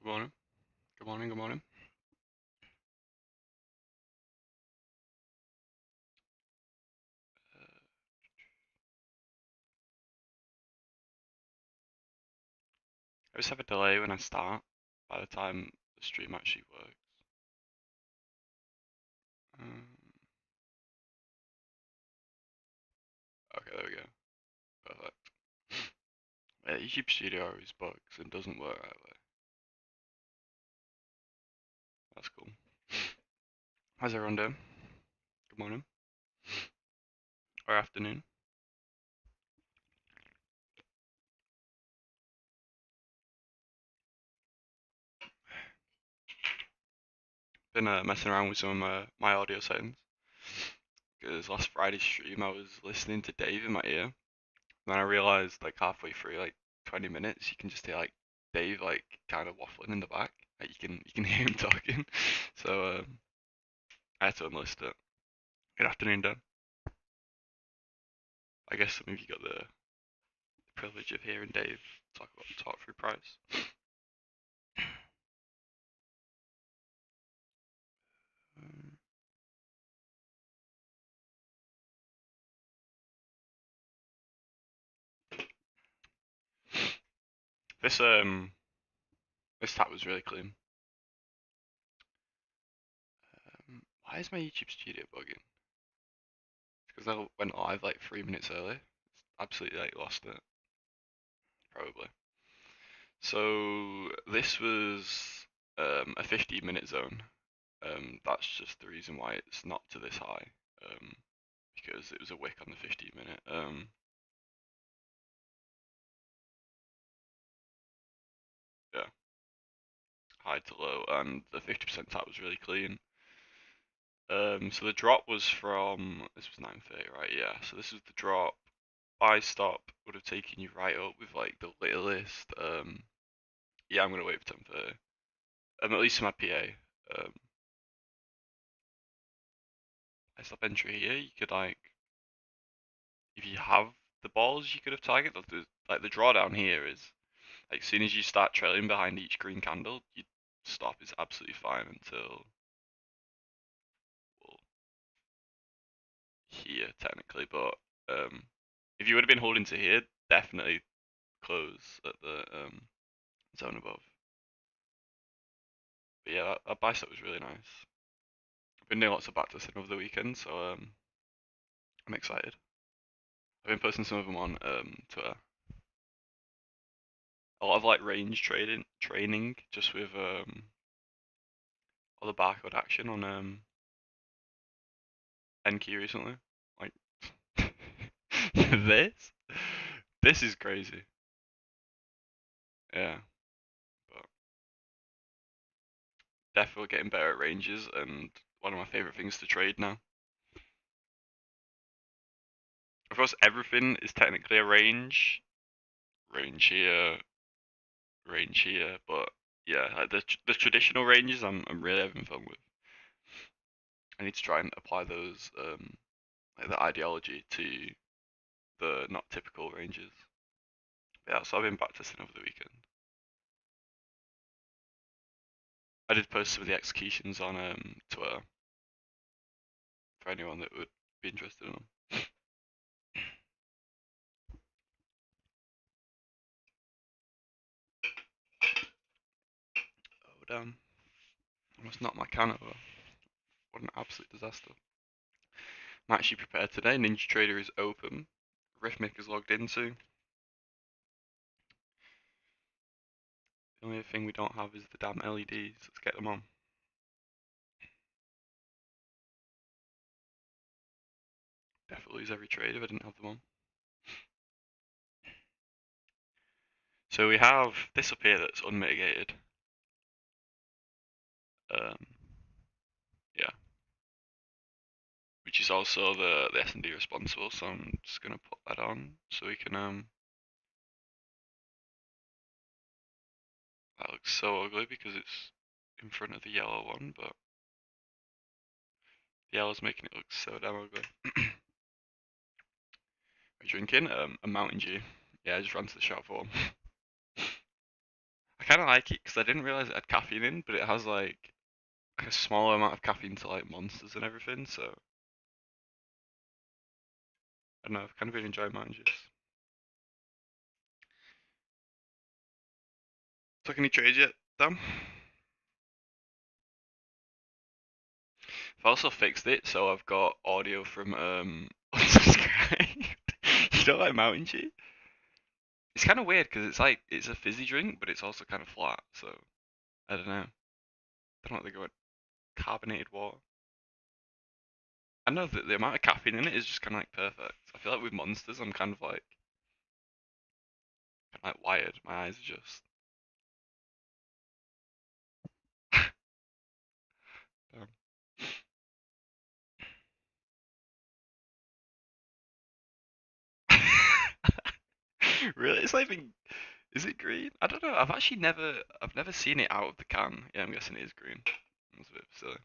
Good morning. Good morning. Good morning. I always have a delay when I start by the time the stream actually works. Okay, there we go. Perfect. Yeah, YouTube Studio always bugs and doesn't work that way. That's cool. How's everyone doing? Good morning. Or afternoon. Been messing around with some of my audio settings. Because last Friday's stream I was listening to Dave in my ear. And then I realized like halfway through, like 20 minutes, you can just hear like Dave like kind of waffling in the back. Like you can hear him talking. So I had to unlist it. Good afternoon, Dan. I guess some of you got the privilege of hearing Dave talk through price. This this tab was really clean. Why is my YouTube Studio bugging? Because I went live like 3 minutes early. It's absolutely like lost it. Probably. So this was a 15-minute zone. That's just the reason why it's not to this high. Because it was a wick on the 15-minute. Yeah, high to low, and the 50% tap was really clean. So the drop was from, this was 9:30, right? Yeah, so this is the drop. Buy stop would have taken you right up with like the littlest. Yeah, I'm gonna wait for 10:30. At least in my PA. I stop entry here. You could like, if you have the balls, you could have targeted. Like the drawdown here is like, as soon as you start trailing behind each green candle, you stop is absolutely fine until well, here technically. But if you would have been holding to here, definitely close at the zone above. But yeah, that bicep was really nice. I've been doing lots of backtesting over the weekend, so I'm excited. I've been posting some of them on Twitter. A lot of like range training, just with all the barcode action on NQ recently. Like this, this is crazy. Yeah, but definitely getting better at ranges, and one of my favorite things to trade now. Of course, everything is technically a range. Range here, but yeah, like the traditional ranges I'm really having fun with. I need to try and apply those like the ideology to the not typical ranges. Yeah, so I've been practicing over the weekend. I did post some of the executions on Twitter for anyone that would be interested in them. Oh damn! Almost knocked my can over. What an absolute disaster. I'm actually prepared today. Ninja Trader is open. Rhythmic is logged into. The only thing we don't have is the damn LEDs. Let's get them on. Definitely lose every trade if I didn't have them on. So we have this up here that's unmitigated. Yeah. Which is also the S&D responsible, so I'm just gonna put that on so we can that looks so ugly because it's in front of the yellow one, but the yellow's making it look so damn ugly. We're drinking a Mountain Dew. Yeah, I just ran to the shop for one. I kind of like it because I didn't realize it had caffeine in, but it has like a smaller amount of caffeine to like Monsters and everything. So I don't know. I've kind of been enjoying Mountain Juice. Took any trades yet, Dan? I've also fixed it, so I've got audio from unsubscribed. You don't like Mountain Dew? It's kind of weird because it's like it's a fizzy drink, but it's also kind of flat. So I don't know. I don't know what they go with carbonated water. I know that the amount of caffeine in it is just kind of like perfect. I feel like with Monsters, I'm kind of like wired. My eyes are just. um, really, it's like been. Is it green? I don't know. I've never seen it out of the can. Yeah, I'm guessing it is green. That's a bit silly.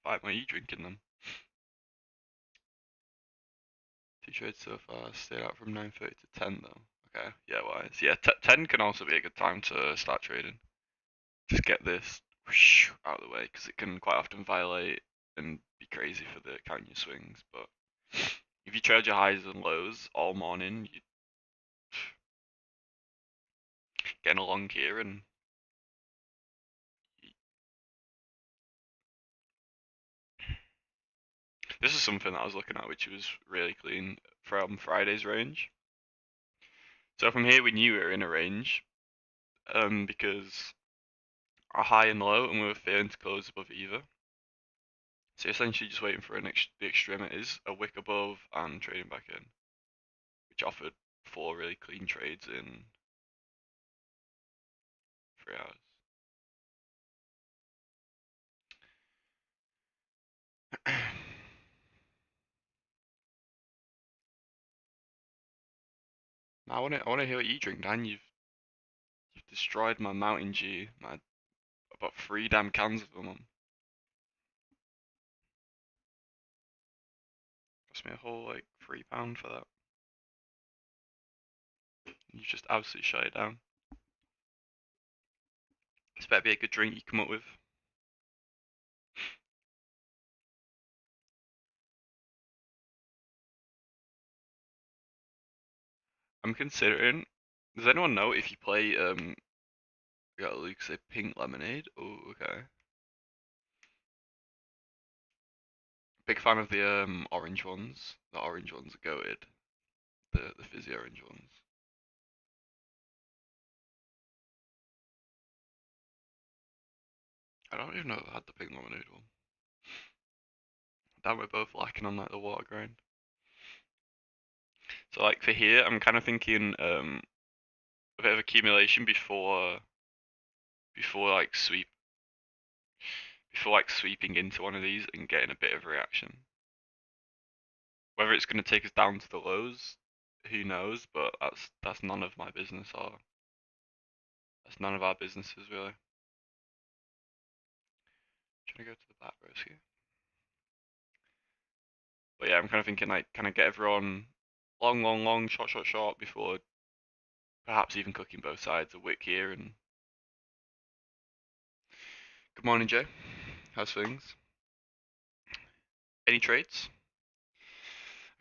Why are you drinking them? 2 trades so far. Stayed out from 9:30 to 10 though. Okay, yeah, wise. Yeah, 10 can also be a good time to start trading. Just get this whoosh, out of the way because it can quite often violate and be crazy for the count your swings. But if you trade your highs and lows all morning, you're getting along here and this is something that I was looking at which was really clean from Friday's range. So from here we knew we were in a range because our high and low and we were failing to close above either. So essentially just waiting for the extremities, a wick above and trading back in, which offered 4 really clean trades in 3 hours. I want to hear what you drink, Dan. You've destroyed my Mountain Dew. About 3 damn cans of them. Cost me a whole like £3 for that. You just absolutely shut it down. This better be a good drink you come up with. I'm considering. Does anyone know if you play got Luke say pink lemonade? Oh, okay. Big fan of the orange ones. The orange ones are goated. The fizzy orange ones. I don't even know if I had the pink lemonade one. Damn, we're both lacking on like the water grind. So like for here, I'm kind of thinking a bit of accumulation before like sweeping into one of these and getting a bit of reaction. Whether it's going to take us down to the lows, who knows? But that's none of my business, or that's none of our businesses really. Trying to go to the back rows here. But yeah, I'm kind of thinking like kind of get everyone long, short before perhaps even cooking both sides a wick here. And good morning, Jay. How's things? Any trades?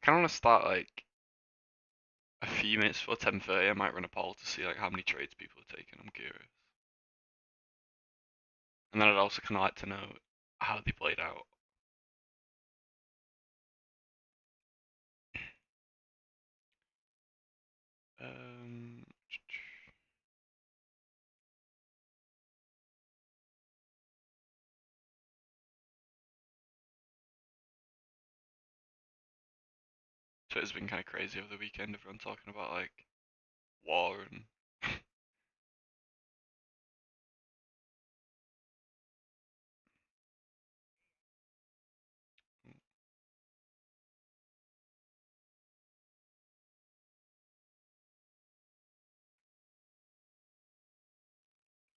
I kind of want to start like a few minutes before 10:30. I might run a poll to see like how many trades people are taking. I'm curious. And then I'd also kind of like to know how they played out. Um, Twitter's been kind of crazy over the weekend. Everyone talking about like war and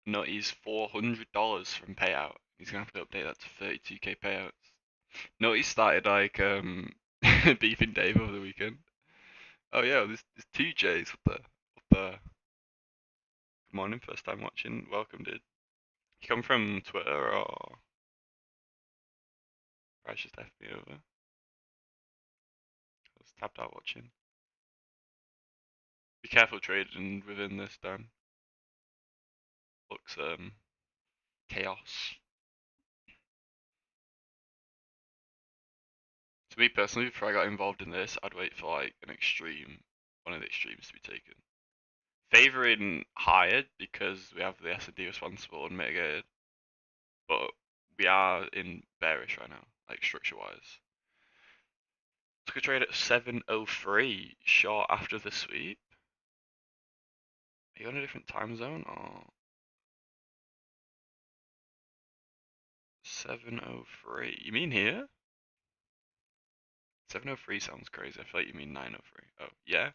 Nutty's $400 from payout. He's gonna have to update that to 32k payouts. Nutty started like beefing Dave over the weekend. Oh yeah, there's 2 J's. What the? Morning, first time watching. Welcome, dude. You come from Twitter or Price just left me over? I was tapped out watching. Be careful trading within this, Dan. Looks chaos. To me personally, before I got involved in this, I'd wait for like one of the extremes to be taken. Favoring higher because we have the S&D responsible and mitigated, but we are in bearish right now, like structure-wise. Took a trade at 7:03, short after the sweep. Are you on a different time zone or 7:03? You mean here? 7:03 sounds crazy. I feel like you mean 9:03. Oh, yeah?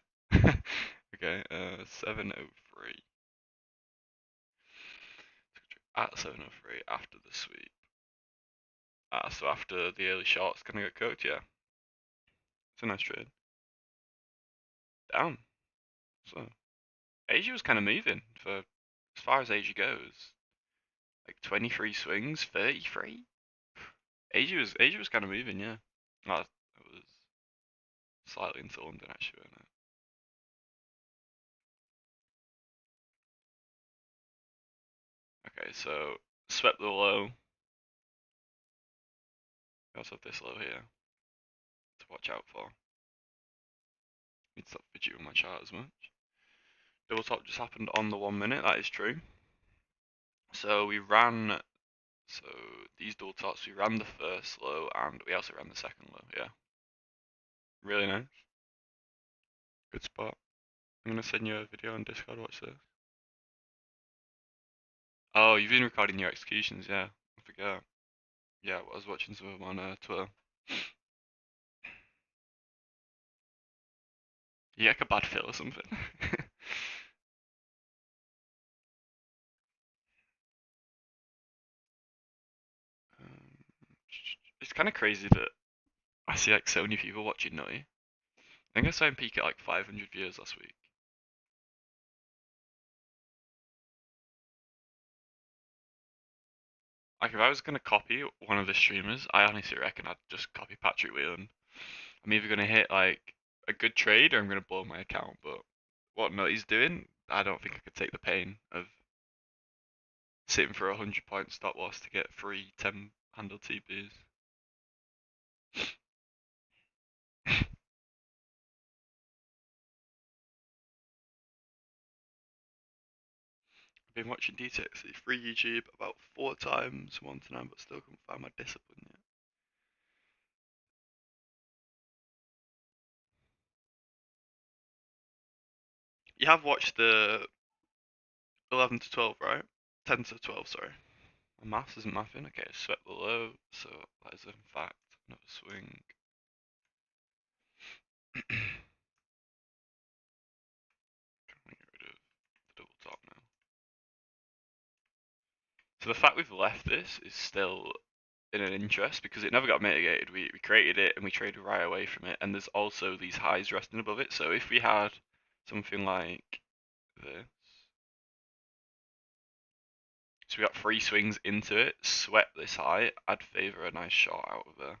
Okay, 7:03. At 7:03 after the sweep. So after the early short's gonna get cooked, yeah. It's a nice trade. Down. So Asia was kind of moving for as far as Asia goes. Like 23 swings, 33. Asia was kind of moving, yeah. Oh, it was slightly into London actually, wasn't it? Okay, so swept the low. We also have this low here to watch out for. Need to stop fidgeting my chart as much. Double top just happened on the 1 minute, that is true. So we ran, so these double tops, we ran the first low and we also ran the second low, yeah. Really nice. Good spot. I'm gonna send you a video on Discord, watch this. Oh, you've been recording your executions, yeah. I forgot. Yeah, I was watching some of them on Twitter. You like a bad feel or something? It's kind of crazy that I see like so many people watching Nutty. I think I saw him peak at like 500 views last week. Like if I was gonna copy one of the streamers, I honestly reckon I'd just copy Patrick Whelan. I'm either gonna hit like a good trade or I'm gonna blow my account. But what Nutty's doing, I don't think I could take the pain of sitting for a 100-point stop loss to get free 10 handle TPs. I've been watching DTFX free YouTube about 4 times, 1 to 9, but still can't find my discipline yet. You have watched the 11 to 12, right? 10 to 12, sorry. My maths isn't mathing. Okay, swept the low, so that is in fact another swing. Get rid of the double top now. So the fact we've left this is still in an interest because it never got mitigated. We created it and we traded right away from it, and there's also these highs resting above it. So if we had something like this, so we got 3 swings into it, swept this high, I'd favour a nice shot out of there.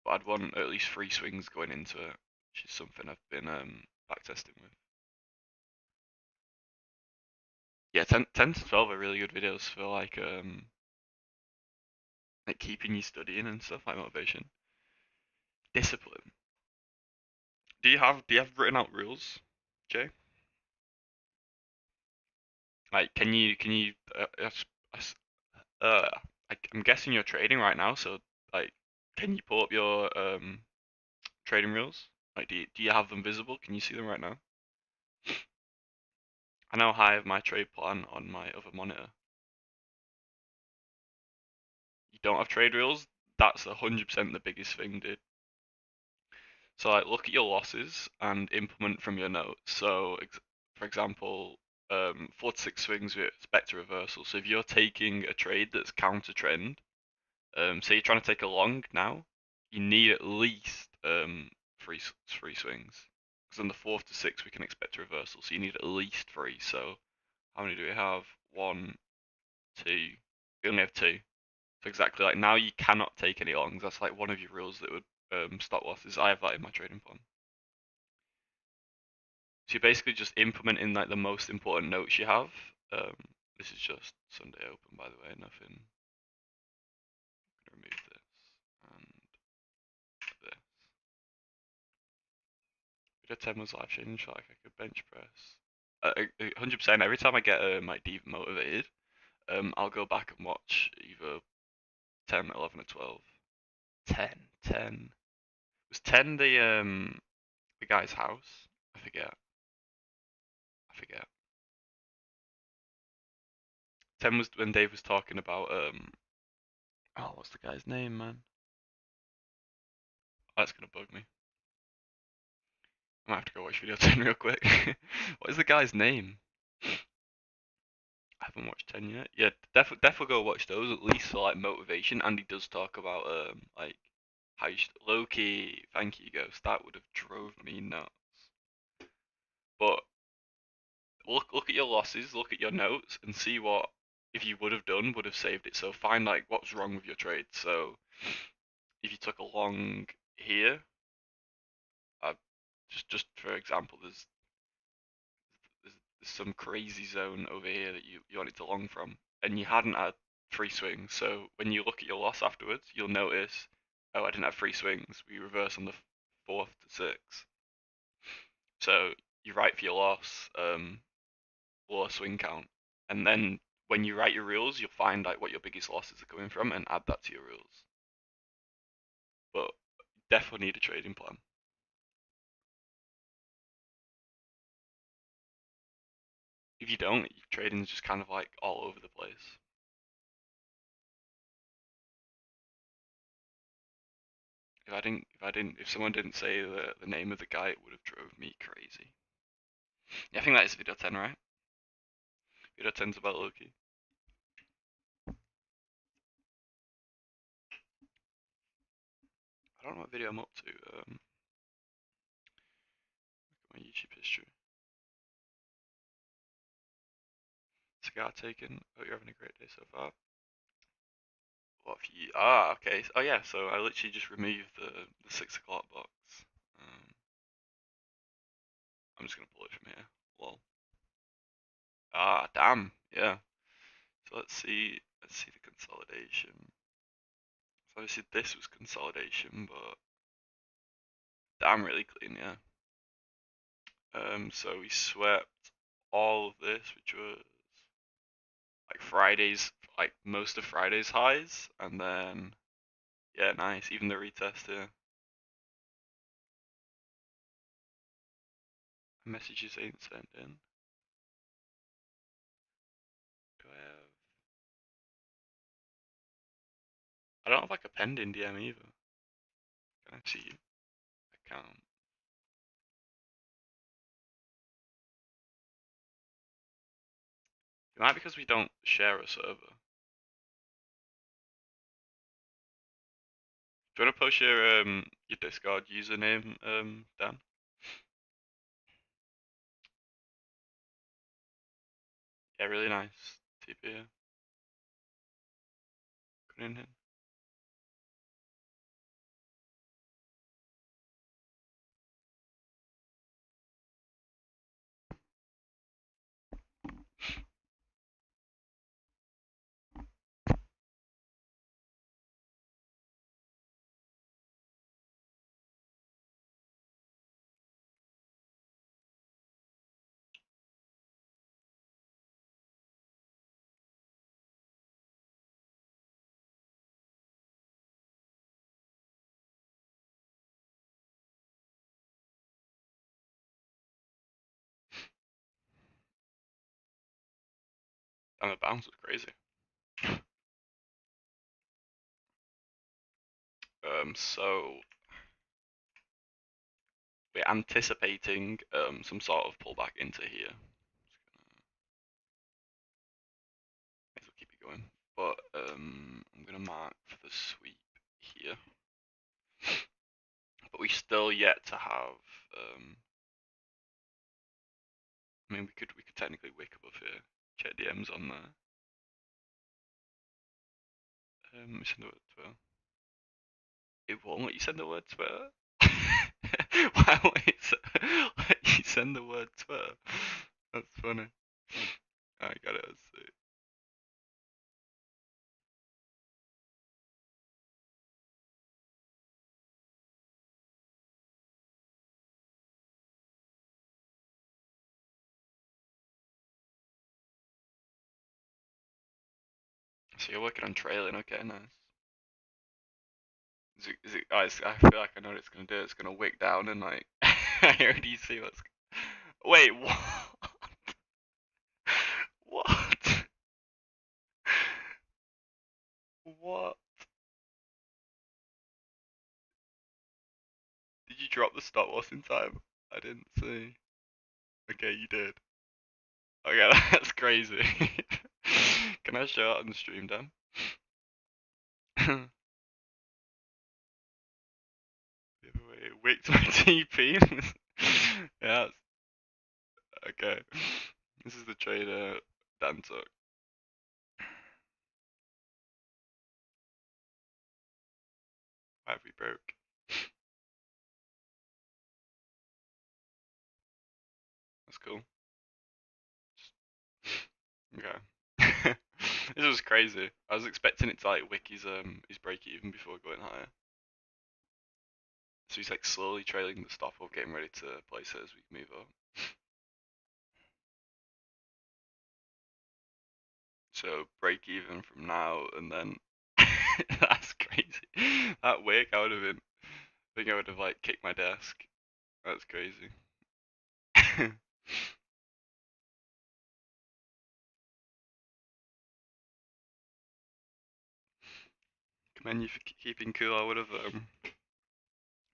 But I'd want at least 3 swings going into it, which is something I've been backtesting with. Yeah, 10 to 12 are really good videos for like keeping you studying and stuff, like motivation. Discipline. Do you have written out rules, Jay? Like, can you uh, I'm guessing you're trading right now, so like, can you pull up your trading rules? Like, do you have them visible? Can you see them right now? I know I have my trade plan on my other monitor. You don't have trade rules? That's 100% the biggest thing, dude. So like, look at your losses and implement from your notes. So for example, 4 to 6 swings, we expect a reversal. So if you're taking a trade that's counter trend, say you're trying to take a long now, you need at least 3 swings. because on the 4th to 6th we can expect a reversal, so you need at least 3. So how many do we have? 1, 2. We only have 2. So exactly, like now you cannot take any longs. That's like one of your rules that would stop losses. I have that in my trading plan. So you're basically just implementing like the most important notes you have. This is just Sunday Open, by the way. Nothing. I'm gonna remove this and this. Video 10 was live change, like I could bench press. 100%. Every time I get my demotivated, I'll go back and watch either 10, 11, or 12. 10, 10. Was 10 the guy's house? I forget. 10 was when Dave was talking about oh, what's the guy's name, man? Oh, that's gonna bug me. I might have to go watch video 10 real quick. What is the guy's name? I haven't watched 10 yet. Yeah, definitely go watch those at least for like motivation. And he does talk about like how you should Loki. Thank you, Ghost. That would have drove me nuts. But look at your losses, look at your notes, and see what if you would have saved it. So find like what's wrong with your trade. So if you took a long here, just for example, there's some crazy zone over here that you wanted to long from, and you hadn't had 3 swings. So when you look at your loss afterwards, you'll notice, oh, I didn't have 3 swings. We reverse on the 4th to 6th. So you write for your loss, lower swing count, and then when you write your rules, you'll find like what your biggest losses are coming from and add that to your rules. But definitely need a trading plan. If you don't, your trading's just kind of like all over the place. If someone didn't say the name of the guy, it would have drove me crazy. Yeah, I think that is video 10, right? Video 10's about Loki. I don't know what video I'm up to. Look at my YouTube history. Cigar taken. Hope you're having a great day so far. What have you? Ah, okay. Oh yeah. So I literally just removed the 6 o'clock box. I'm just gonna pull it from here. Lol. Ah, damn. Yeah. So let's see. Let's see the consolidation. So obviously this was consolidation, but damn, really clean. Yeah. So we swept all of this, which was like Friday's, like most of Friday's highs, and then yeah, nice. Even the retest here. Messages ain't sent in. Do I have? I don't have like a pending DM either. Can I see you? Account. It might be because we don't share a server. Do you want to post your Discord username, Dan? Yeah, really nice. TP here. Good in here. And the bounce was crazy. So we're anticipating some sort of pullback into here. May as well keep it going. But I'm gonna mark for the sweep here. But we still yet to have I mean, we could technically wick above here. Check DMs on there. Send the word Twitter. It won't let you send the word Twitter. Why won't it let you send the word Twitter? That's funny. I got it. Let's see. So you're working on trailing, okay, nice. I feel like I know what it's gonna do. It's gonna wick down and like, I already see what's. Wait, what? What? What? Did you drop the stop loss in time? I didn't see. Okay, you did. Okay, that's crazy. Can I show it on the stream, Dan? Giveaway. Wicked my TP. Yeah. Okay. This is the trader Dan took. Why we broke? That's cool. Okay. This was crazy. I was expecting it to like wick his break even before going higher. So he's like slowly trailing the stop up, getting ready to place it as we move up. So break even from now and then. That's crazy. That wick, I would have been. I think I would have like kicked my desk. That's crazy. Commend you for keeping cool. I would have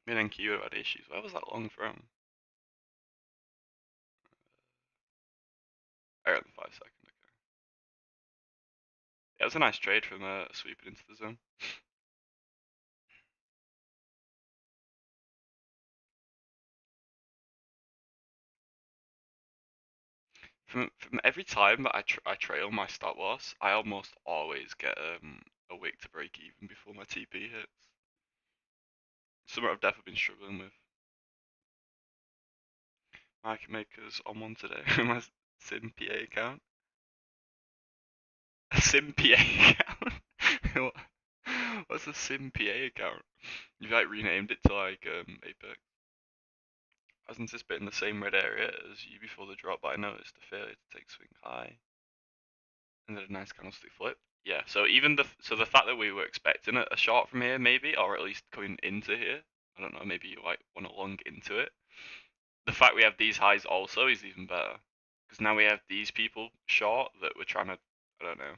been NQ would have had issues. Where was that long from? I got the 5 second. Okay. Yeah, it was a nice trade from sweeping into the zone. From every time that I trail my stop loss, I almost always get a wick to break even before my TP hits. Something I've definitely been struggling with. Market makers on one today. My SimPA account. A SimPA account? What's a SimPA account? You've like renamed it to like Apex. I was anticipating the same red area as you before the drop, but I noticed a failure to take swing high. And then a nice candlestick flip. Yeah, so even the fact that we were expecting a short from here maybe, or at least coming into here, I don't know, maybe you like want to long into it. The fact we have these highs also is even better. Because now we have these people short that we're trying to, I don't know.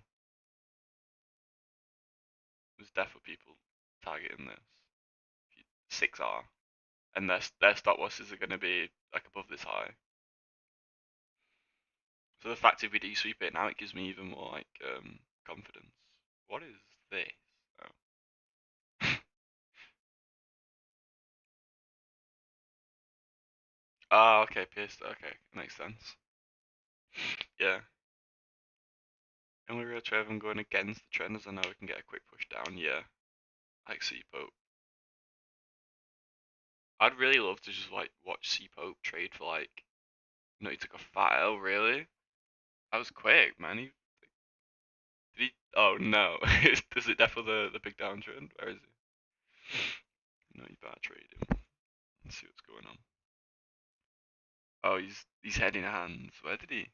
There's definitely people targeting this. 6R. And their stop losses are going to be like above this high. So the fact if we do sweep it now, it gives me even more like confidence. What is this? Oh. Ah, okay, pierced. Okay, makes sense. Yeah. Only real trade I'm going against the trend as I know we can get a quick push down. Yeah, like C-Pope. I'd really love to just like watch C-Pope trade for like, he took a fat L, really? That was quick, man. Did he? Oh no. Does it defo the big downtrend? Where is he? No, you better trade him. Let's see what's going on. Oh, he's heading hands. Where did he?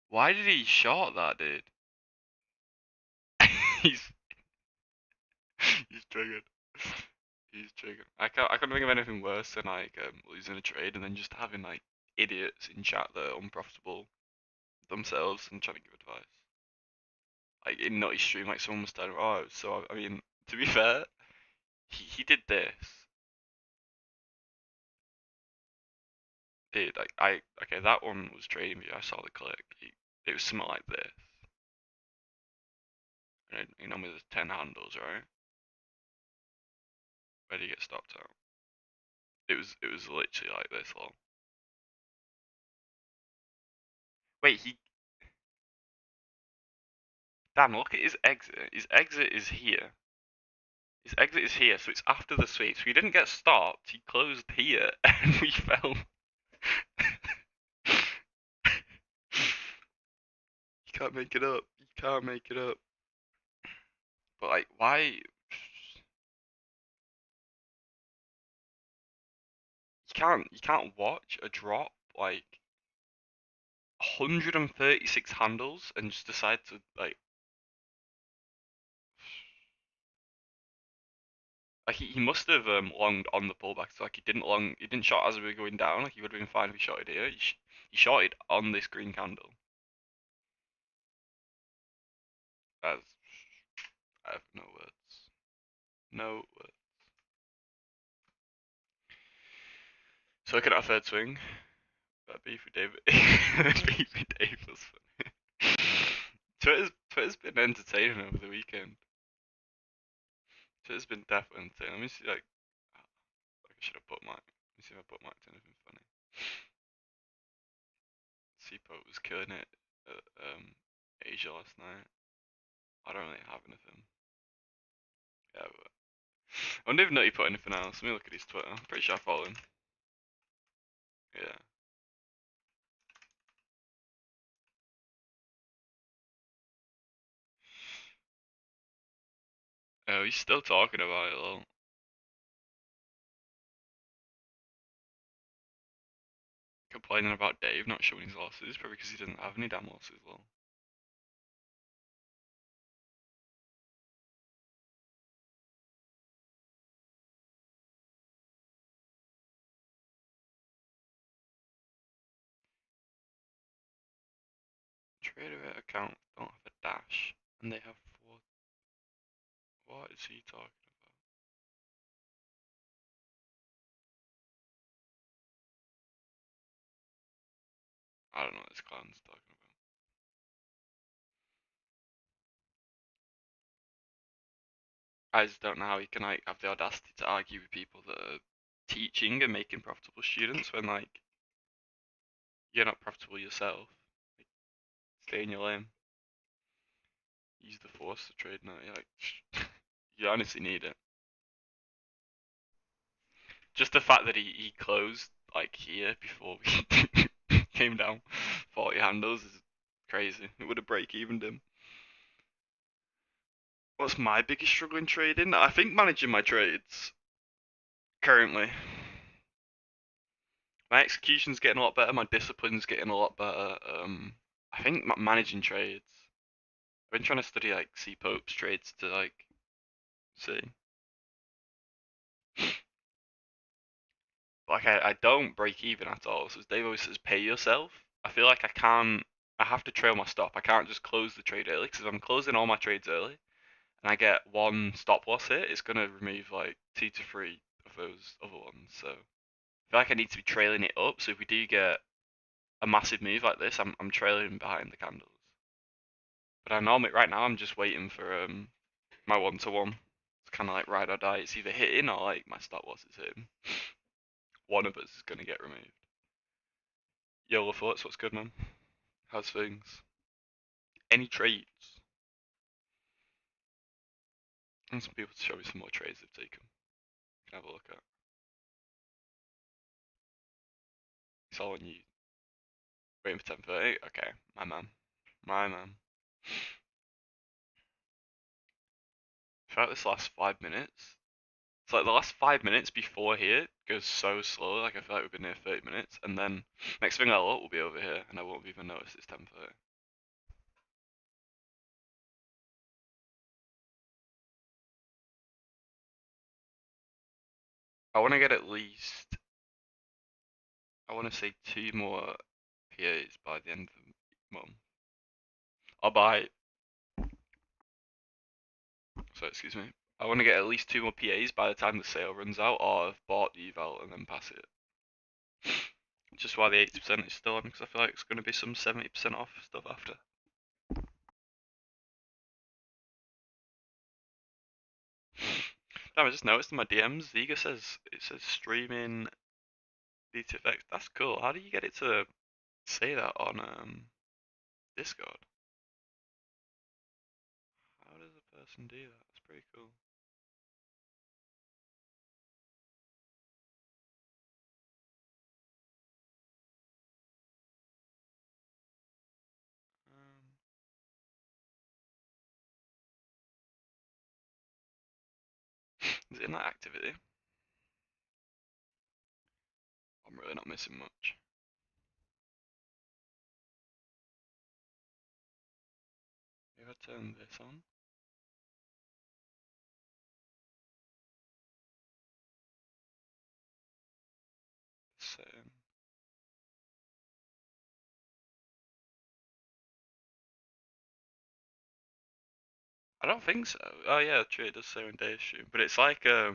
Why did he short that, dude? he's he's triggered. He's triggered. I can't think of anything worse than like losing a trade and then just having like idiots in chat that are unprofitable themselves and trying to give advice. Like in Nutty stream, like someone was telling, oh, so I mean, to be fair, he did this. Dude, like okay, that one was trading view. I saw the click. It was something like this. And with the 10 handles, right? Where do you get stopped out? It was literally like this long. Wait, Dan, look at his exit. His exit is here. His exit is here, so it's after the sweep. So he didn't get stopped. He closed here, and we fell. You can't make it up. You can't make it up. But like, why? You can't watch a drop like 136 handles and just decide to like he must have longed on the pullback. So like he didn't shot as we were going down. Like he would have been fine if he shotted here. He shotted on this green candle. As I have no words. No words. So looking at a third swing. Beef with David. Beef with Dave was funny. Twitter's been entertaining over the weekend. Twitter's been definitely entertaining. Let me see like I should have put Mike. Let me see if I put Mike to anything funny. CPO was killing it at Asia last night. I don't really have anything. Yeah, but I wonder if Nutty put anything else. Let me look at his Twitter. I'm pretty sure I follow him. Yeah. Oh, he's still talking about it, lol. Complaining about Dave not showing his losses, probably because he doesn't have any damn losses, lol. Trader account don't have a dash, and they have four. What is he talking about? I don't know what this clown's talking about. I just don't know how he can like have the audacity to argue with people that are teaching and making profitable students when like you're not profitable yourself. Like, stay in your lane. Use the force to trade now. You're like, you honestly need it. Just the fact that he closed like here before we came down 40 handles is crazy. It would have break evened him. What's my biggest struggle in trading? I think managing my trades currently. My execution's getting a lot better. My discipline's getting a lot better. I think managing trades. I've been trying to study like C Pope's trades to like see. Like I don't break even at all. So as Dave always says, pay yourself. I feel like I can't. I have to trail my stop. I can't just close the trade early because if I'm closing all my trades early and I get one stop loss hit, it's gonna remove like 2 to 3 of those other ones. So I feel like I need to be trailing it up. So if we do get a massive move like this, I'm trailing behind the candles. But I normally right now I'm just waiting for my 1-to-1. It's kind of like ride or die. It's either hitting or like my stop loss is hitting. One of us is gonna get removed. Yolo thoughts, what's good, man? How's things? Any trades? And some people to show me some more trades they've taken. Can have a look at. It's all on you. Waiting for 10:30. Okay, my man, my man. Throughout this last 5 minutes, it's like the last 5 minutes before here goes so slow. Like I feel like we've been here 30 minutes, and then next thing I'll look will be over here, and I won't even notice it's 10:30. I want to get at least, I want to say 2 more PAs by the end of the month. I'll buy, so excuse me. I want to get at least 2 more PAs by the time the sale runs out, or I've bought the eval and then pass it. Just why the 80% is still on, because I feel like it's going to be some 70% off stuff after. Damn, I just noticed in my DMs, Ziga says, it says streaming DTFX. That's cool. How do you get it to say that on Discord. How does a person do that? That's pretty cool. Is it in that activity? I'm really not missing much. If I turn this on. Setting. I don't think so. Oh yeah, true, it does say on day stream. But it's like so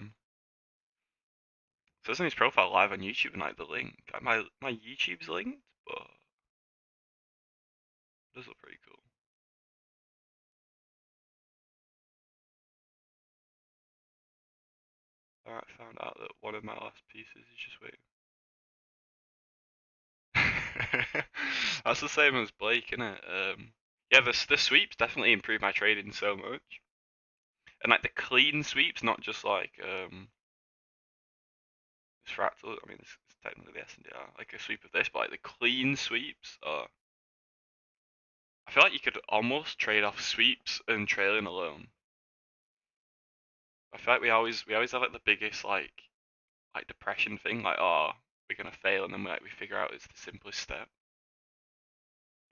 it's on his profile live on YouTube and like the link. Like my YouTube's linked, but it does look pretty cool. Alright, found out that one of my last pieces is just waiting. That's the same as Blake, isn't it? Yeah, the sweeps definitely improved my trading so much. And like the clean sweeps, not just like it's fractal. I mean, it's technically the SNDR, like a sweep of this, but like the clean sweeps are. I feel like you could almost trade off sweeps and trailing alone. I feel like we always have like the biggest like depression thing, like oh we're gonna fail, and then we figure out it's the simplest step.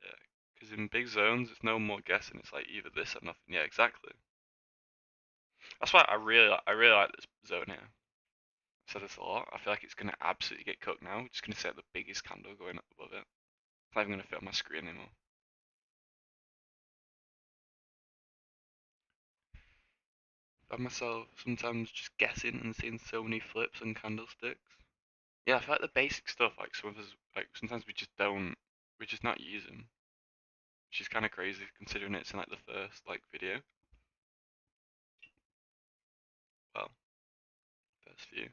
Yeah, because in big zones, it's no more guessing. It's like either this or nothing. Yeah, exactly. That's why I really like this zone here. I've said this a lot. I feel like it's gonna absolutely get cooked now. It's gonna set the biggest candle going up above it. It's not even gonna fit on my screen anymore. I find myself sometimes just guessing and seeing so many flips and candlesticks. Yeah, I feel like the basic stuff, like some of us, like sometimes we're just not using, which is kind of crazy considering it's in like the first like video. Well, first few.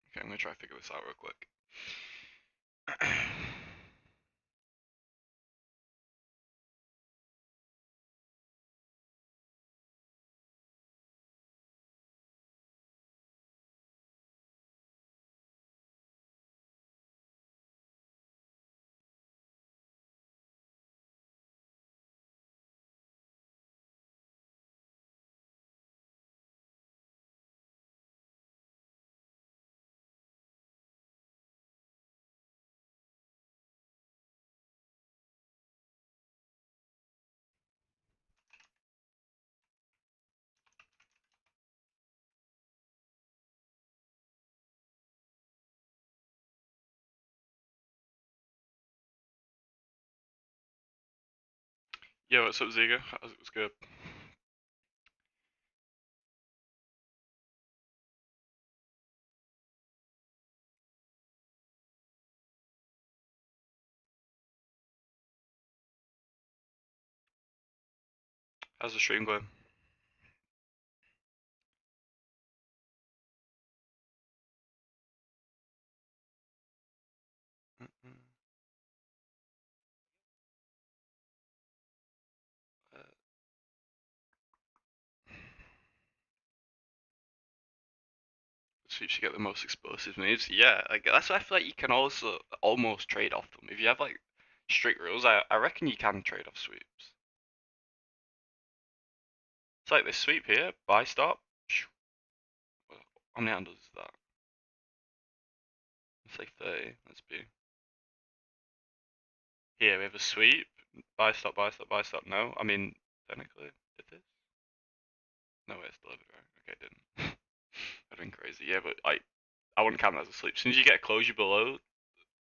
Okay, I'm gonna try to figure this out real quick. Yo, what's up, Ziga? What's good? How's the stream going? Sweeps you get the most explosive moves. Yeah, like that's why I feel like you can also almost trade off them. If you have like strict rules, I reckon you can trade off sweeps. It's like this sweep here, buy stop. How many handles is that? Let's say 30. Let's be. Here we have a sweep. Buy stop, buy stop, buy stop. No, I mean technically did this. No way it's delivered right. Okay, it didn't. That'd been crazy. Yeah, but I wouldn't count that as a sweep. As soon as you get a closure below,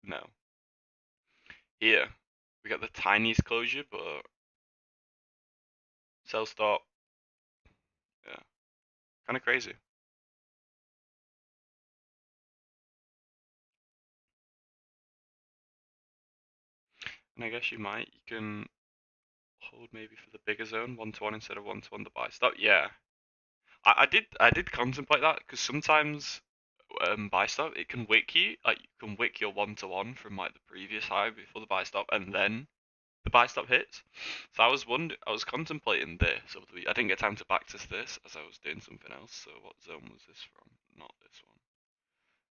no. Here we got the tiniest closure, but sell stop. Yeah, kind of crazy. And I guess you can hold maybe for the bigger zone, 1-1 instead of 1-1 the buy stop. Yeah, I did contemplate that because sometimes buy stop, it can wick you. Like you can wick your 1-to-1 from like the previous high before the buy stop, and then the buy stop hits. So I was contemplating this over the week. I didn't get time to backtest this as I was doing something else. So what zone was this from? Not this one.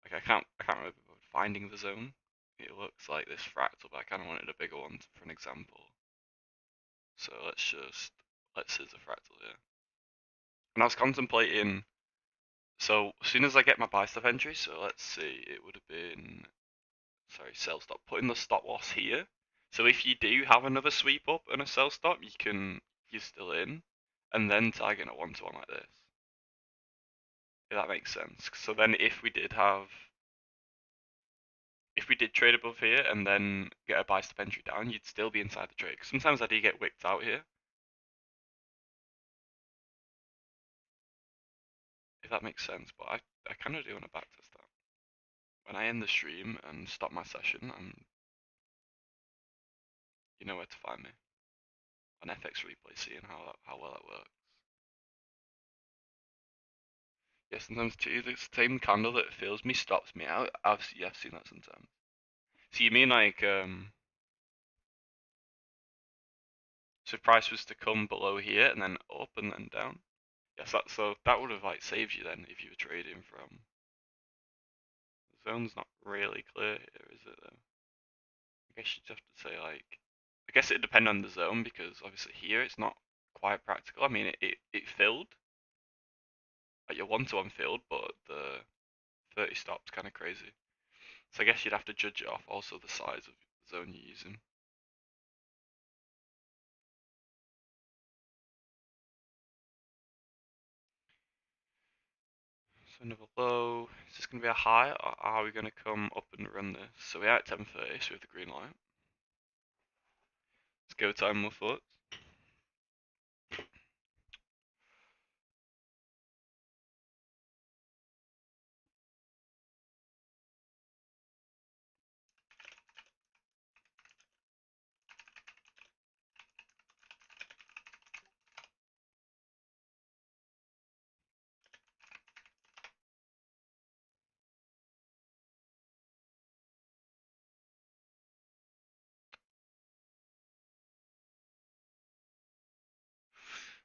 Like I can't remember finding the zone. It looks like this fractal, but I kind of wanted a bigger one for an example. So let's see the fractal here. And I was contemplating. So as soon as I get my buy stop entry, so let's see, it would have been, sorry, sell stop. Putting the stop loss here. So if you do have another sweep up and a sell stop, you're still in, and then targeting a 1-to-1 like this. If that makes sense. So then if we did trade above here and then get a buy stop entry down, you'd still be inside the trade. Sometimes I do get wicked out here. If that makes sense, but I kind of do want to backtest that. When I end the stream and stop my session, you know where to find me on FX replay, seeing how well that works. Yeah, sometimes too, the same candle that fills me stops me out. I've seen that sometimes. So you mean like so if price was to come below here and then up and then down? Yes, so that would have like saved you then if you were trading from. The zone's not really clear here, is it though? I guess you'd have to say like, I guess it'd depend on the zone because obviously here it's not quite practical. I mean it filled, like your 1-to-1 filled, but the 30 stops kind of crazy. So I guess you'd have to judge it off also the size of the zone you're using. So another low. Is this going to be a high, or are we going to come up and run this? So we're at 10:30, so we have the green light. Let's go time more thoughts.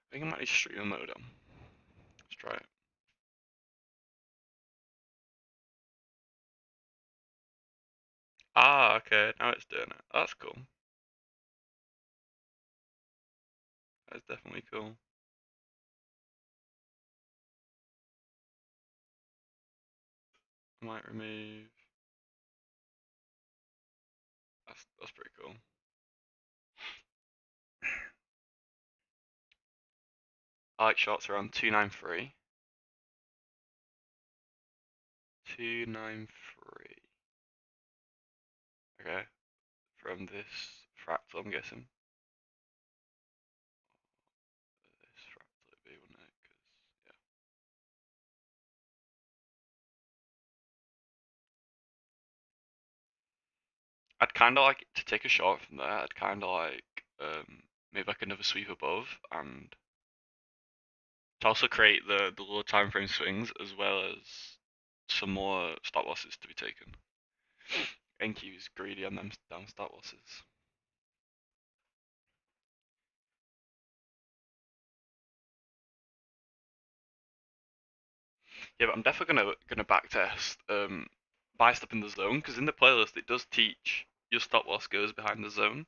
I think I might need streamer mode on. Let's try it. Ah, okay, now it's doing it. That's cool. That's definitely cool. I might remove. That's pretty cool. I like shots around 293. 293. Okay, from this fractal, I'm guessing. This fractal would be, wouldn't it? 'Cause, yeah. I'd kind of like to take a shot from there. I'd kind of like maybe like another sweep above and to also create the lower time frame swings as well as some more stop losses to be taken. NQ's greedy on them down stop losses. Yeah, but I'm definitely gonna backtest buy stop in the zone because in the playlist it does teach your stop loss goes behind the zone.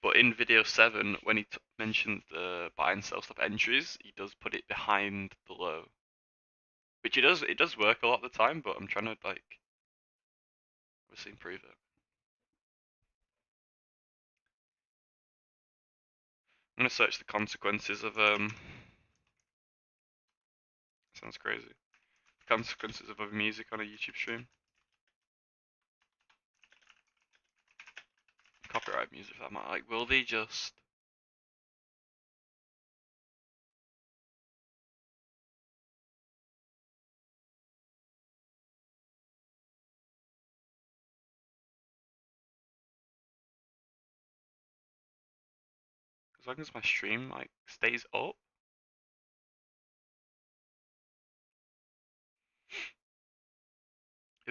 But in video 7, when he mentions the buy and sell stop entries, he does put it behind the low. Which it does work a lot of the time, but I'm trying to like obviously improve it. I'm gonna search the consequences of sounds crazy. Consequences of music on a YouTube stream. Copyright music that might like will they just as long as my stream like stays up?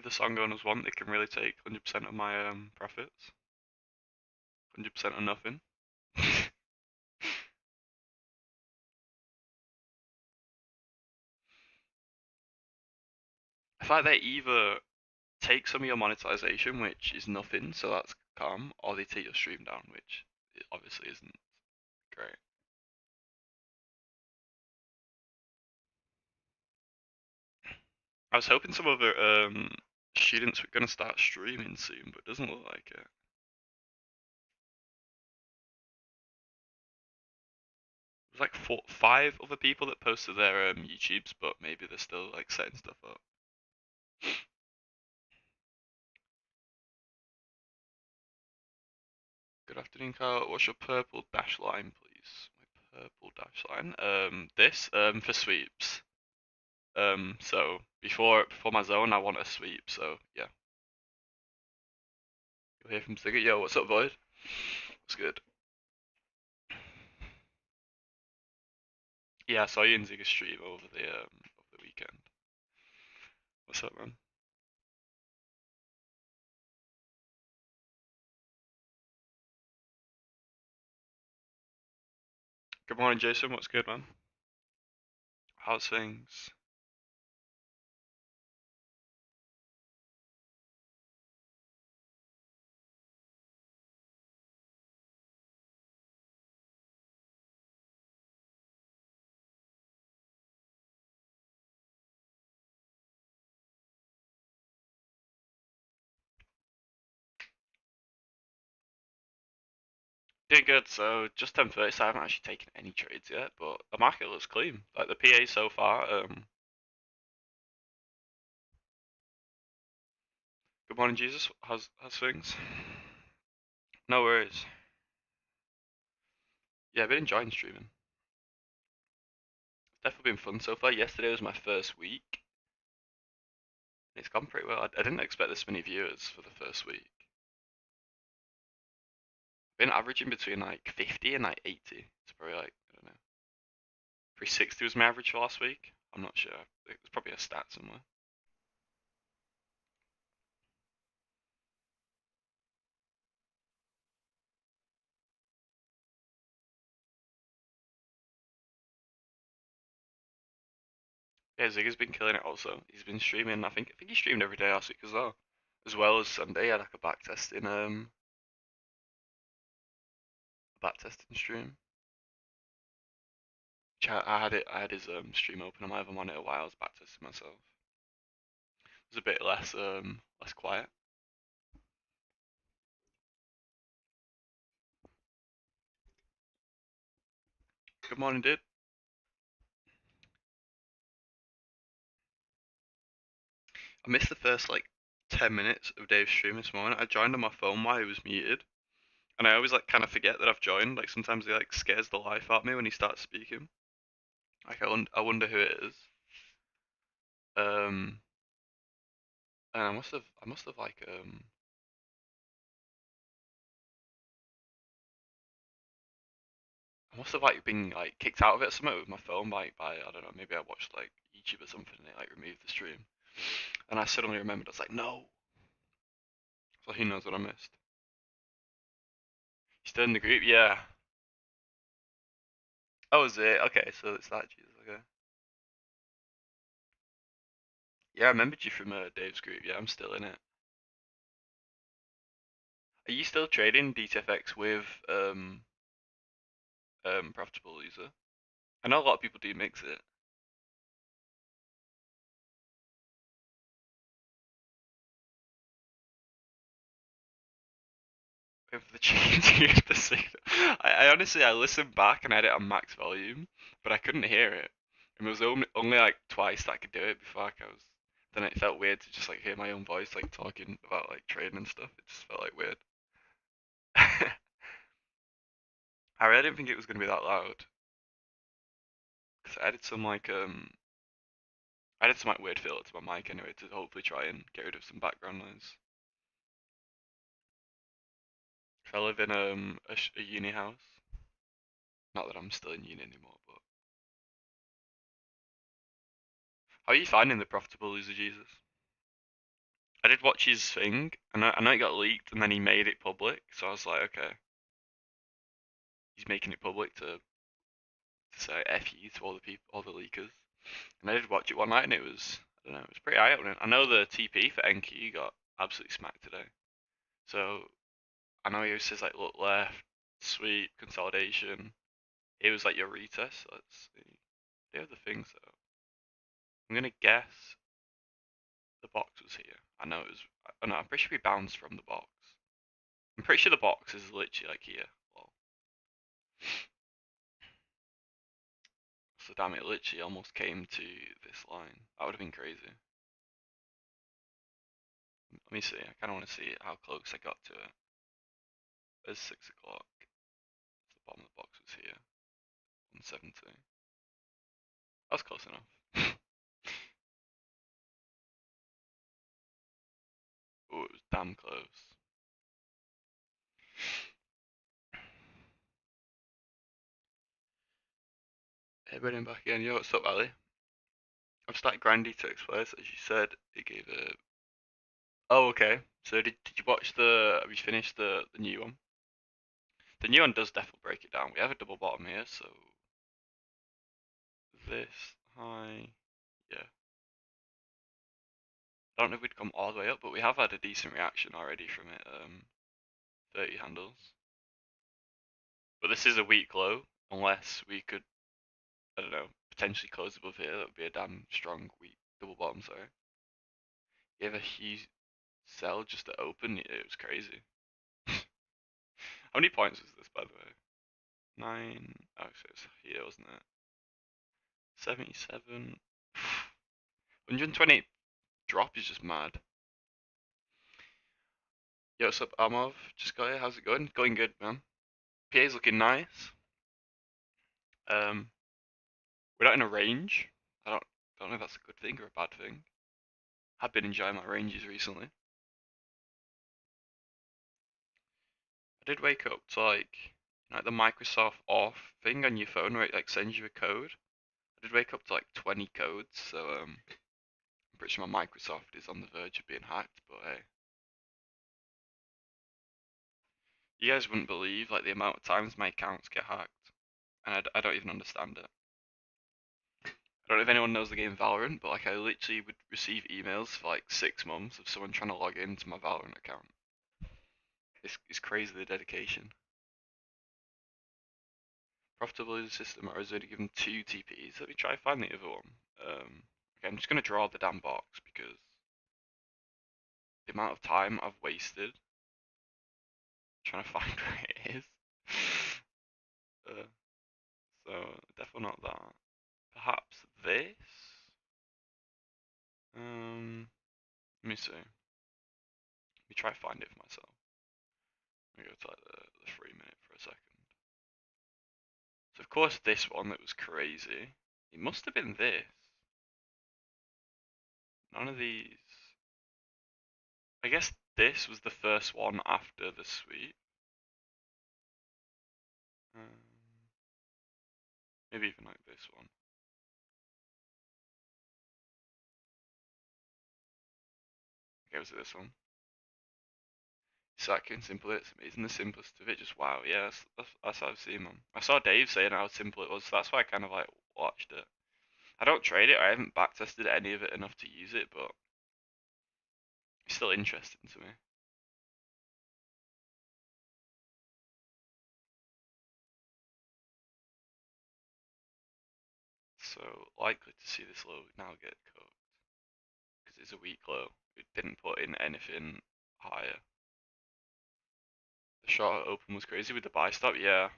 the song owners want, they can really take 100% of my profits. 100% of nothing. I feel like they either take some of your monetization, which is nothing, so that's calm, or they take your stream down, which it obviously isn't great. I was hoping some other students were gonna start streaming soon, but it doesn't look like it. There's like 5 other people that posted their YouTubes, but maybe they're still like setting stuff up. Good afternoon, Carl. What's your purple dash line, please? My purple dash line. This for sweeps. So before my zone, I want a sweep. So yeah, you'll hear from Ziggy. Yo, what's up, Void? What's good? Yeah, I saw you in Ziggy's stream over the weekend. What's up, man? Good morning, Jason. What's good, man? How's things? Doing good. So just 10:30. So I haven't actually taken any trades yet, but the market looks clean. Like the PA so far. Good morning, Jesus. How's things? No worries. Yeah, I've been enjoying streaming. It's definitely been fun so far. Yesterday was my first week. It's gone pretty well. I didn't expect this many viewers for the first week. Been averaging between like 50 and like 80. It's probably like, I don't know. 360 was my average for last week. I'm not sure. There's probably a stat somewhere. Yeah, Ziggy's been killing it also. He's been streaming. I think he streamed every day last week as well as Sunday. He had like a back testing stream. Which I had his stream open on my other monitor while I was back testing myself. It was a bit less quiet. Good morning, dude. I missed the first like 10 minutes of Dave's stream this morning. I joined on my phone while he was muted, and I always like kind of forget that I've joined. Like sometimes he like scares the life out of me when he starts speaking. Like I wonder who it is. Um, and I must have like I must have like been like kicked out of it or something with my phone by I don't know, maybe I watched like YouTube or something and it like removed the stream. And I suddenly remembered I was like, no. So he knows what I missed. He's still in the group, yeah. Oh, is it? Okay, so it's that Jesus, okay. Yeah, I remembered you from Dave's group. Yeah, I'm still in it. Are you still trading DTFX with profitable user? I know a lot of people do mix it. With the change of the signal. I honestly I listened back and I had it on max volume, but I couldn't hear it. And it was only like twice that I could do it before like, I was. Then it felt weird to just like hear my own voice like talking about like trading and stuff. It just felt like weird. I really didn't think it was gonna be that loud. Cause I added some like weird filter to my mic anyway to hopefully try and get rid of some background noise. If I live in a uni house, not that I'm still in uni anymore, but how are you finding the profitable user Jesus? I did watch his thing, and I know it got leaked, and then he made it public. So I was like, okay, he's making it public to say F you to all the people, all the leakers. And I did watch it one night, and it was, I don't know, it was pretty eye-opening. I know the TP for NQ got absolutely smacked today. So I know he says like look left, sweep, consolidation. It was like your retest. Let's see. They have the things though. I'm gonna guess the box was here. I know it was. Oh no, I'm pretty sure we bounced from the box. I'm pretty sure the box is literally like here. Well, so damn, it literally almost came to this line. That would have been crazy. Let me see. I kind of want to see how close I got to it. It's 6 o'clock. The bottom of the box was here. 170. That's close enough. Oh, it was damn close. Hey, Brendan back again. Yo, what's up, Ali? I've started Grandy to Express, as you said. It gave a. Oh, okay. So did you watch the? Have you finished the new one? The new one does definitely break it down. We have a double bottom here, so this high, yeah. I don't know if we'd come all the way up, but we have had a decent reaction already from it. 30 handles. But this is a weak low, unless we could, I don't know, potentially close above here. That would be a damn strong weak double bottom. Sorry. You have a huge sell just to open. It was crazy. How many points was this, by the way? 9. Oh, so it was here, wasn't it? 77. 128 drop is just mad. Yo, what's up, Amov? Just got here. How's it going? Going good, man. PA's looking nice. We're not in a range. I don't know if that's a good thing or a bad thing. I've been enjoying my ranges recently. I did wake up to like the Microsoft off thing on your phone where it like sends you a code. I did wake up to like 20 codes, so I'm pretty sure my Microsoft is on the verge of being hacked, but hey. You guys wouldn't believe like the amount of times my accounts get hacked, and I don't even understand it. I don't know if anyone knows the game Valorant, but like I literally would receive emails for like 6 months of someone trying to log into my Valorant account. It's crazy the dedication. Profitable is the system, or is only given 2 TPs? Let me try to find the other one. Okay, I'm just gonna draw the damn box because the amount of time I've wasted trying to find where it is. uh, so definitely not that. Perhaps this. Let me see. Let me try to find it for myself. Let me go to like the 3 minute for a second. So of course this one that was crazy. It must have been this. None of these. I guess this was the first one after the sweep. Maybe even like this one. Okay, was it this one? Sack and simple it's amazing, the simplest of it, just wow, yeah, that's how I've seen them. I saw Dave saying how simple it was, so that's why I kind of like watched it. I don't trade it, I haven't backtested any of it enough to use it, but it's still interesting to me. So likely to see this low now get cooked, because it's a weak low. It didn't put in anything higher. The short open was crazy with the buy stop, yeah.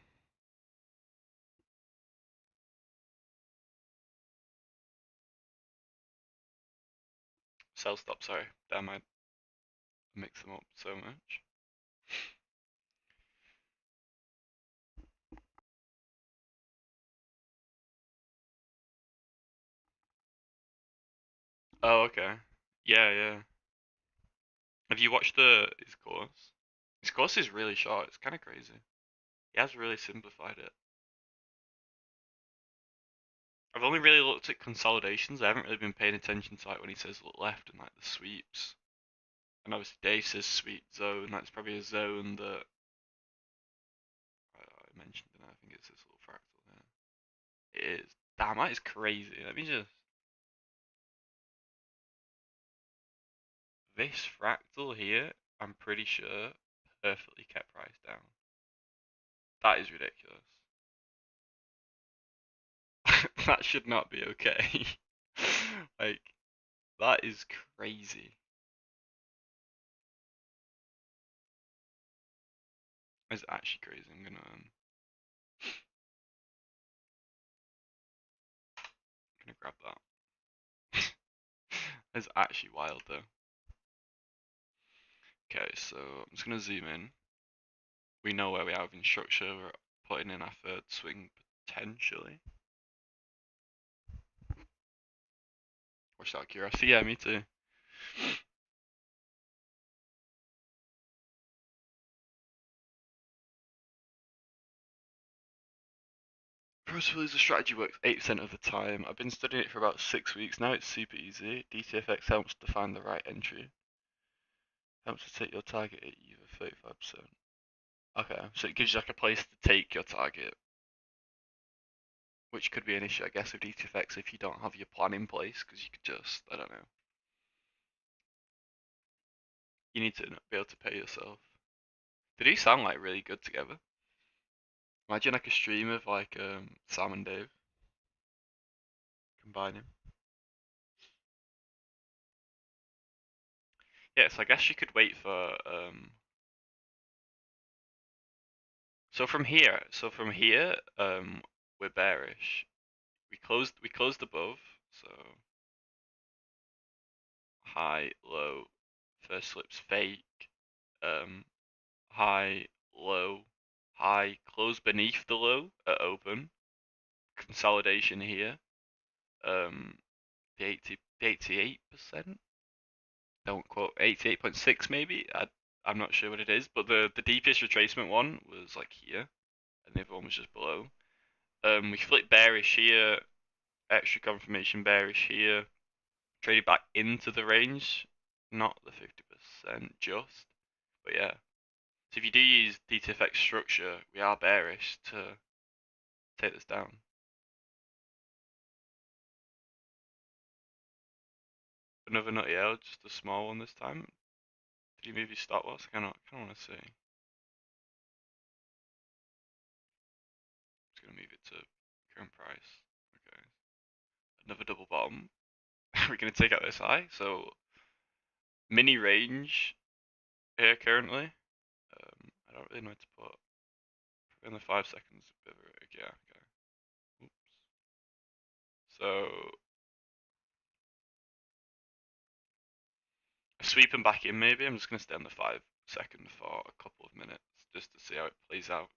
Sell stop, sorry. Damn, I mix them up so much. Oh, okay. Yeah, yeah. Have you watched his course? His course is really short. It's kind of crazy. He has really simplified it. I've only really looked at consolidations. I haven't really been paying attention to like when he says look left and like the sweeps. And obviously Dave says sweet zone. That's probably a zone that I mentioned, and I think it's this little fractal here. It is. Damn, that is crazy. Let me just. This fractal here, I'm pretty sure, perfectly kept price down. That is ridiculous. That should not be okay. Like, that is crazy. It's actually crazy. I'm gonna grab that. It's actually wild though. Okay, so I'm just gonna zoom in. We know where we are in structure. We're putting in our third swing potentially. Watch that curiosity. Yeah, me too. Probability the strategy works 8% of the time. I've been studying it for about 6 weeks now. It's super easy. DTFX helps to find the right entry. Helps to take your target at either 35%. Okay, so it gives you like a place to take your target, which could be an issue, I guess, with DTFX if you don't have your plan in place, because you could just, I don't know. You need to be able to pay yourself. They do sound like really good together. Imagine like a stream of like Sam and Dave combining. Yeah, so I guess you could wait for so from here, we're bearish. We closed above, so high, low, first slip's fake, high, low, high, close beneath the low at open, consolidation here, the 88%, don't quote, 88.6 maybe, I'm not sure what it is, but the deepest retracement one was like here, and the other one was just below. We flipped bearish here, extra confirmation bearish here, traded back into the range, not the 50% just, but yeah. So if you do use DTFX structure, we are bearish to take this down. Another nutty L, just a small one this time. Did you move your stop loss? I kind of want to see. Just gonna move it to current price. Okay. Another double bottom. We're gonna take out this high. So mini range here currently. I don't really know what to put. In the 5 seconds, a bit of a rig. Yeah. Okay. Oops. So sweeping back in maybe. I'm just gonna stay on the 5 second for a couple of minutes just to see how it plays out.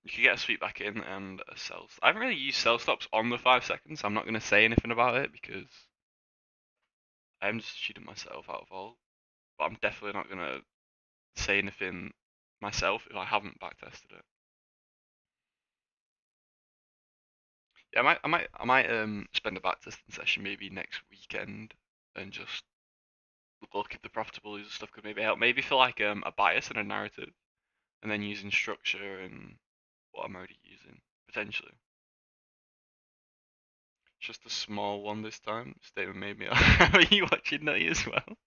You could get a sweep back in and a sell. I haven't really used sell stops on the 5 seconds, so I'm not going to say anything about it because I'm just shooting myself out of all. But I'm definitely not going to say anything myself if I haven't backtested it. Yeah, I might spend a backtesting session maybe next weekend and just look at the profitabilities and stuff could maybe help. Maybe for like a bias and a narrative, and then using structure and what I'm already using potentially. Just a small one this time. Statement made me. Are you watching Nutty as well?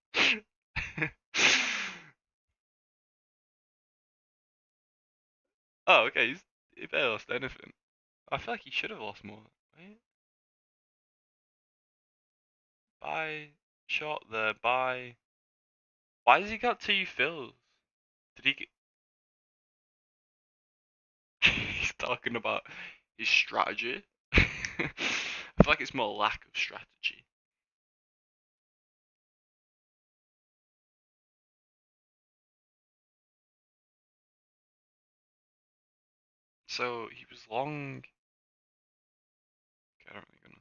Oh, okay. He barely lost anything. I feel like he should have lost more. Wait. Buy. Shot there. Buy. Why has he got 2 fills? Did he get... He's talking about his strategy. I feel like it's more lack of strategy. So he was long. Okay, I don't really know.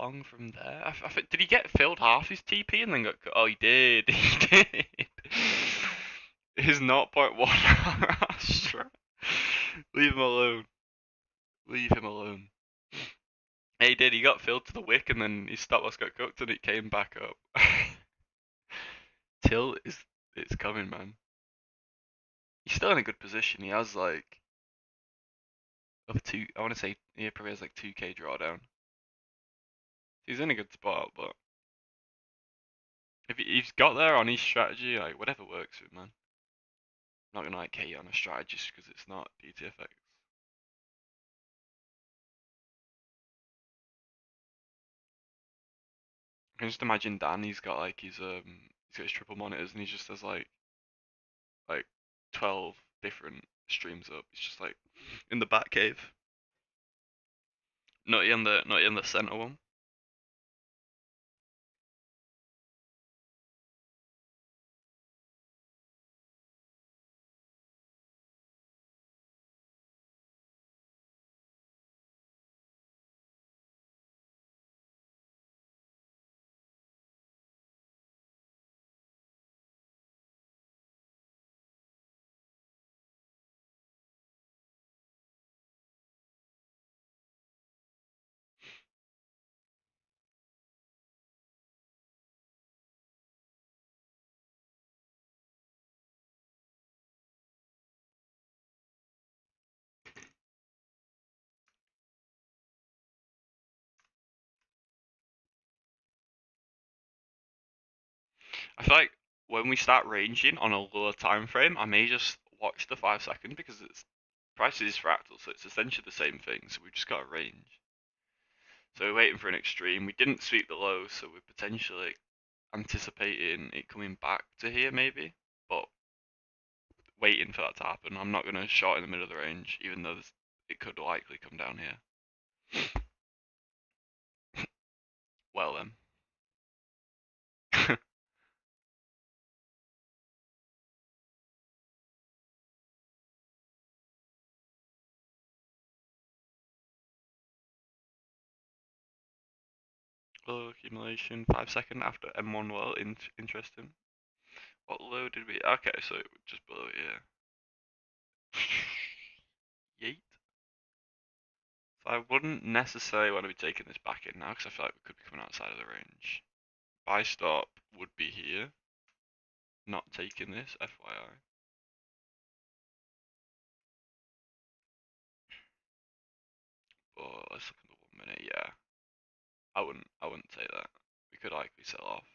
Long from there. I think, did he get filled half his TP and then got? Oh, he did. He did. His 0.1 Astra. Leave him alone. Leave him alone. He did. He got filled to the wick, and then his stop loss got cooked, and it came back up. Till is it's coming, man. He's still in a good position. He has like of two. I want to say he probably has like 2K drawdown. He's in a good spot, but if he's got there on his strategy, like whatever works for him, man. I'm not gonna like hate on a strategy just because it's not DTFX. I can just imagine Dan. He's got like he's got his triple monitors and he just has like 12 different streams up. He's just like in the back cave. Not in the center one. I feel like when we start ranging on a lower time frame, I may just watch the 5 second because it's price is fractal, so it's essentially the same thing. So we've just got a range. So we're waiting for an extreme. We didn't sweep the low, so we're potentially anticipating it coming back to here maybe, but waiting for that to happen. I'm not gonna short in the middle of the range, even though it could likely come down here. Well then. Low accumulation, 5 second after M1 low, interesting. What low did we? Okay, so just below here. Yeet. So I wouldn't necessarily want to be taking this back in now because I feel like we could be coming outside of the range. Buy stop would be here. Not taking this, FYI. But let's look at the 1 minute. Yeah, I wouldn't take that. We could likely sell off.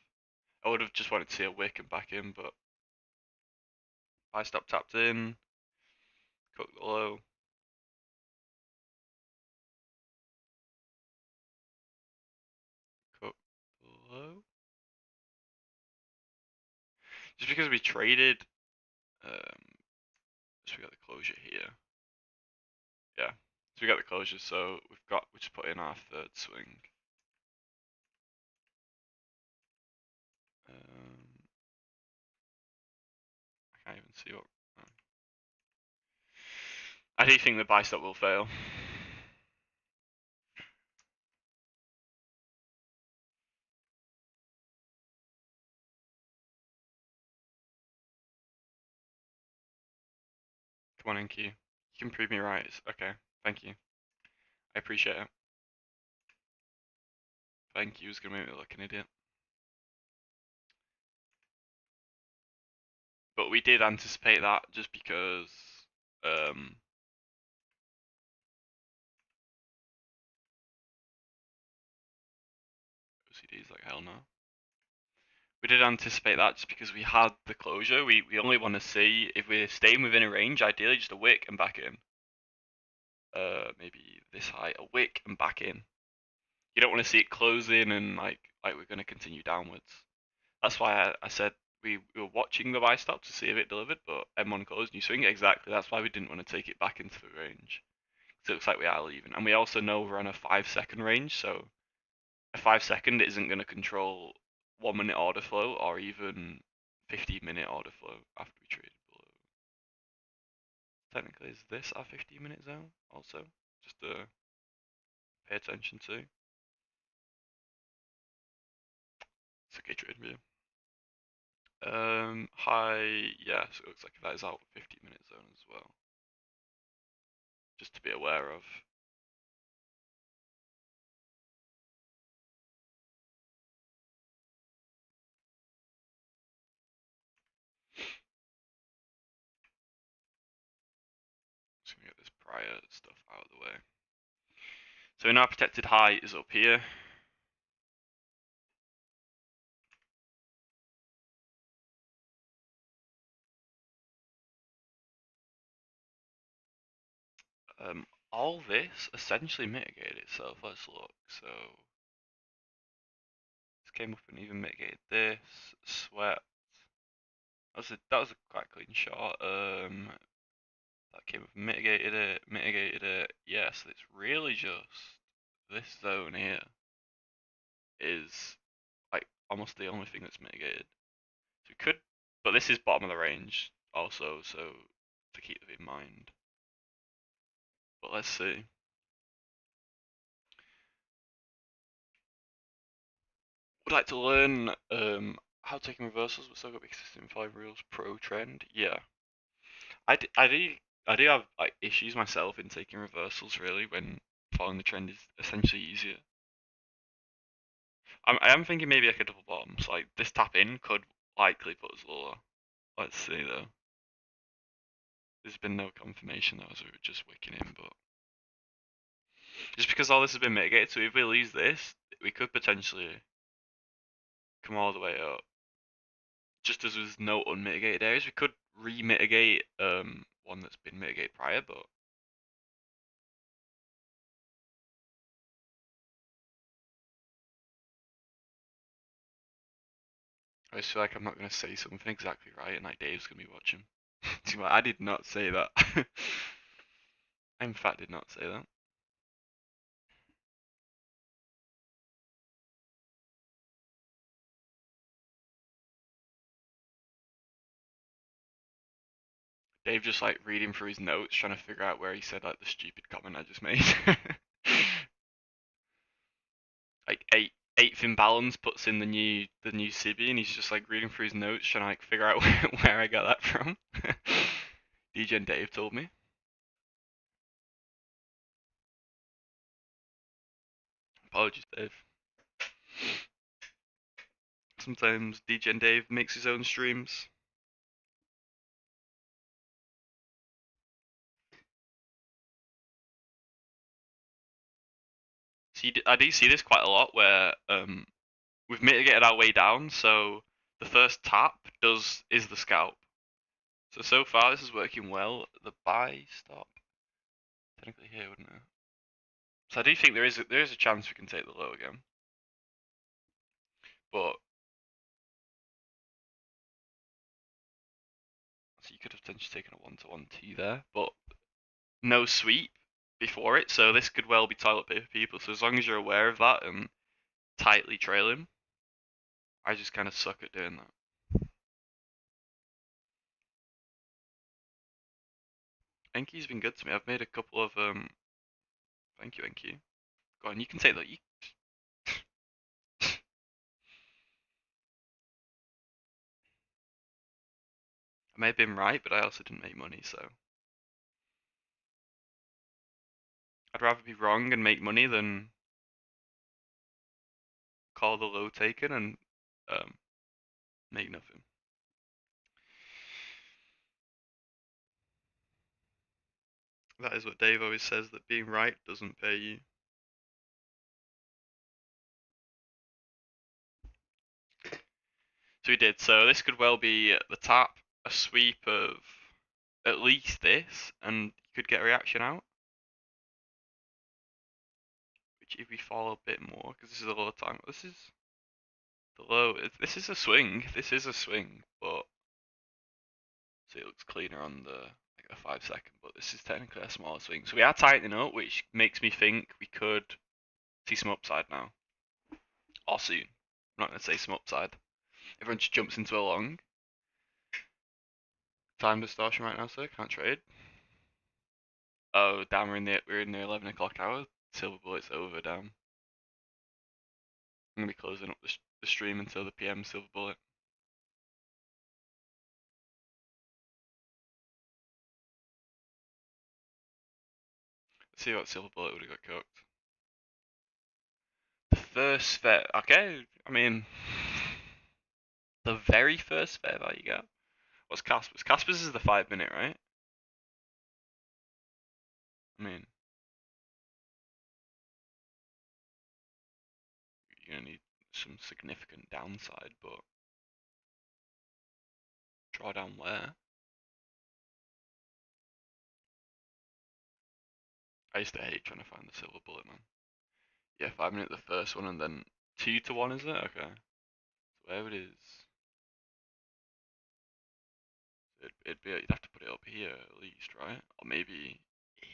I would have just wanted to see a wick and back in, but buy stop tapped in. Cook the low. Cook the low. Just because we traded, so we got the closure here. Yeah, so we got the closure. So we just put in our third swing. I can't even see what. I do think the buy stop will fail. Come on, NQ. You can prove me right. Okay, thank you. I appreciate it. Thank you. It's gonna make me look an idiot. But we did anticipate that just because OCD is like hell no. We did anticipate that just because we had the closure. We only want to see if we're staying within a range, ideally just a wick and back in. Maybe this high, a wick and back in. You don't want to see it close in and like we're gonna continue downwards. That's why I said we were watching the buy stop to see if it delivered, but M1 closed and you swing it exactly. That's why we didn't want to take it back into the range. So it looks like we are leaving, and we also know we're on a 5 second range, so a 5 second isn't going to control 1 minute order flow or even 15-minute order flow after we traded below. Technically, is this our 15-minute zone also? Just to pay attention to. It's okay trade view. High, yeah, so it looks like that is our 15-minute zone as well. Just to be aware of. Just gonna get this prior stuff out of the way. So in our protected high is up here. All this essentially mitigated itself. Let's look. So this came up and even mitigated this. Sweat. That was a quite clean shot. That came up and mitigated it. Yeah, so it's really just this zone here is like almost the only thing that's mitigated. So we could, but this is bottom of the range also, so to keep it in mind. But let's see. Would like to learn how taking reversals but still got consistent 5 reels pro trend. Yeah, I do have like issues myself in taking reversals really when following the trend is essentially easier. I am thinking maybe like a double bottom. So like this tap in could likely put us lower. Let's see though. There's been no confirmation though, so we were just wicking in, but just because all this has been mitigated, so if we lose this, we could potentially come all the way up. Just as there's no unmitigated areas, we could re-mitigate one that's been mitigated prior, but I just feel like I'm not gonna say something exactly right, and like Dave's gonna be watching. I did not say that. I in fact did not say that. Dave just like reading through his notes, trying to figure out where he said like the stupid comment I just made. Like eighth in balance puts in the new CB, and he's just like reading through his notes, trying to like figure out where I got that from. DJ and Dave told me. Apologies, Dave. Sometimes DJ and Dave makes his own streams. See, I do see this quite a lot where we've mitigated our way down, so the first tap is the scalp. So far this is working well. The buy stop technically here, wouldn't it? So I do think there is a chance we can take the low again, but so you could have potentially taken a 1-to-1 T there, but no sweep before it, so this could well be toilet paper people. So as long as you're aware of that and tightly trail him, I just kind of suck at doing that. Enki's been good to me. I've made a couple of Thank you, Enki. Go on, you can take that. I may have been right, but I also didn't make money, so I'd rather be wrong and make money than call the low taken and make nothing. That is what Dave always says, that being right doesn't pay you. So we did. So this could well be the tap, a sweep of at least this, and you could get a reaction out. Which if we fall a bit more, because this is a low time, this is the low. This is a swing. This is a swing, but see, it looks cleaner on the like a 5 second. But this is technically a smaller swing. So we are tightening up, which makes me think we could see some upside now, or soon. I'm not gonna say some upside. Everyone just jumps into a long. Time distortion right now, sir. Can't trade. Oh, damn, we're in the 11 o'clock hour. Silver bullet's over, damn. I'm gonna be closing up the stream until the PM silver bullet. Let's see what silver bullet would have got cooked. The first fair, okay. I mean, the very first fair value gap. What's Casper's? Casper's is the 5 minute, right? I mean, you're gonna need some significant downside, but draw down where? I used to hate trying to find the silver bullet, man. Yeah, 5 minute the first one, and then 2 to 1, is it? Okay. So where it is, it'd be, you'd have to put it up here at least, right? Or maybe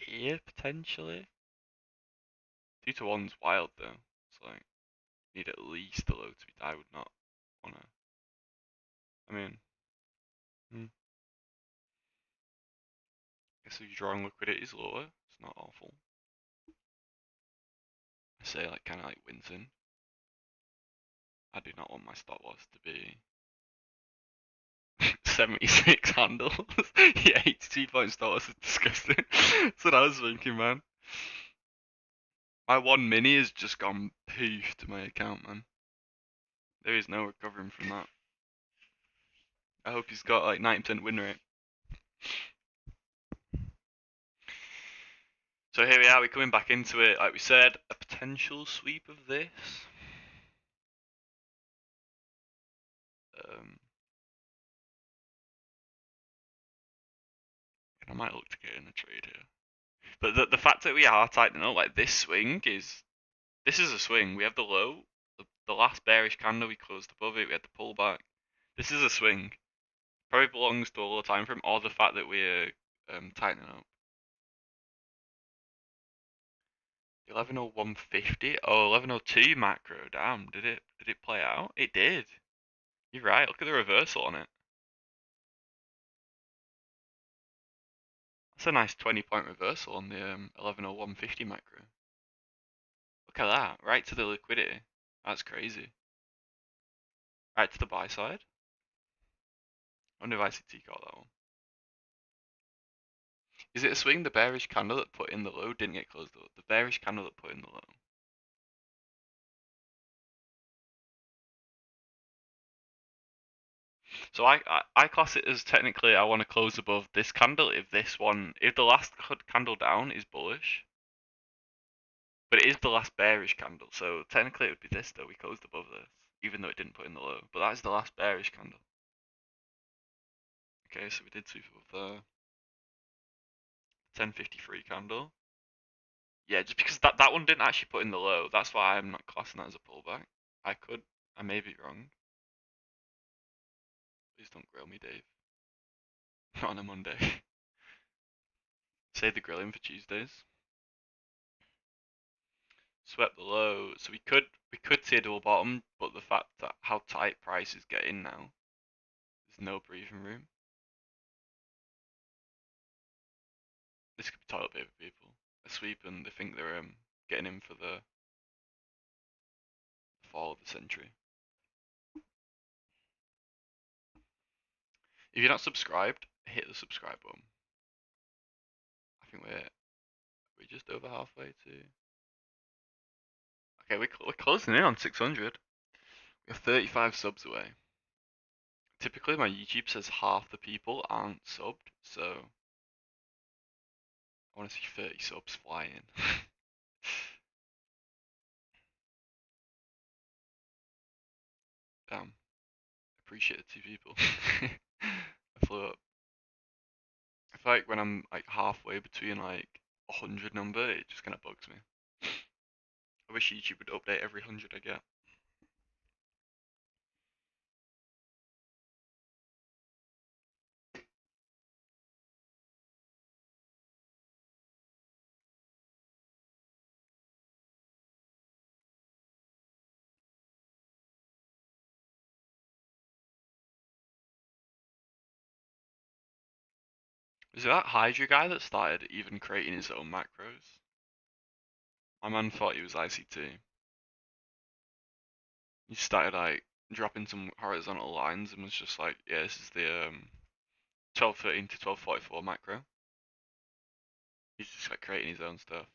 here potentially. 2 to 1's wild though. It's like you need at least the low to be. I would not wanna. I mean, hmm. Guess if you're drawing liquidity is lower, it's not awful. I say like kind of like Winton. I do not want my stop loss to be 76 handles. Yeah, 82 point stop loss is disgusting. That's what I was thinking, man. My 1 mini has just gone poof to my account, man. There is no recovering from that. I hope he's got like 90% win rate. So here we are, we're coming back into it. Like we said, a potential sweep of this. And I might look to get in a trade here. But the fact that we are tightening up, like this swing is, this is a swing. We have the low, the last bearish candle, we closed above it, we had the pullback. This is a swing. Probably belongs to a lower time frame, or the fact that we're tightening up. 11:01:50. Oh, 11:02 macro. Damn, did it play out? It did. You're right. Look at the reversal on it. That's a nice 20-point reversal on the 11:01:50 macro. Look at that. Right to the liquidity. That's crazy. Right to the buy side. I wonder if ICT got that one. Is it a swing? The bearish candle that put in the low didn't get closed up. The bearish candle that put in the low. So I class it as technically I want to close above this candle if if the last candle down is bullish, but it is the last bearish candle. So technically it would be this though. We closed above this, even though it didn't put in the low. But that is the last bearish candle. Okay, so we did sweep above the 10:53 candle. Yeah, just because that one didn't actually put in the low. That's why I'm not classing that as a pullback. I may be wrong. Please don't grill me, Dave. Not on a Monday. Save the grilling for Tuesdays. Swept the low, so we could see a double bottom, but the fact that how tight prices get in now, there's no breathing room. This could be toilet paper people. A sweep and they think they're getting in for the fall of the century. If you're not subscribed, hit the subscribe button. I think we're just over halfway to. Okay, we're closing in on 600. We're 35 subs away. Typically, my YouTube says half the people aren't subbed, so I want to see 30 subs fly in. Damn, appreciate the 2 people. I flew up. I feel like when I'm like halfway between like 100 number, it just kind of bugs me. I wish YouTube would update every 100 I get. Is it that Hydra guy that started even creating his own macros? My man thought he was ICT. He started like dropping some horizontal lines and was just like, yeah, this is the 12:13 to 12:44 macro. He's just like creating his own stuff.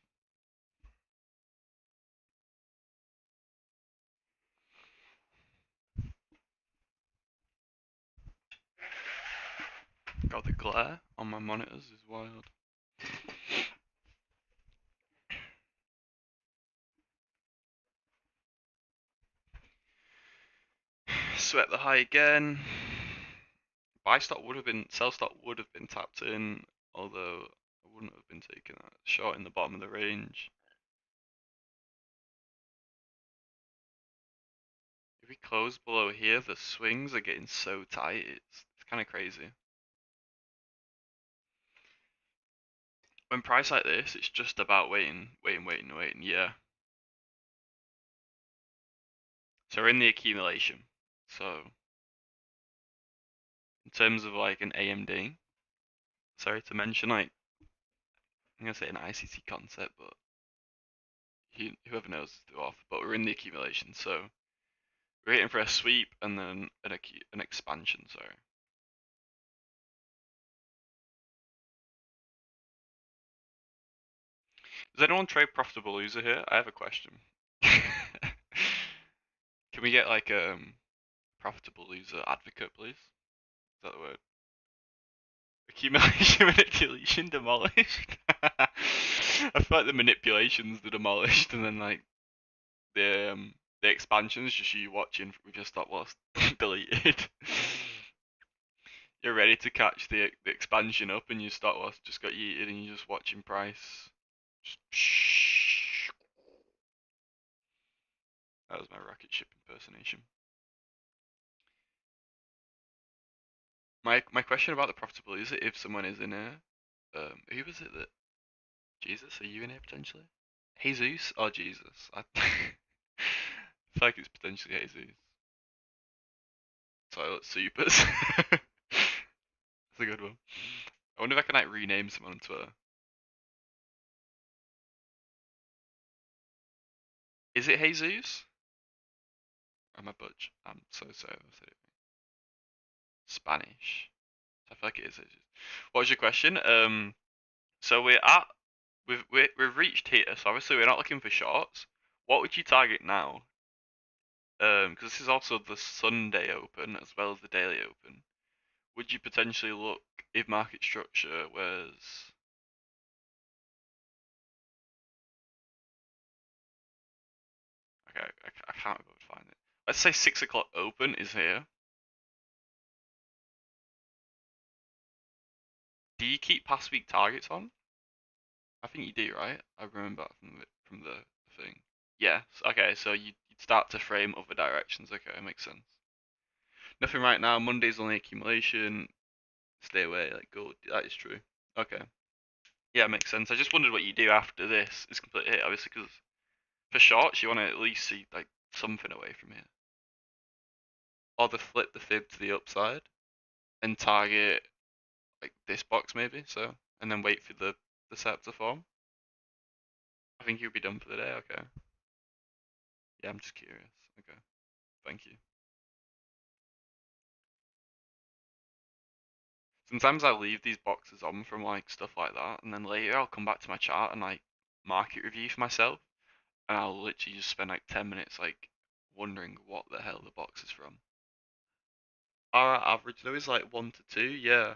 God, the glare on my monitors is wild. sweat the high again. Buy stop would have been, sell stop would have been tapped in, although I wouldn't have been taking that short in the bottom of the range. If we close below here, the swings are getting so tight, it's kind of crazy. When priced like this, it's just about waiting, yeah. So we're in the accumulation. So in terms of like an AMD, sorry to mention, like I'm gonna say an ICT concept, but whoever knows is too off. But we're in the accumulation, so we're waiting for a sweep and then an expansion. Sorry. Does anyone trade profitable loser here? I have a question. Can we get like profitable loser advocate, please? Is that the word? Accumulation, manipulation, demolished. I feel like the manipulations are demolished, and then like the expansions just you watching with your stop loss deleted. You're ready to catch the expansion up, and your stop loss just got yeeted, and you're just watching price. Just that was my rocket ship impersonation. My question about the profitability is if someone is in here, who was it that? Jesus, are you in here potentially? Jesus or Jesus? I feel like it's potentially Jesus. Toilet supers. That's a good one. I wonder if I can like rename someone on Twitter. Is it Jesus? I'm a butch. I'm so sorry. I said it. Spanish. I feel like it is Jesus. What was your question? So we've reached here. So obviously we're not looking for shorts. What would you target now? Because this is also the Sunday open as well as the daily open. Would you potentially look if market structure was? Okay, I can't be able to find it. Let's say 6 o'clock open is here. Do you keep past week targets on? I think you do, right? I remember that from the thing. Yeah. Okay. So you'd start to frame other directions. Okay, makes sense. Nothing right now. Monday's only accumulation. Stay away. Like gold. That is true. Okay. Yeah, makes sense. I just wondered what you do after this is completely hit, obviously, because for shorts you want to at least see like something away from here, or the flip the fib to the upside and target like this box maybe. So and then wait for the setup to form. I think you'll be done for the day. Okay. Yeah, I'm just curious. Okay. Thank you. Sometimes I leave these boxes on from like stuff like that, and then later I'll come back to my chart and like market review for myself, and I'll literally just spend like 10 minutes like wondering what the hell the box is from. Our average though is like 1 to 2, yeah.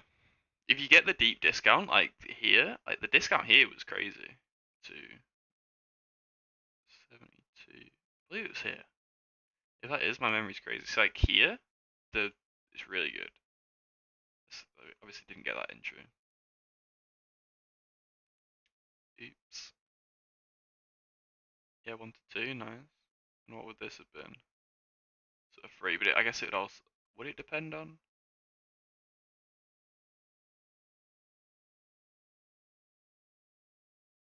If you get the deep discount like here, like the discount here was crazy. 272. I believe it was here. If that is, my memory's crazy. So like here, it's really good. Obviously didn't get that intro. Oops. Yeah, 1 to 2, nice. And what would this have been? Sort of 3, but I guess it would also, would it depend on?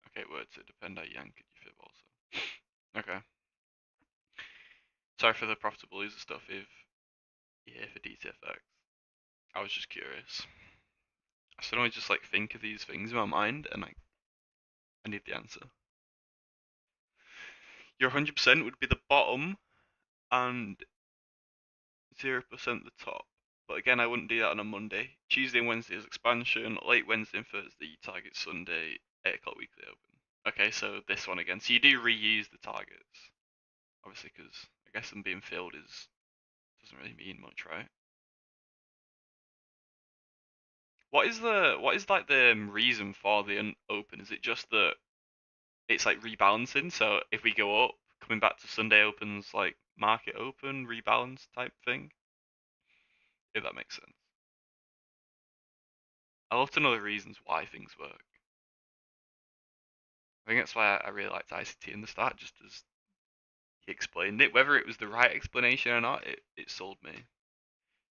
Okay, it would, so it depend how yank it you fib also. Okay. Sorry for the profitable loser stuff if you're here for DTFX. I was just curious. I suddenly just like think of these things in my mind and like I need the answer. Your 100% would be the bottom and 0% the top. But again, I wouldn't do that on a Monday. Tuesday and Wednesday is expansion. Late Wednesday and Thursday, you target Sunday, 8 o'clock weekly open. Okay, so this one again. So you do reuse the targets. Obviously, because I guess them being filled doesn't really mean much, right? What is like the reason for the open? Is it just that it's like rebalancing? So if we go up, coming back to Sunday opens like market open rebalance type thing. if that makes sense. I love to know the reasons why things work. I think that's why I really liked ICT in the start, just as he explained it. Whether it was the right explanation or not, it sold me.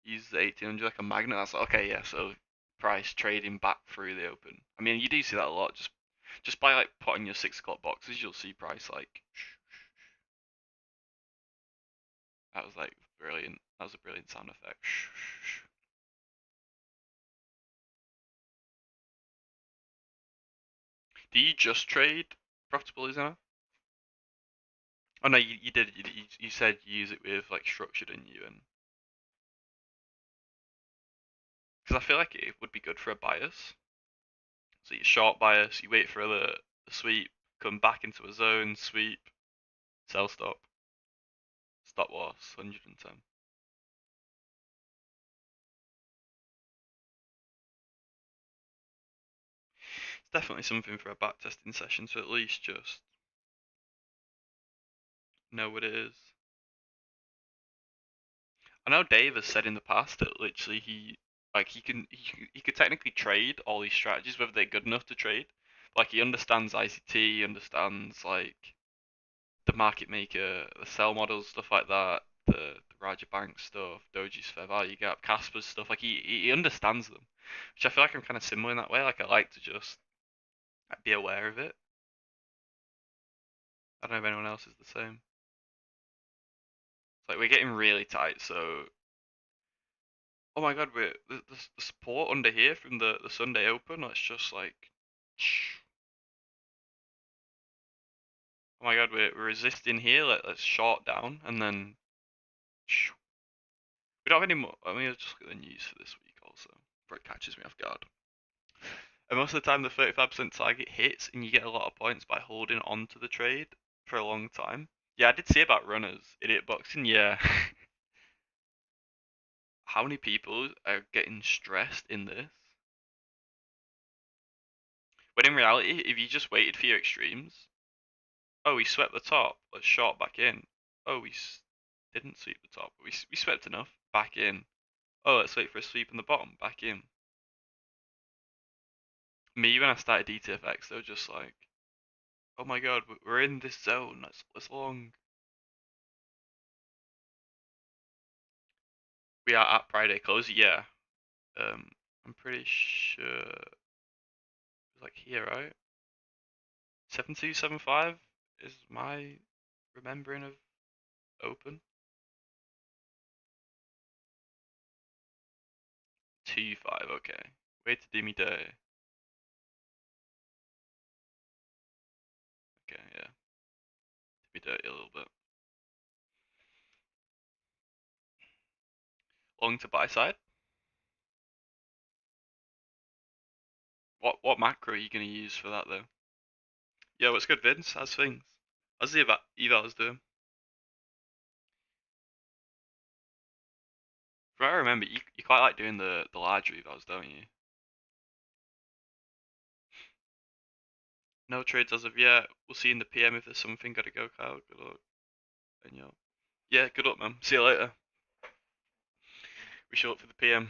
Use the 1800 like a magnet. That's like, okay, yeah. So price trading back through the open. I mean, you do see that a lot. Just by like putting your 6 o'clock boxes, you'll see price like. That was like brilliant. That was a brilliant sound effect. Do you just trade profitable, isn't? Oh no, you did. You said you use it with like structured in you, and because I feel like it would be good for a bias. So you short bias, you wait for the sweep, come back into a zone, sweep, sell stop, stop loss, 110. It's definitely something for a back testing session to at least just know what it is. I know Dave has said in the past that literally he could technically trade all these strategies whether they're good enough to trade. Like he understands ICT, he understands like the market maker, the sell models, stuff like that, the Raja Bank stuff, Doji's fair value gap, Casper's stuff. Like he understands them, which I feel like I'm kind of similar in that way. Like I like to just be aware of it. I don't know if anyone else is the same. It's like we're getting really tight, so oh my god, we're the support under here from the Sunday Open. Let's just like, oh my god, we're resisting here. Let's short down and then we don't have any more. I mean, let's just look at the news for this week also, before it catches me off guard. And most of the time, the 35% target hits, and you get a lot of points by holding on to the trade for a long time. Yeah, I did see about runners, idiot boxing. Yeah, how many people are getting stressed in this? When in reality, if you just waited for your extremes, oh, we swept the top, let's short back in. Oh, didn't sweep the top, but we swept enough, back in. Oh, let's wait for a sweep in the bottom, back in. Me, when I started DTFX, they were just like, oh my god, we're in this zone, that's long. We are at Friday close, yeah. I'm pretty sure it's like here, right? 7275 is my remembering of open. 25, okay. Wait to do me day. Okay, yeah. Do me dirty a little bit. Long to buy side. What macro are you gonna use for that though? Yeah, what's good, Vince? How's things? How's the evals doing? From what I remember, you quite like doing the larger evals, don't you? No trades as of yet. We'll see in the PM if there's something. Gotta go, Kyle. Good luck. And yo, yeah, good luck, man. See you later. We show up for the PM.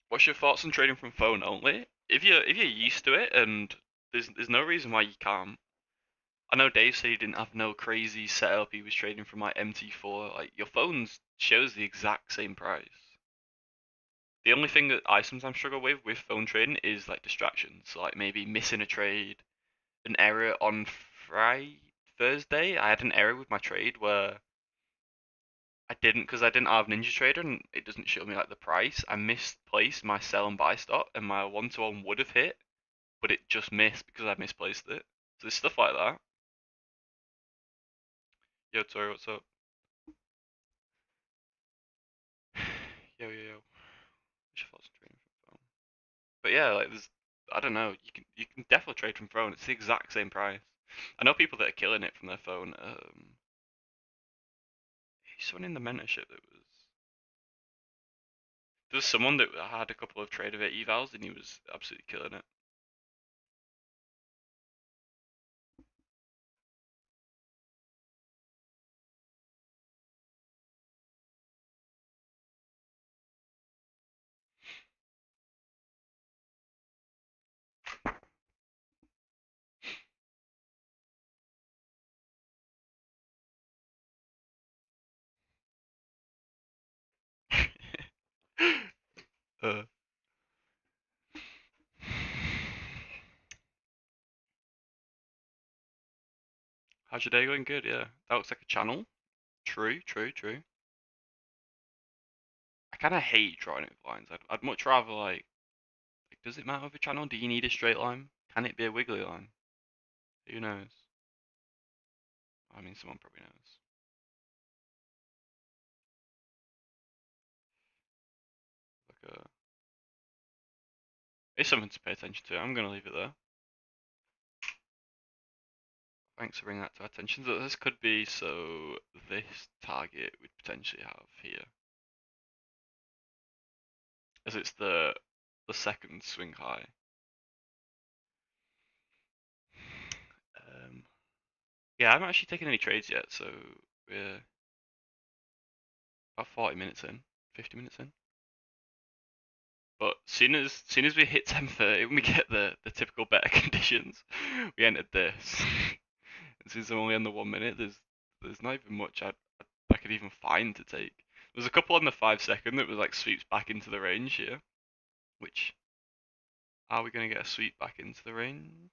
What's your thoughts on trading from phone only? If you're used to it, and there's no reason why you can't. I know Dave said he didn't have no crazy setup. He was trading from like MT4. Like your phone shows the exact same price. The only thing that I sometimes struggle with phone trading is like distractions. So like maybe missing a trade, an error on Thursday. I had an error with my trade where because I didn't have Ninja Trader and it doesn't show me like the price. I misplaced my sell and buy stop, and my 1-to-1 would have hit, but it just missed because I misplaced it. So there's stuff like that. Yo, Tori, what's up? Yo. What's your thoughts on trading from phone? But yeah, like there's, I don't know. You can definitely trade from phone. It's the exact same price. I know people that are killing it from their phone. Someone in the mentorship that was. There was someone that had a couple of trade of it evals and he was absolutely killing it. Uh, how's your day going? Good, yeah. That looks like a channel. True, true, true. I kind of hate drawing it with lines. I'd much rather like, does it matter with a channel? Do you need a straight line? Can it be a wiggly line? Who knows? I mean, someone probably knows. Like it's something to pay attention to. I'm gonna leave it there. Thanks for bringing that to our attention. So this could be this target we'd potentially have here, as it's the second swing high. Yeah, I haven't actually taken any trades yet, so we're about 40 minutes in, 50 minutes in. But soon as we hit 10:30, when we get the typical better conditions, we entered this. And since I'm only on the 1 minute, there's not even much I could even find to take. There's a couple on the 5 second that was like sweeps back into the range here. Which, are we gonna get a sweep back into the range?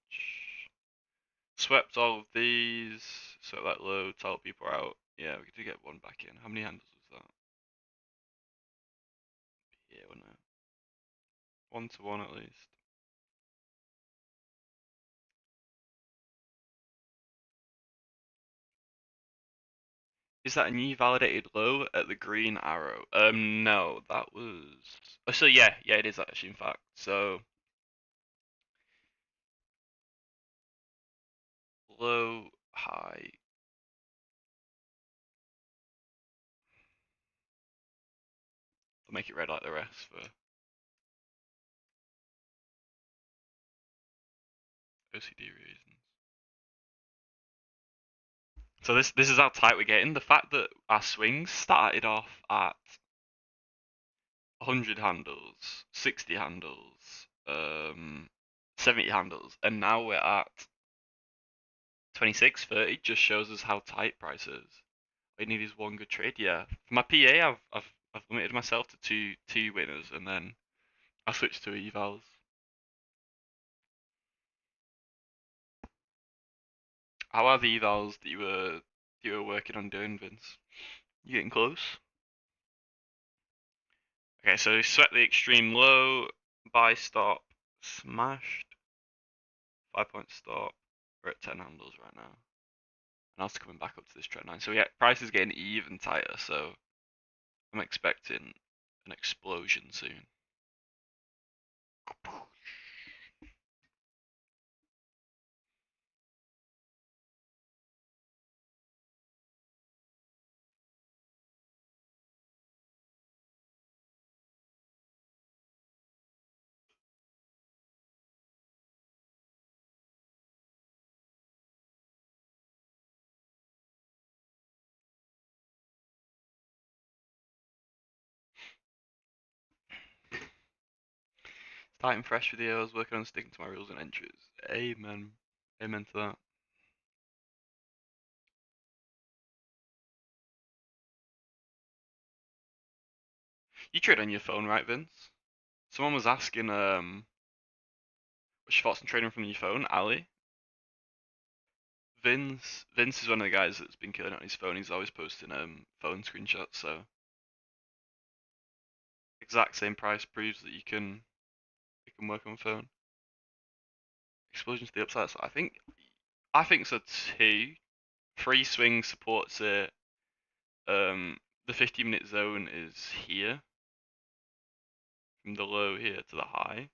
Swept all of these, so that low, tell people out. Yeah, we did get one back in. How many handles was that? Yeah, wasn't it? 1 to 1 at least. Is that a new validated low at the green arrow? No, that was. Oh, so yeah, it is actually, in fact. So low, high. I'll make it red like the rest for OCD reasons. So this is how tight we're getting. The fact that our swings started off at 100 handles, 60 handles, 70 handles, and now we're at 26, 30, just shows us how tight price is. All you need is one good trade. Yeah, for my PA, I've limited myself to two winners, and then I switched to evals. How are the evals that you were working on doing, Vince? You getting close? Okay, so sweat the extreme low, buy stop, smashed, 5 point stop. We're at 10 handles right now. And also coming back up to this trend line. So yeah, price is getting even tighter, so I'm expecting an explosion soon. Starting fresh videos, working on sticking to my rules and entries. Amen. Amen to that. You trade on your phone, right, Vince? Someone was asking, what's your thoughts on trading from your phone, Ali? Vince is one of the guys that's been killing it on his phone. He's always posting phone screenshots, so exact same price proves that you can work on phone. Explosion to the upside. So I think so too. Free swing supports it. The 50-minute zone is here, from the low here to the high.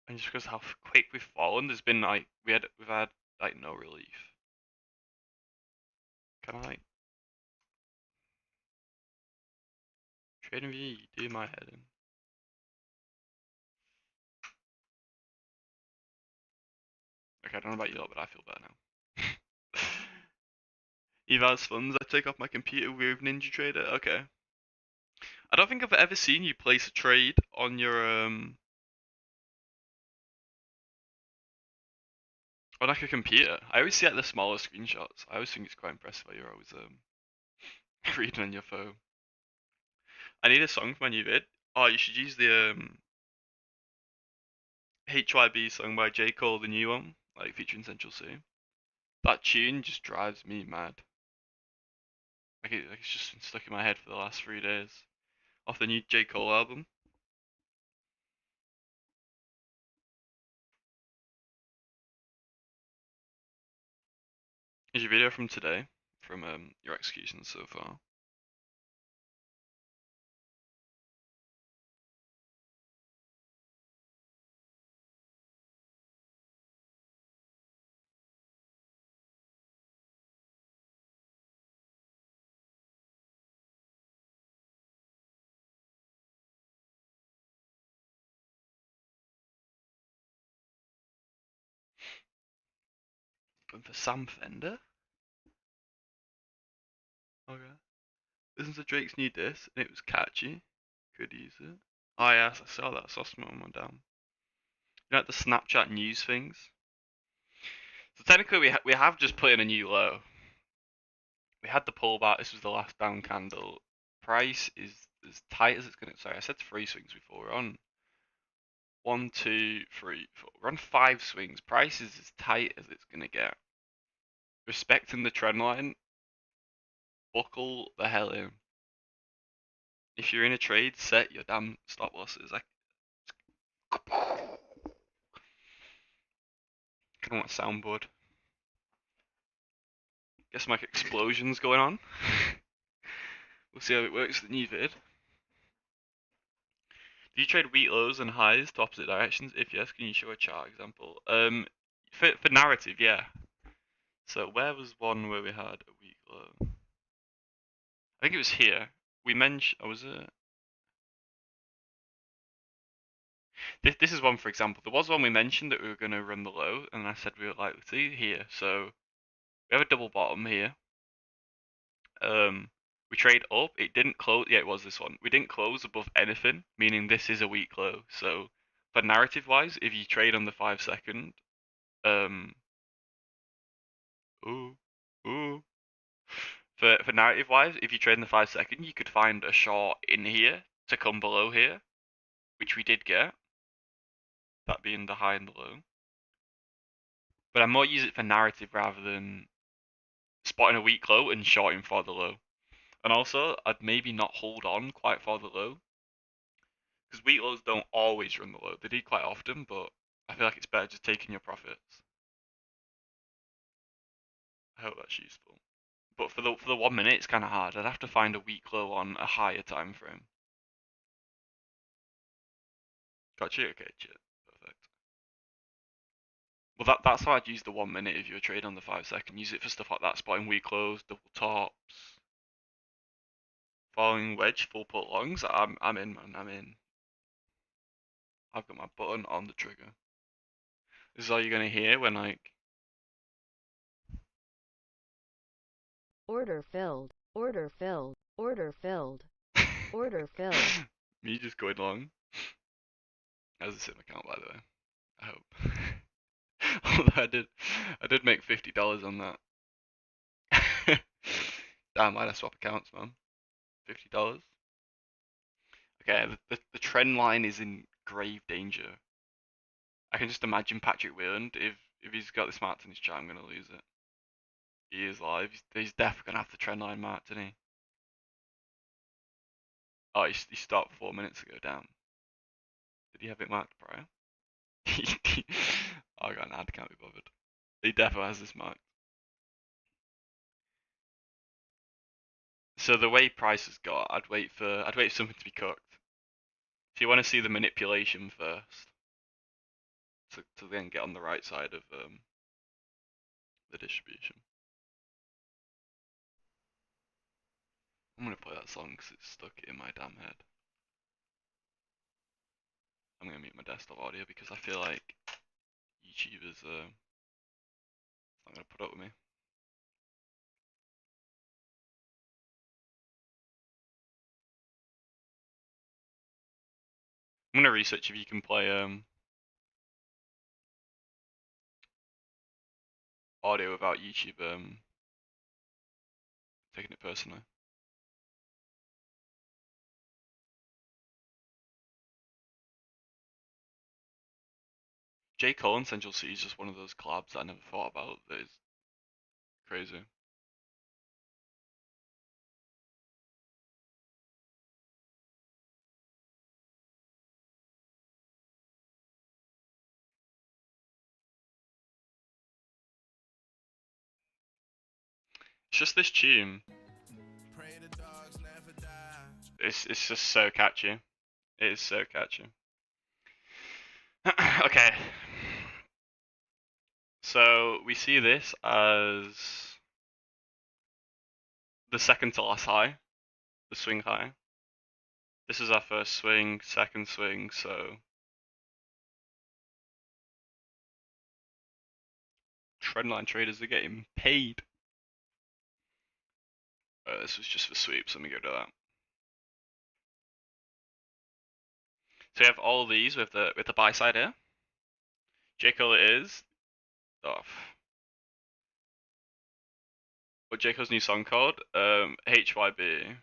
And just because how quick we've fallen, there's been like we've had like no relief. Can I like trading view? You do my head in. Okay, I don't know about you, but I feel better now. Evas funds. I take off my computer with NinjaTrader. Okay. I don't think I've ever seen you place a trade on your on like a computer. I always see like the smaller screenshots. I always think it's quite impressive how you're always reading on your phone. I need a song for my new vid. Oh, you should use the HYB song by J. Cole, the new one, like featuring Central C. That tune just drives me mad. Like it's just been stuck in my head for the last 3 days. Off the new J. Cole album. Is your video from today? From your executions so far? And for Sam Fender? Okay. Listen to Drake's new diss, and it was catchy. Could use it. Oh yes, I saw that. I saw some on my damn. You know, like the Snapchat news things. So technically, we have just put in a new low. We had the pullback. This was the last down candle. Price is as tight as it's gonna. Sorry, I said 3 swings before. We're on 1, 2, 3, 4. We're on 5 swings. Price is as tight as it's gonna get. Respecting the trend line, buckle the hell in. If you're in a trade, set your damn stop losses. I kind of want a soundboard. Guess my explosion's going on. We'll see how it works with the new vid. Do you trade wheat lows and highs to opposite directions? If yes, can you show a chart example? For narrative, yeah. So where was one where we had a weak low? I think it was here. We mentioned, was it? This is one, for example. There was one we mentioned that we were going to run the low, and I said we were likely to here. So we have a double bottom here. We trade up. It didn't close. Yeah, it was this one. We didn't close above anything, meaning this is a weak low. So for narrative wise, if you trade on the 5 second, um, ooh, ooh. For narrative wise, if you trade in the 5 second, you could find a short in here to come below here, which we did get. That being the high and the low. But I more use it for narrative rather than spotting a weak low and shorting for the low. And also, I'd maybe not hold on quite for the low. Because weak lows don't always run the low. They do quite often, but I feel like it's better just taking your profits. I hope that's useful. But for the 1 minute, it's kind of hard. I'd have to find a weak low on a higher time frame. Gotcha. Okay, perfect. Well, that's how I'd use the 1 minute if you were trading on the 5 second. Use it for stuff like that, spotting weak lows, double tops, following wedge, full put longs. I'm in, man. I'm in. I've got my button on the trigger. This is all you're gonna hear when like. Order filled. Order filled. Order filled. Order filled. Me just going long. That was a sim account, by the way. I hope. Although I did make $50 on that. Damn, why'd I swap accounts, man? $50. Okay, the trend line is in grave danger. I can just imagine Patrick Wheeland if he's got this marked in his chart, I'm gonna lose it. He is live. He's definitely gonna have the trend line marked, isn't he? Oh, he stopped 4 minutes ago. Damn. Did he have it marked prior? Oh god, nah, I can't be bothered. He definitely has this marked. So the way prices got, I'd wait for something to be cooked. If you want to see the manipulation first, to then get on the right side of the distribution. I'm gonna play that song because it's stuck in my damn head. I'm gonna mute my desktop audio because I feel like YouTube is not gonna put up with me. I'm gonna research if you can play audio without YouTube taking it personally. J. Cole and Central C is just one of those collabs that I never thought about. That is crazy. It's just this tune. It's just so catchy. It is so catchy. Okay. So we see this as the second to last high, the swing high. This is our first swing, second swing, so trendline traders are getting paid. This was just for sweeps. Let me go to that. So we have all of these with the buy side here. J. Cole is off. What J. Cole's new song called? HYB.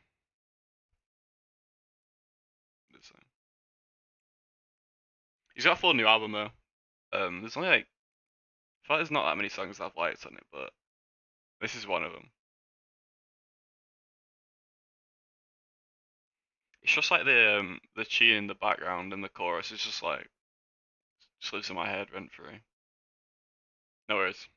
He's got a full new album though. There's only like, I feel like there's not that many songs that have lights on it, but this is one of them. It's just like the tune in the background and the chorus is just like just lives in my head rent free. No worries.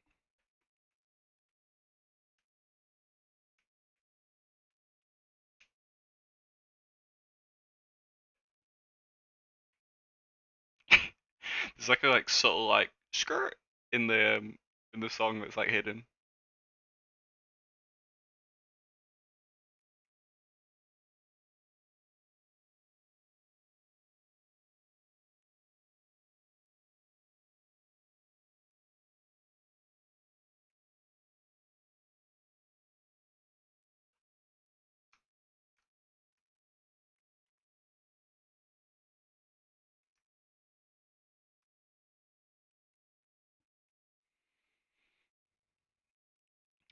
There's like a like subtle like skirt in the song that's like hidden.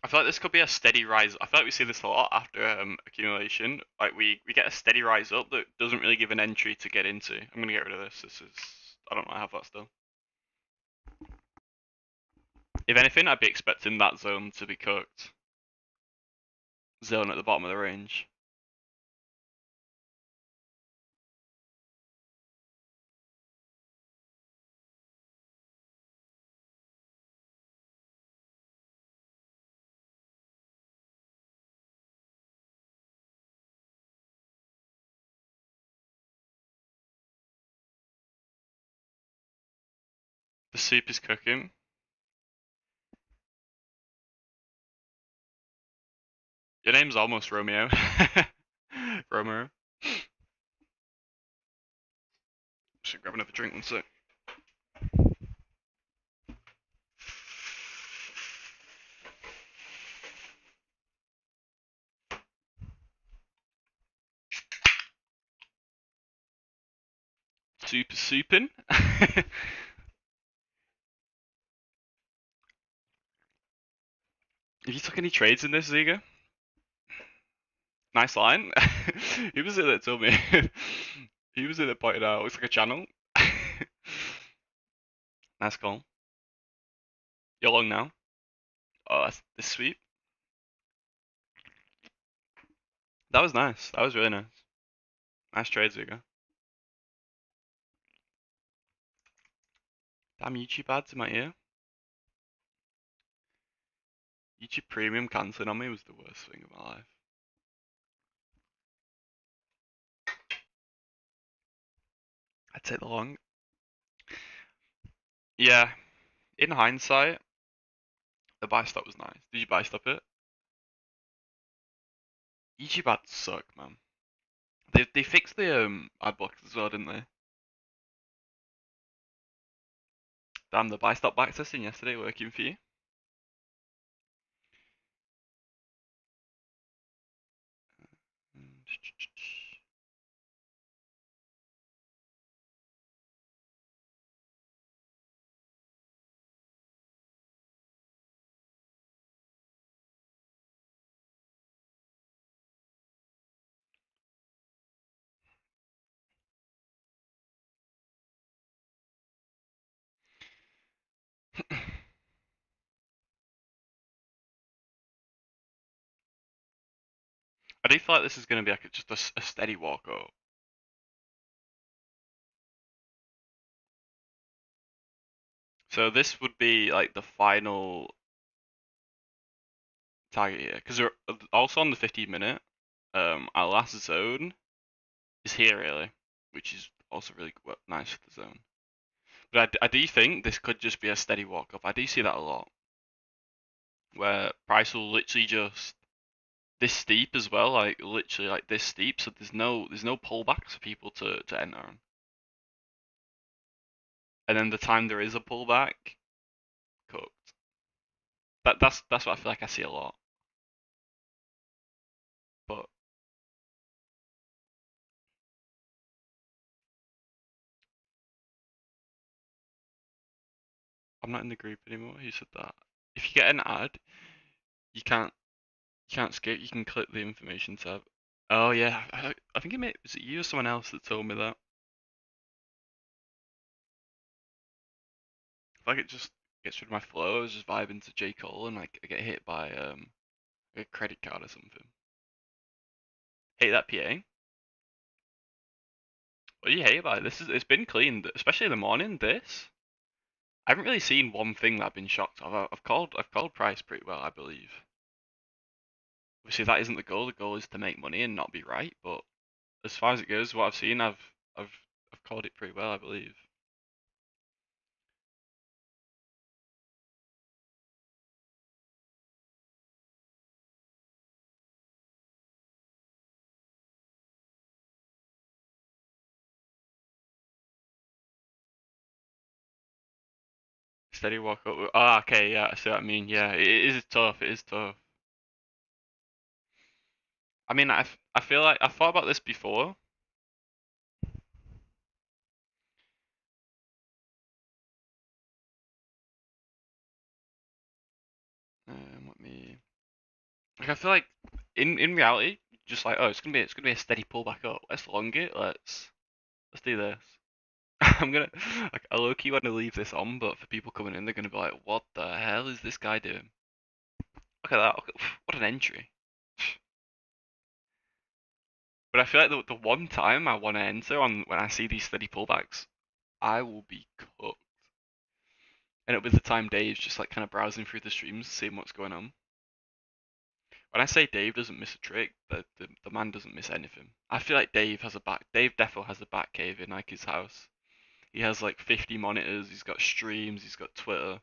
I feel like this could be a steady rise. I feel like we see this a lot after accumulation. Like we get a steady rise up that doesn't really give an entry to get into. I'm gonna get rid of this. This is I don't know I have that still. If anything, I'd be expecting that zone to be cooked. Zone at the bottom of the range. The soup is cooking. Your name's almost Romeo. Romeo. Should grab another drink one sec. Super souping. Have you took any trades in this, Ziga? Nice line. Who was it that told me? Who was it that pointed out? Looks like a channel. Nice call. You're long now. Oh, that's this sweep. That was nice. That was really nice. Nice trade, Ziga. Damn YouTube ads in my ear. YouTube Premium cancelling on me was the worst thing of my life. I'd take the long. Yeah, in hindsight, the buy stop was nice. Did you buy stop it? YouTube ads suck, man. They fixed the ad blockers as well, didn't they? Damn, the buy stop backtesting yesterday working for you. I do feel like this is going to be like just a steady walk up. So this would be like the final target here, because also on the 15-minute, our last zone is here really, which is also really nice for the zone. But I do think this could just be a steady walk up. I do see that a lot, where price will literally just this steep as well, like literally like this steep. So there's no pullbacks for people to enter on. And then the time there is a pullback, cooked. That's what I feel like I see a lot. But I'm not in the group anymore. Who said that? If you get an ad, you can't skip. You can click the information tab. Oh yeah, I think was it you or someone else that told me that. Like it just gets rid of my flow. I was just vibing to J Cole and like I get hit by a credit card or something. Hate that PA. What do you hate about it? It's been cleaned, especially in the morning. I haven't really seen one thing that I've been shocked of. I've called price pretty well, I believe. Obviously that isn't the goal. The goal is to make money and not be right. But as far as it goes, what I've seen, I've I've called it pretty well, I believe. Steady walk up. Ah, okay, yeah, I see what I mean. Yeah, it is tough. It is tough. I mean, I feel like I thought about this before. Let me. Like, I feel like in reality, just like it's gonna be a steady pullback up. Let's long it. Let's do this. I'm gonna like I low key want to leave this on, but for people coming in, they're gonna be like, "What the hell is this guy doing?" Look at that! What an entry! But I feel like the one time I want to enter on when I see these steady pullbacks, I will be cooked. And it'll be the time Dave's just like kind of browsing through the streams, seeing what's going on. When I say Dave doesn't miss a trick, the man doesn't miss anything. I feel like Dave defo has a back cave in like his house. He has like 50 monitors, he's got streams, he's got Twitter.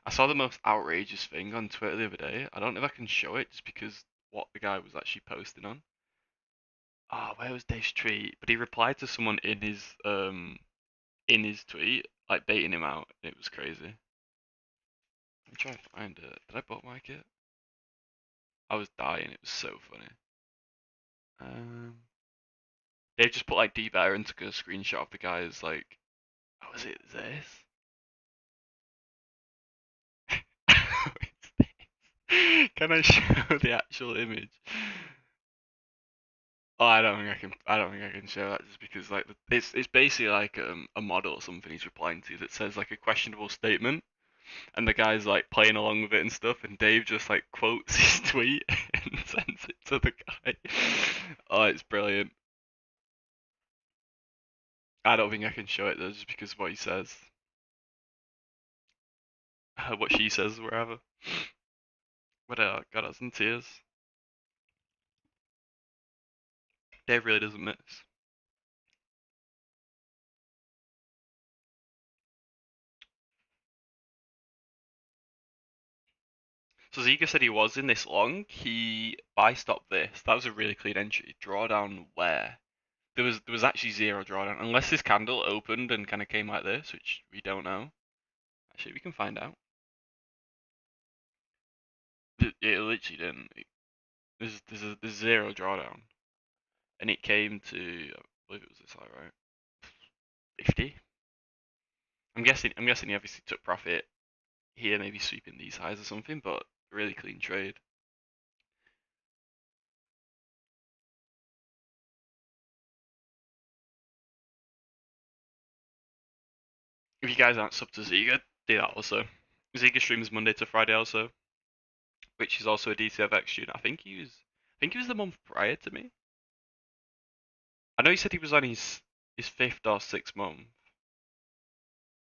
I saw the most outrageous thing on Twitter the other day. I don't know if I can show it just because what the guy was actually posting on. Ah, where was Dave's tweet? But he replied to someone in his tweet, like baiting him out. It was crazy. I'm trying to find it. Did I bookmark it? I was dying. It was so funny. Um, Dave just put like deep air and took a screenshot of the guy's like, oh, is it this? It's this. Can I show the actual image? Oh, I don't think I can. I don't think I can show that just because like it's basically like a model or something he's replying to that says like a questionable statement, and the guy's like playing along with it and stuff, and Dave just like quotes his tweet and sends it to the guy. Oh, it's brilliant. I don't think I can show it though, just because of what he says, what she says, wherever. But God, I was in tears. Dave really doesn't miss. So Ziga said he was in this long. He buy stopped this. That was a really clean entry. Drawdown where? There was actually zero drawdown unless this candle opened and kind of came like this, which we don't know. Actually, we can find out. It literally didn't. There's zero drawdown, and it came to I believe it was this high, right? 50. I'm guessing he obviously took profit here, maybe sweeping these highs or something, but really clean trade. If you guys aren't sub to Ziga, do that also. Ziga streams Monday to Friday also, which is also a DTFX student. I think he was. think it was the month prior to me. I know he said he was on his fifth or sixth month.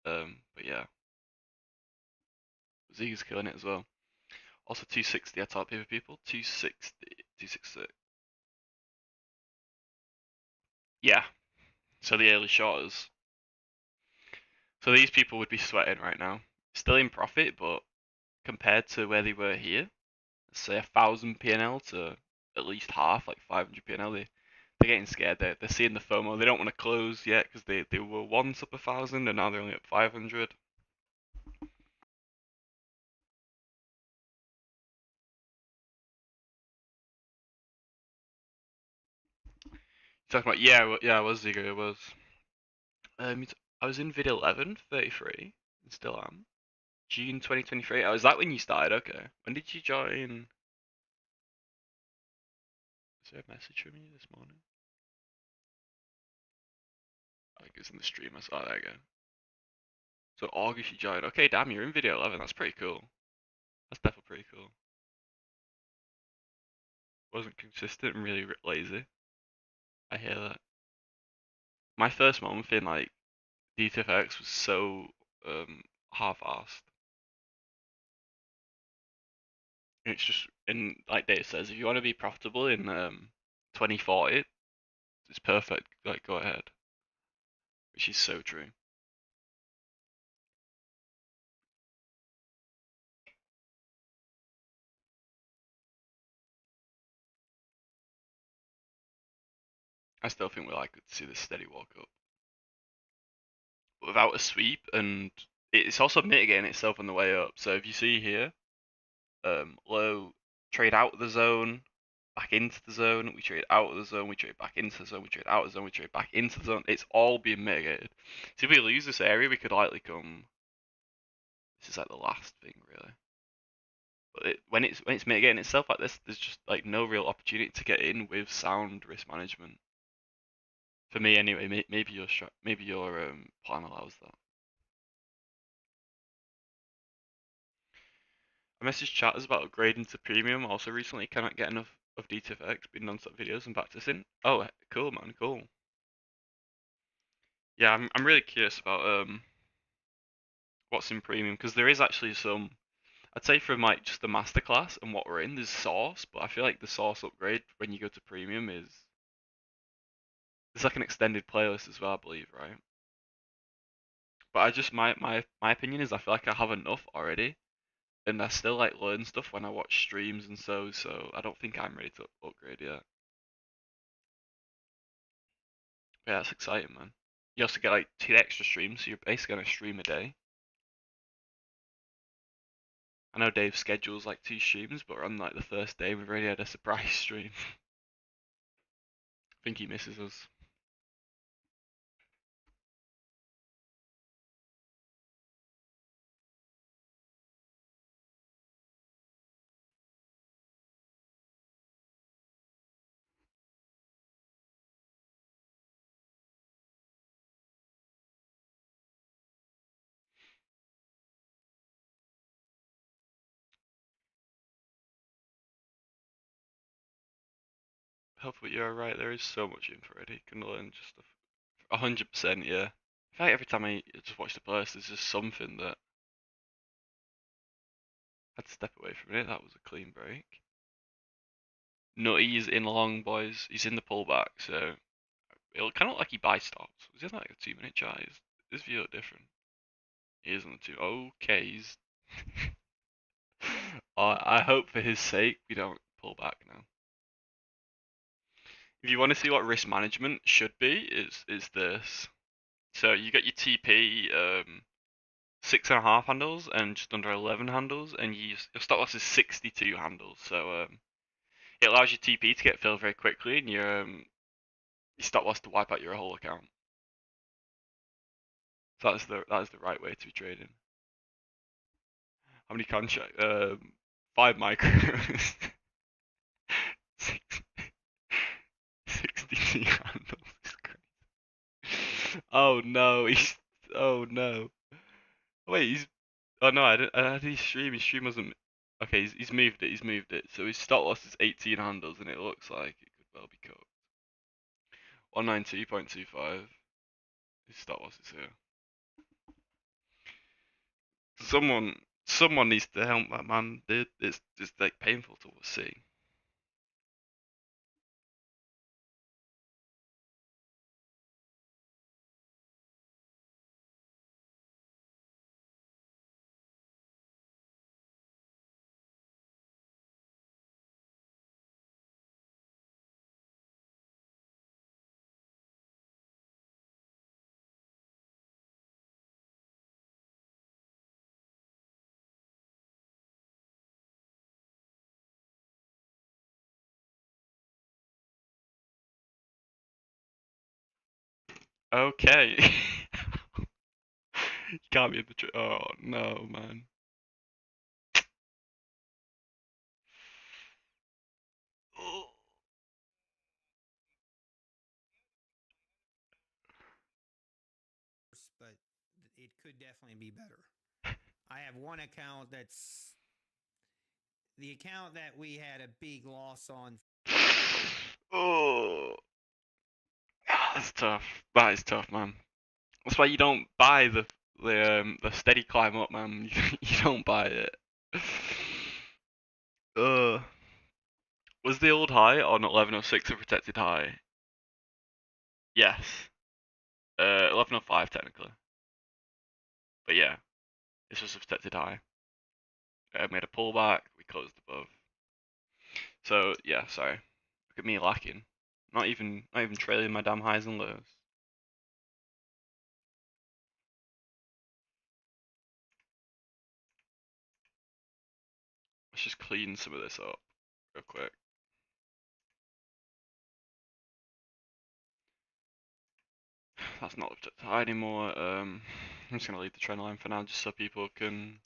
But yeah, Ziggy's killing it as well. Also 260, I taught people. 260, 260. Yeah, so the early shorters. So these people would be sweating right now. Still in profit, but compared to where they were here, say 1,000 PNL to at least half, like 500 PNL, they're getting scared. They're seeing the FOMO. They don't want to close yet because they were once up 1,000 and now they're only up 500. Talking about yeah, I was Zigo. It was. I was in vid 11, 33, and still am. June 2023. Oh, is that when you started? Okay. When did you join? Is there a message from you this morning? I think it's in the stream. I saw. There you go. So August you joined. Okay, damn, you're in video 11. That's pretty cool. That's definitely pretty cool. Wasn't consistent and really lazy. I hear that. My first month in like DTFX was so half-assed. It's just in like data says, if you want to be profitable in 2040, it's perfect. Like go ahead, which is so true. I still think we're likely to see this steady walk up without a sweep, and it's also mitigating itself on the way up. So if you see here, low trade out of the zone, back into the zone, we trade out of the zone, we trade back into the zone, we trade out of the zone, we trade back into the zone. It's all being mitigated. So if we lose this area, we could likely come. This is like the last thing, really. But when it's mitigating itself like this, there's just like no real opportunity to get in with sound risk management. For me, anyway. Maybe your plan allows that. I messaged chatters about upgrading to premium. Also, recently cannot get enough of DTFX, been non-stop videos and practicing. Oh, cool, man, cool. Yeah, I'm really curious about what's in premium because there is actually some. I'd say from like just the masterclass and what we're in, there's source, but I feel like the source upgrade when you go to premium is there's like an extended playlist as well, I believe, right? But I just my opinion is I feel like I have enough already, and I still like learn stuff when I watch streams and so I don't think I'm ready to upgrade yet. But yeah, that's exciting, man. You also get like 2 extra streams, so you're basically gonna stream a day. I know Dave schedules like 2 streams, but on like the first day we've already had a surprise stream. I think he misses us. Hopefully you're alright. There is so much info already. You can learn just stuff. 100%, yeah. I feel like every time I just watch the playlist, there's just something that I had to step away from it. That was a clean break. Nutty's in long, boys. He's in the pullback, so it'll kind of look like he buys stops. He's in like a 2 minute chart. His view look different. He is on the two. Okay, he's. I hope for his sake we don't pull back now. If you want to see what risk management should be, is this. So you get your TP 6.5 handles and just under 11 handles, and your stop loss is 62 handles. So it allows your TP to get filled very quickly, and your stop loss to wipe out your whole account. So that is the right way to be trading. How many contracts? 5 micros. 62 handles. Is crazy. Oh no, he's. Oh no. Wait, he's. Oh no, I didn't. I had his stream. His stream wasn't. Okay, he's moved it. He's moved it. So his stop loss is 18 handles, and it looks like it could well be cooked. 192.25. His stop loss is here. Someone needs to help that man, dude. It's just like painful to see. Okay. You can't be in the oh no, man. but it could definitely be better. I have one account that's the account that we had a big loss on. Oh, that's tough. That is tough, man. That's why you don't buy the steady climb up, man. You don't buy it. Was the old high on 1106 a protected high? Yes. 1105 technically. But yeah, this was a protected high. Made a pullback. We closed above. So yeah, sorry. Look at me lacking. Not even trailing my damn highs and lows. Let's just clean some of this up real quick. That's not the high anymore. I'm just gonna leave the trend line for now, just so people can.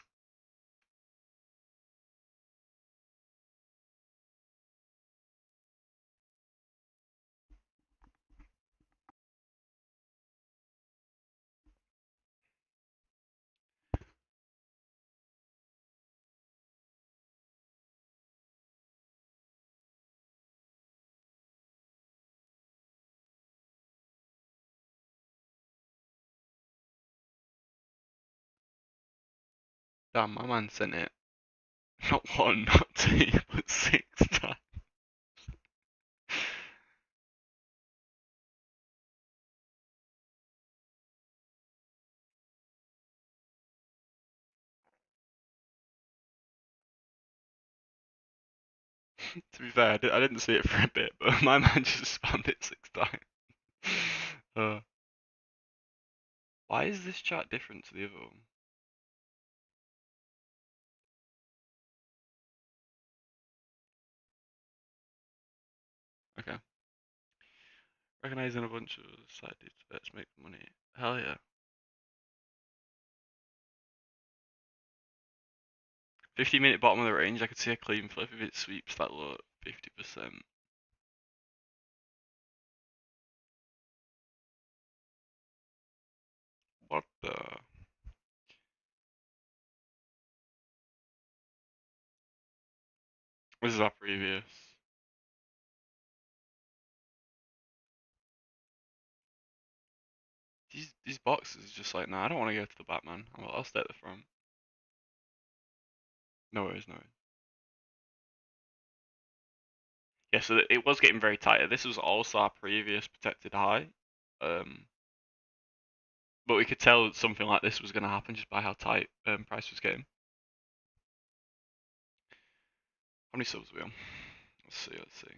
Damn, my man sent it. Not one, not two, but 6 times. To be fair, I didn't see it for a bit, but my man just spammed it 6 times. Why is this chart different to the other one? Okay. Recognizing a bunch of side dudes. Let's make money. Hell yeah. 50-minute bottom of the range. I could see a clean flip if it sweeps that low 50%. What the? This is our previous. These boxes just like, nah, I don't want to go to the back, man. I'll stay at the front. No worries, no worries. Yeah, so it was getting very tight. This was also our previous protected high. But we could tell something like this was going to happen just by how tight price was getting. How many subs are we on? Let's see, let's see.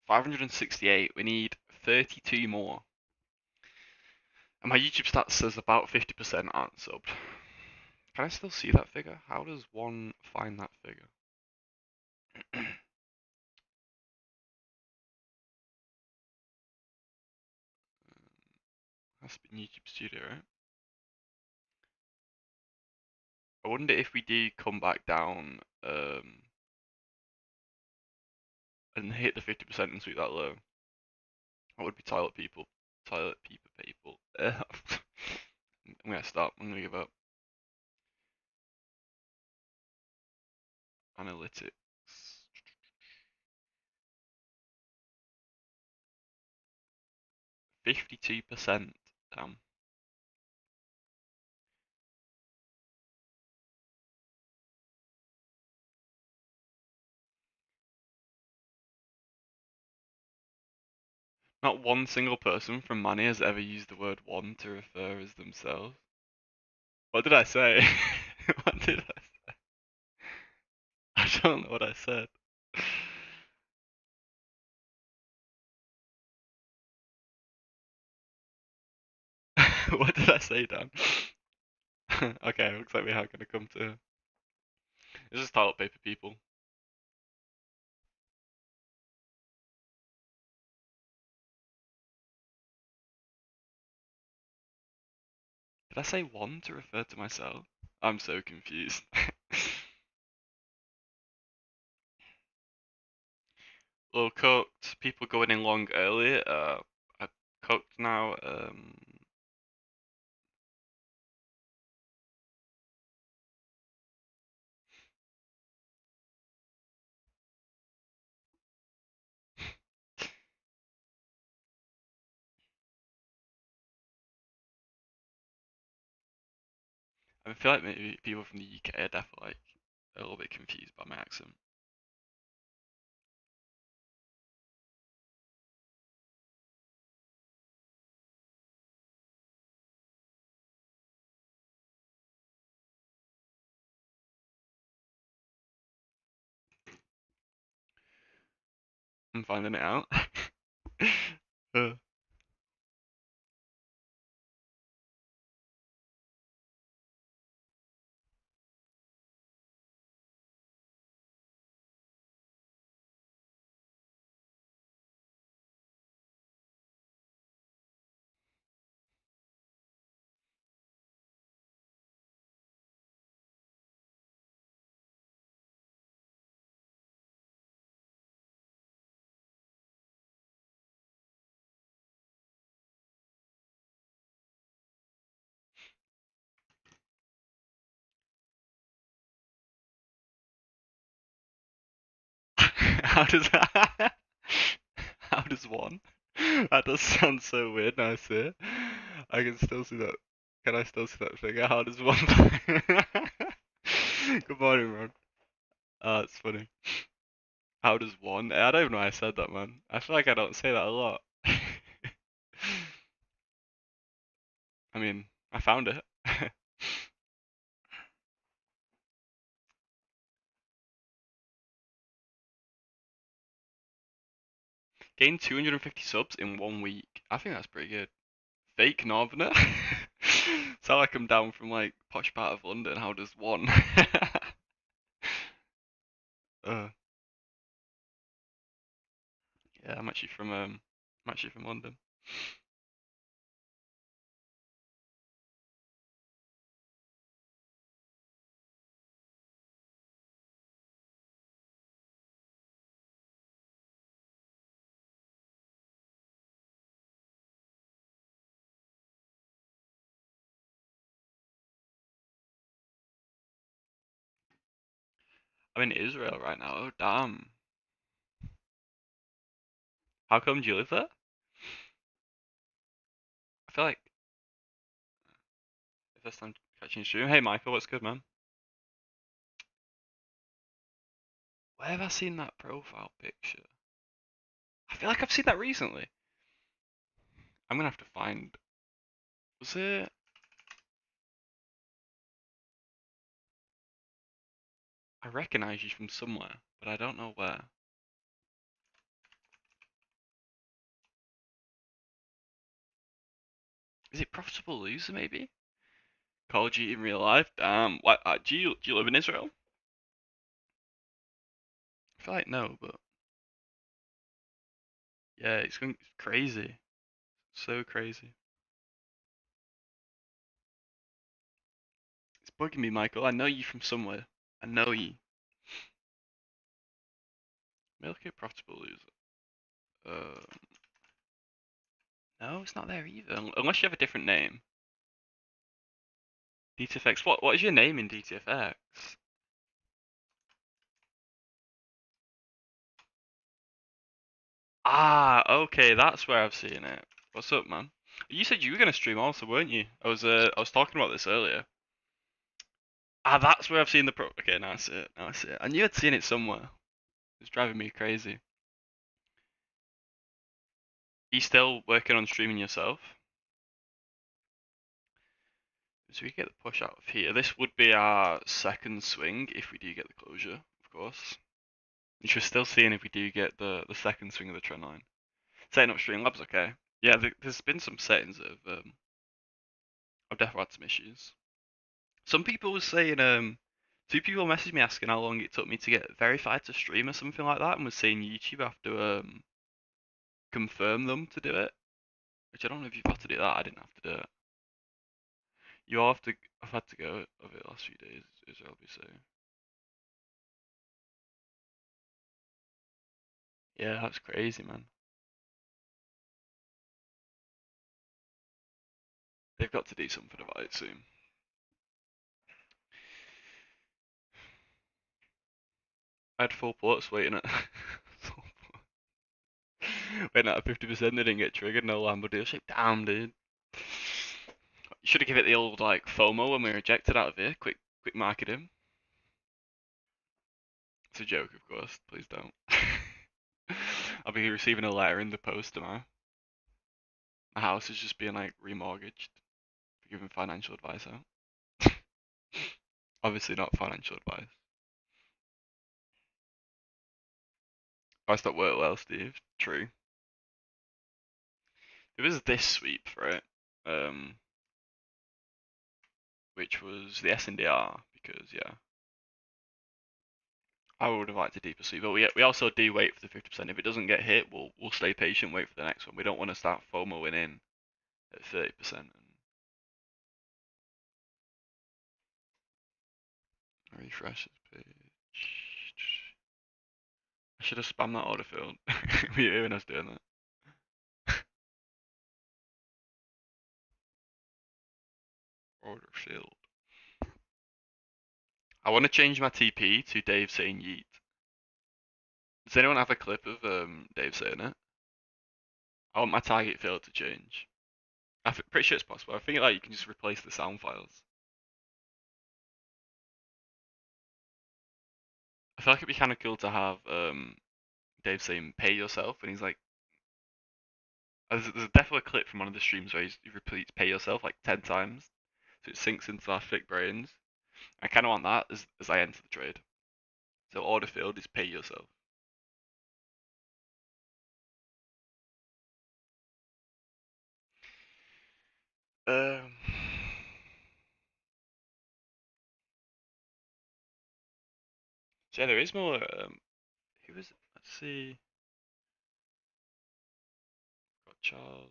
568. We need 32 more. And my YouTube stats says about 50% aren't subbed. Can I still see that figure? How does one find that figure? Has to be YouTube Studio, right? I wonder if we do come back down and hit the 50% and sweep that low, that would be toilet people. Toilet people. I'm gonna stop. I'm gonna give up. Analytics. 52%. Damn. Not one single person from Money has ever used the word one to refer as themselves. What did I say? What did I say? I don't know what I said. What did I say, Dan? Okay, looks like we are gonna come to. It's just toilet paper people. Did I say one to refer to myself? I'm so confused. Low cooked, people going in long early. I cooked now. I feel like maybe people from the UK are definitely like a little bit confused by my accent. I'm finding it out. uh, how does that? How does one? That does sound so weird now I see it. I can still see that. Can I still see that figure? How does one? Good morning, Ron. It's funny. How does one? I don't even know why I said that, man. I feel like I don't say that a lot. I mean, I found it. Gained 250 subs in 1 week. I think that's pretty good. Fake Northerner? Sound like I'm down from like posh part of London. How does one? uh, yeah, I'm actually from London. I'm in Israel right now. Oh damn. How come do you live there? I feel like the first time catching you stream. Hey Michael, what's good, man? Where have I seen that profile picture? I feel like I've seen that recently. I'm gonna have to find. Was it? I recognize you from somewhere, but I don't know where. Is it Profitable Loser maybe? Call of Duty in real life? Damn. What? Do you live in Israel? I feel like no, but yeah, it's going crazy. So crazy. It's bugging me, Michael. I know you from somewhere. I know you. Allocate profitable loser. No, it's not there either. Unless you have a different name. DTFX. What is your name in DTFX? Ah, okay, that's where I've seen it. What's up, man? You said you were gonna stream also, weren't you? I was talking about this earlier. Ah, that's where I've seen the pro. Okay, now I see it. Now I see it. I knew I'd seen it somewhere. It's driving me crazy. You still working on streaming yourself? So we get the push out of here. This would be our second swing if we do get the closure, of course. Which we're still seeing if we do get the second swing of the trend line. Setting up Streamlabs, okay. Yeah, there's been some settings that I've definitely had some issues. Some people were saying, two people messaged me asking how long it took me to get verified to stream or something like that, and was saying YouTube have to confirm them to do it. Which I don't know if you've had to do that. I didn't have to do it. You all have to. I've had to go of it last few days, as I'll be saying. Yeah, that's crazy, man. They've got to do something about it soon. I had full ports waiting at waiting at 50%. They didn't get triggered. No Lambo deal. Like, damn, dude. You should have given it the old like FOMO when we were ejected out of here. Quick market him. It's a joke, of course. Please don't. I'll be receiving a letter in the post tomorrow. My house is just being like remortgaged for giving financial advice out. Obviously not financial advice. Price that work well, Steve. True. It was this sweep, right? Which was the SNDR, because yeah, I would have liked a deeper sweep, but we also do wait for the 50%. If it doesn't get hit, we'll stay patient, wait for the next one. We don't want to start FOMOing in at 30%. And refresh this page. I should have spammed that order field. Were you hearing us doing that? Order field. I want to change my TP to Dave saying yeet. Does anyone have a clip of Dave saying it? I want my target field to change. I'm pretty sure it's possible. I think like you can just replace the sound files. I feel like it'd be kind of cool to have Dave saying "pay yourself," and he's like, there's definitely a clip from one of the streams where he repeats "pay yourself" like 10 times, so it sinks into our thick brains. I kind of want that as I enter the trade. So order field is "pay yourself." Um, so yeah, there is more. Who was it? Let's see. Got Charleston.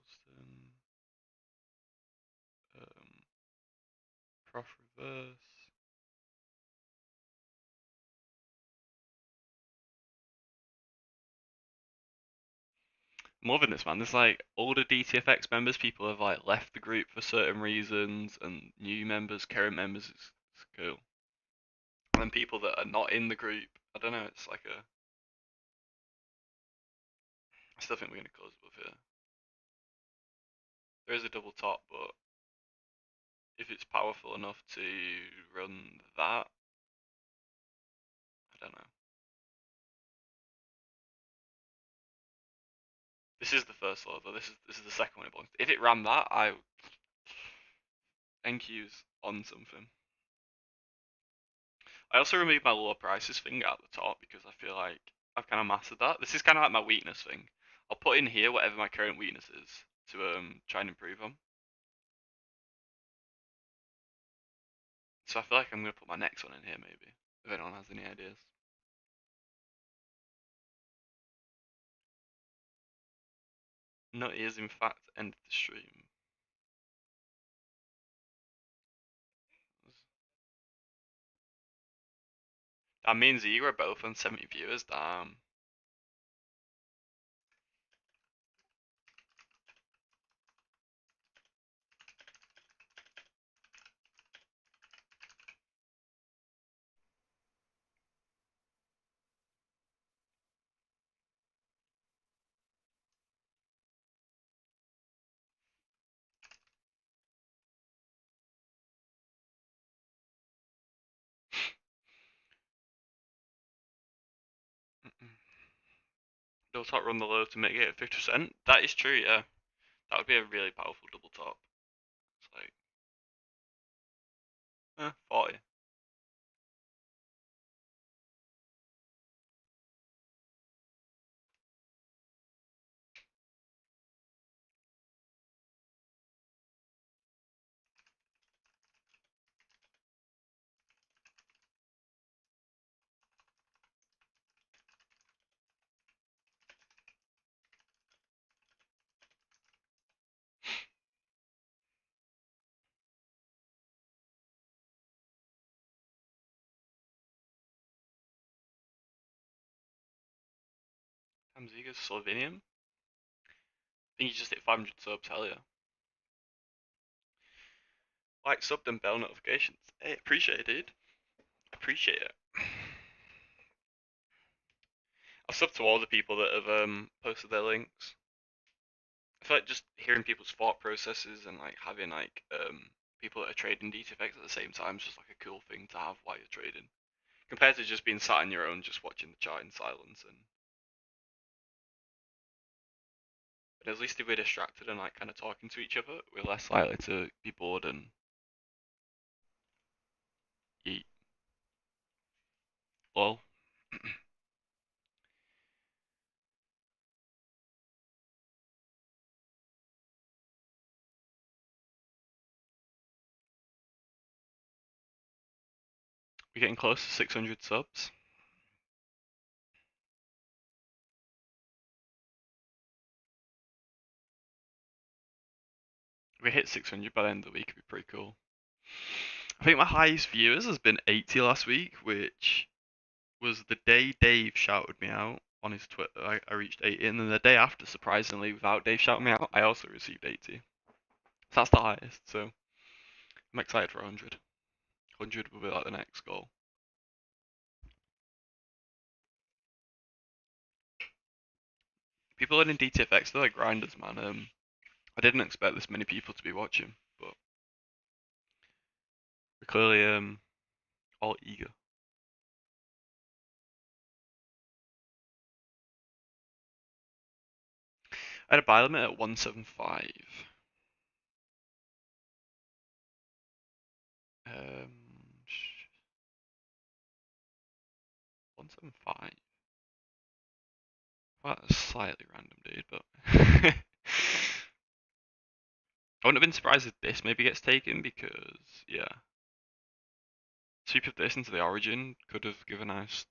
Prof reverse. More than this, man. There's like older DTFX members. People have like left the group for certain reasons, and new members, current members. It's cool. And then people that are not in the group. I don't know. It's like a. I still think we're gonna close above here. There is a double top, but if it's powerful enough to run that, I don't know. This is the first law, though. This is the second one it belongs to. If it ran that, NQ's on something. I also removed my lower prices thing at the top because I feel like I've kind of mastered that. This is kind of like my weakness thing. I'll put in here whatever my current weakness is to try and improve on. So I feel like I'm gonna put my next one in here maybe. If anyone has any ideas. Nutty is in fact ended the stream. That means you are both on 70 viewers. Damn. double top run the low to mitigate at 50%. That is true, yeah. That would be a really powerful double top. It's like 40. Hamziga's Slovenian. I think you just hit 500 subs, hell yeah. Like, subbed and bell notifications. Hey, appreciate it, dude. Appreciate it. I've subbed to all the people that have posted their links. I feel like just hearing people's thought processes and like having like people that are trading DTFX at the same time is just like a cool thing to have while you're trading, compared to just being sat on your own, just watching the chart in silence. And but at least if we're distracted and like kind of talking to each other, we're less likely to be bored and eat. Lol. We're getting close to 600 subs. If we hit 600 by the end of the week, it'd be pretty cool. I think my highest viewers has been 80 last week, which was the day Dave shouted me out on his Twitter. I reached 80, and then the day after, surprisingly, without Dave shouting me out, I also received 80. So that's the highest. So I'm excited for 100. 100 will be like the next goal. People in DTFX, they're like grinders, man. I didn't expect this many people to be watching, but we're clearly all eager. I had a buy limit at 175. 175. Well, that's slightly random, dude, but I wouldn't have been surprised if this maybe gets taken because, yeah, sweep of this into the origin could have given us.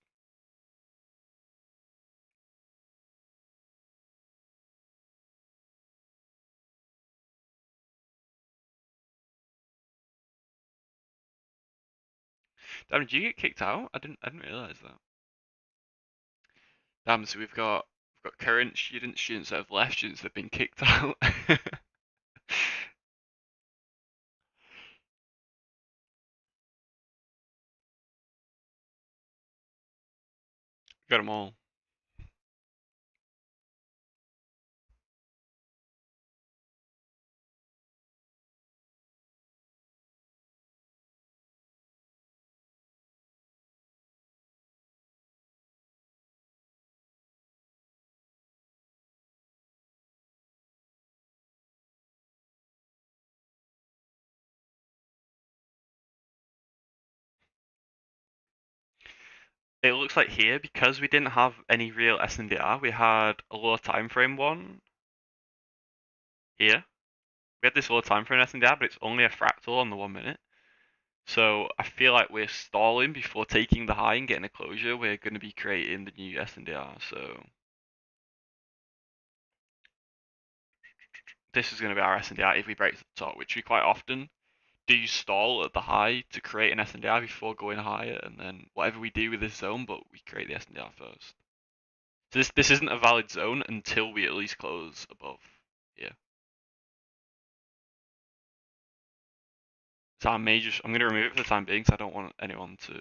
Damn, did you get kicked out? I didn't realize that. Damn, so we've got current students that have left, students that have been kicked out. Got them all. It looks like here, because we didn't have any real SNDR, we had a lower time frame one here. We had this lower time frame SNDR, but it's only a fractal on the 1 minute. So I feel like we're stalling before taking the high and getting a closure. We're going to be creating the new SNDR. So this is going to be our SNDR if we break the top, which we quite often do stall at the high to create an SNDR before going higher, and then whatever we do with this zone, but we create the SNDR first. So this isn't a valid zone until we at least close above here. So I'm going to remove it for the time being because I don't want anyone to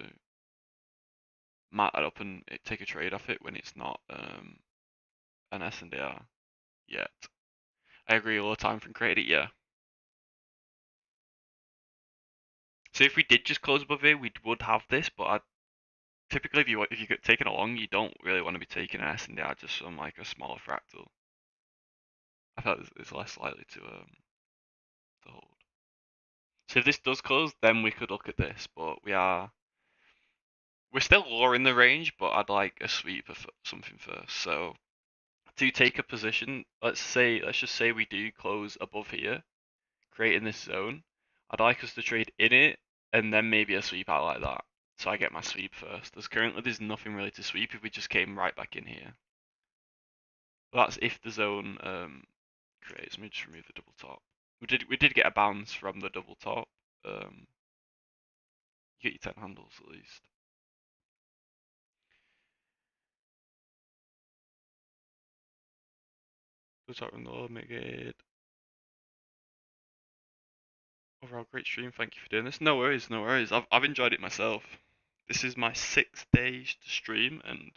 mat that up and take a trade off it when it's not an SNDR yet. I agree, all the time from created it, yeah. So if we did just close above here, we would have this, but I typically if you get taken along, you don't really want to be taking an S and D just from like a smaller fractal. I thought it's less likely to hold. So if this does close, then we could look at this, but we're still lower in the range, but I'd like a sweep of something first. So to take a position, let's just say we do close above here, creating this zone. I'd like us to trade in it and then maybe a sweep out like that. So I get my sweep first. There's nothing really to sweep if we just came right back in here. But that's if the zone creates. Let me just remove the double top. We did get a bounce from the double top. You get your 10 handles at least. Good talk from the Lord, make it. Overall, great stream. Thank you for doing this. No worries, no worries. I've enjoyed it myself. This is my 6th day to stream, and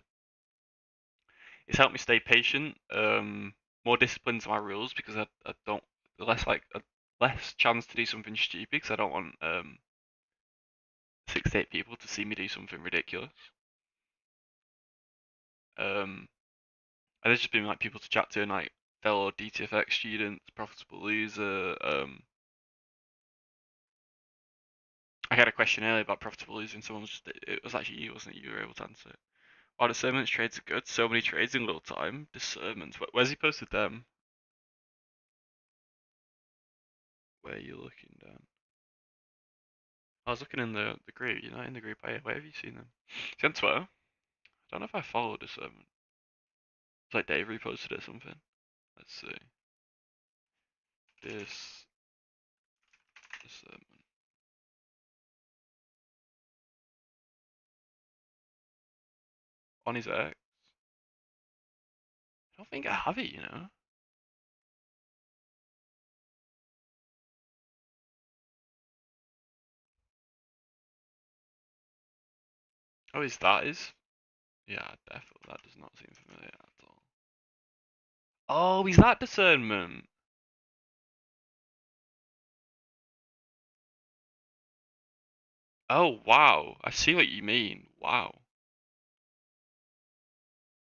it's helped me stay patient. More disciplined to my rules because I don't less chance to do something stupid because I don't want 6 to 8 people to see me do something ridiculous. And there's just been like people to chat to, and like fellow DTFX students, profitable loser. I had a question earlier about profitable losing. It was actually you, wasn't it? You were able to answer it. Oh, discernment trades are good. So many trades in little time. Discernment. Where's he posted them? Where are you looking down? I was looking in the group. You're not in the group. Where have you seen them? It's on Twitter. I don't know if I follow discernment. It's like Dave reposted it or something. Let's see. Discernment. On his X. I don't think I have it, you know. Oh, is that his? Yeah, definitely. That does not seem familiar at all. Oh, is that discernment? Oh, wow. I see what you mean. Wow.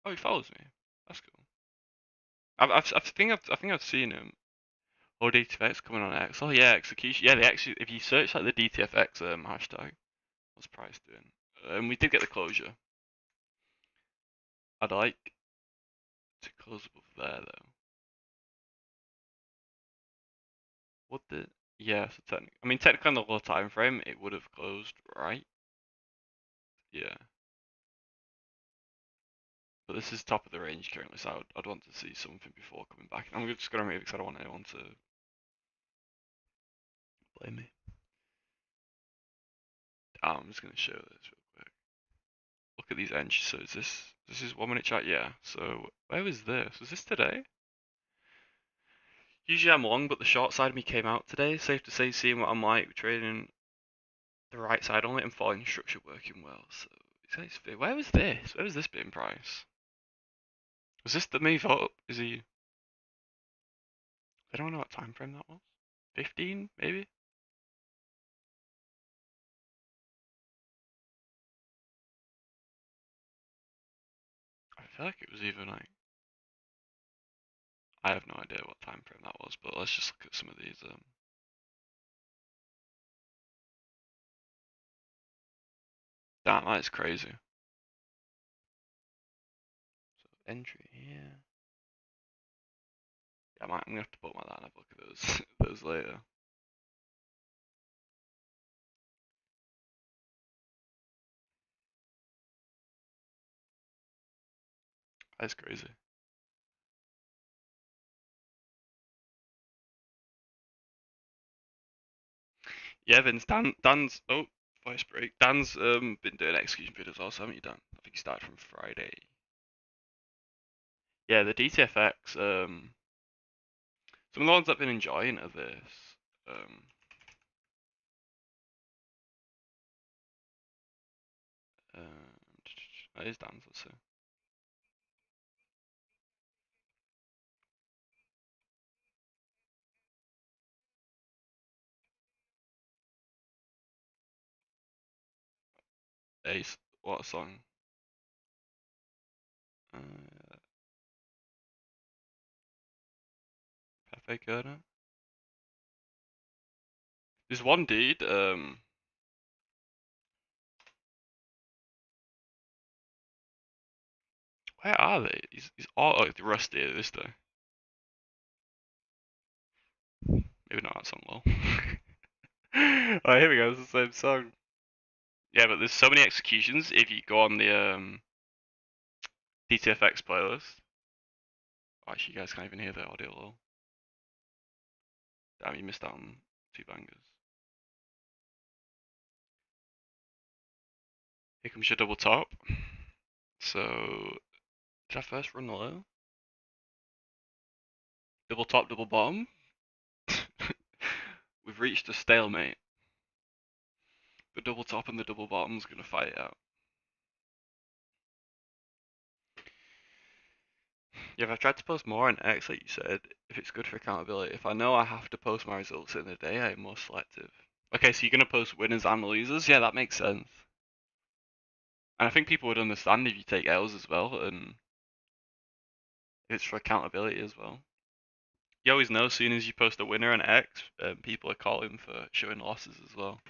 Oh, he follows me. That's cool. I think I've seen him. Oh, DTFX coming on X. Oh yeah, execution. Yeah, they actually. If you search like the DTFX hashtag, what's price doing? We did get the closure. I'd like to close above there though. What the? Yeah, so I mean, technically on the low time frame, it would have closed, right? Yeah. But this is top of the range currently, so I'd want to see something before coming back. I'm just gonna remove it because I don't want anyone to blame me. I'm just gonna show this real quick. Look at these entries. So this is 1 minute chat? Yeah. So where was this? Was this today? Usually I'm long, but the short side of me came out today. Safe to say, seeing what I'm like, trading the right side only and following structure working well. So where was this? Where was this being price? Was this the move up? Is he? I don't know what time frame that was. 15 maybe. I feel like it was even like. I have no idea what time frame that was, but let's just look at some of these. Damn, that is crazy. So entry here. Yeah, I'm gonna have to put my that and have a look at those those later. That's crazy. Yeah, Vince, Dan's voice break. Dan's been doing execution videos also, haven't you, Dan? I think he started from Friday. Yeah, the DTFX, some of the ones I've been enjoying are this. Um, that is Dan's, let's see. Ace. What song? Pepe Kerner. There's one dude. Where are they? He's all like rusty this day. Maybe not that song low. Alright, here we go. It's the same song. Yeah, but there's so many executions. If you go on the DTFX playlist, actually, you guys can't even hear the audio low. Damn, you missed out on 2 bangers. Here comes your double top. So, did I first run the low? Double top, double bottom. We've reached a stalemate. The double top and the double bottom's gonna fight it out. Yeah, if I tried to post more on X, like you said, if it's good for accountability, if I know I have to post my results in the day, I'm more selective. Okay, so you're gonna post winners and losers? Yeah, that makes sense. And I think people would understand if you take L's as well, and it's for accountability as well. You always know as soon as you post a winner on X, people are calling for showing losses as well.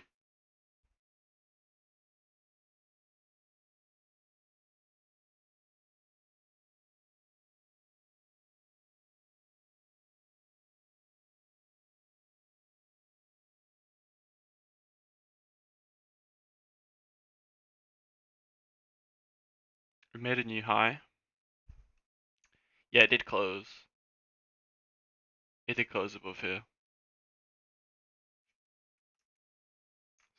We made a new high. Yeah, it did close. It did close above here.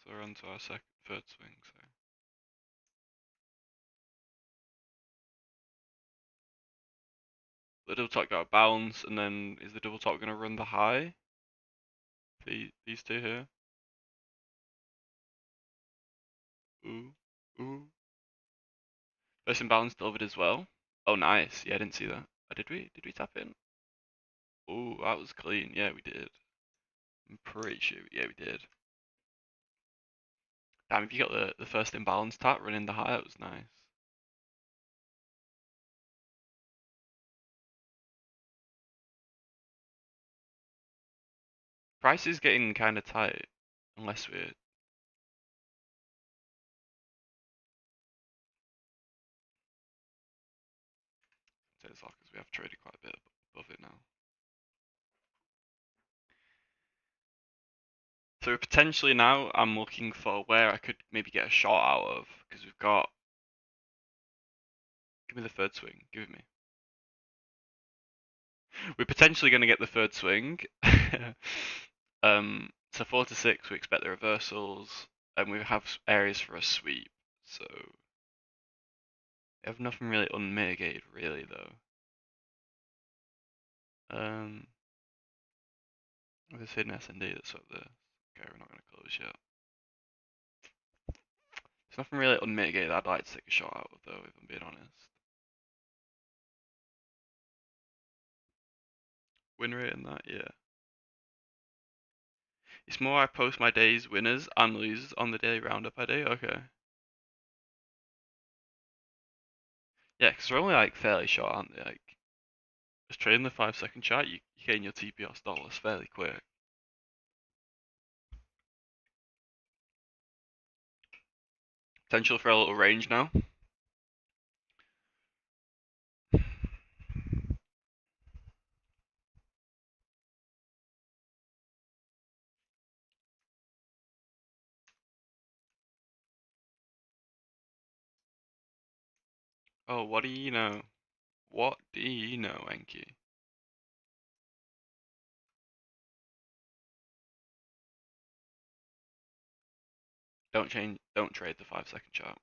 So we're on to our third swing. So. The double top got a bounce, and then is the double top going to run the high? These two here. Ooh, ooh. First imbalance delivered as well. Oh, nice. Yeah, I didn't see that. Did we tap in? Ooh, that was clean. Yeah, we did. I'm pretty sure. Yeah, we did. Damn, if you got the first imbalance tap running the high, that was nice. Price is getting kind of tight, unless we're. Because we have traded quite a bit above it now. So potentially now I'm looking for where I could maybe get a shot out of, because we've got. Give me the third swing. Give it me. We're potentially going to get the third swing. So 4 to 6, we expect the reversals, and we have areas for a sweep. So we have nothing really unmitigated, really though. With this hidden S&D that's up there. Okay, we're not going to close yet. There's nothing really unmitigated I'd like to take a shot out of though, if I'm being honest. Win rate and that, yeah. It's more I post my day's winners and losers on the daily roundup I do. Okay. Yeah, because they're only like fairly short, aren't they? Like, just trading the 5-second chart, you gain your TPS dollars fairly quick. Potential for a little range now. Oh, what do you know? What do you know, Enki? Don't trade the 5-second chart.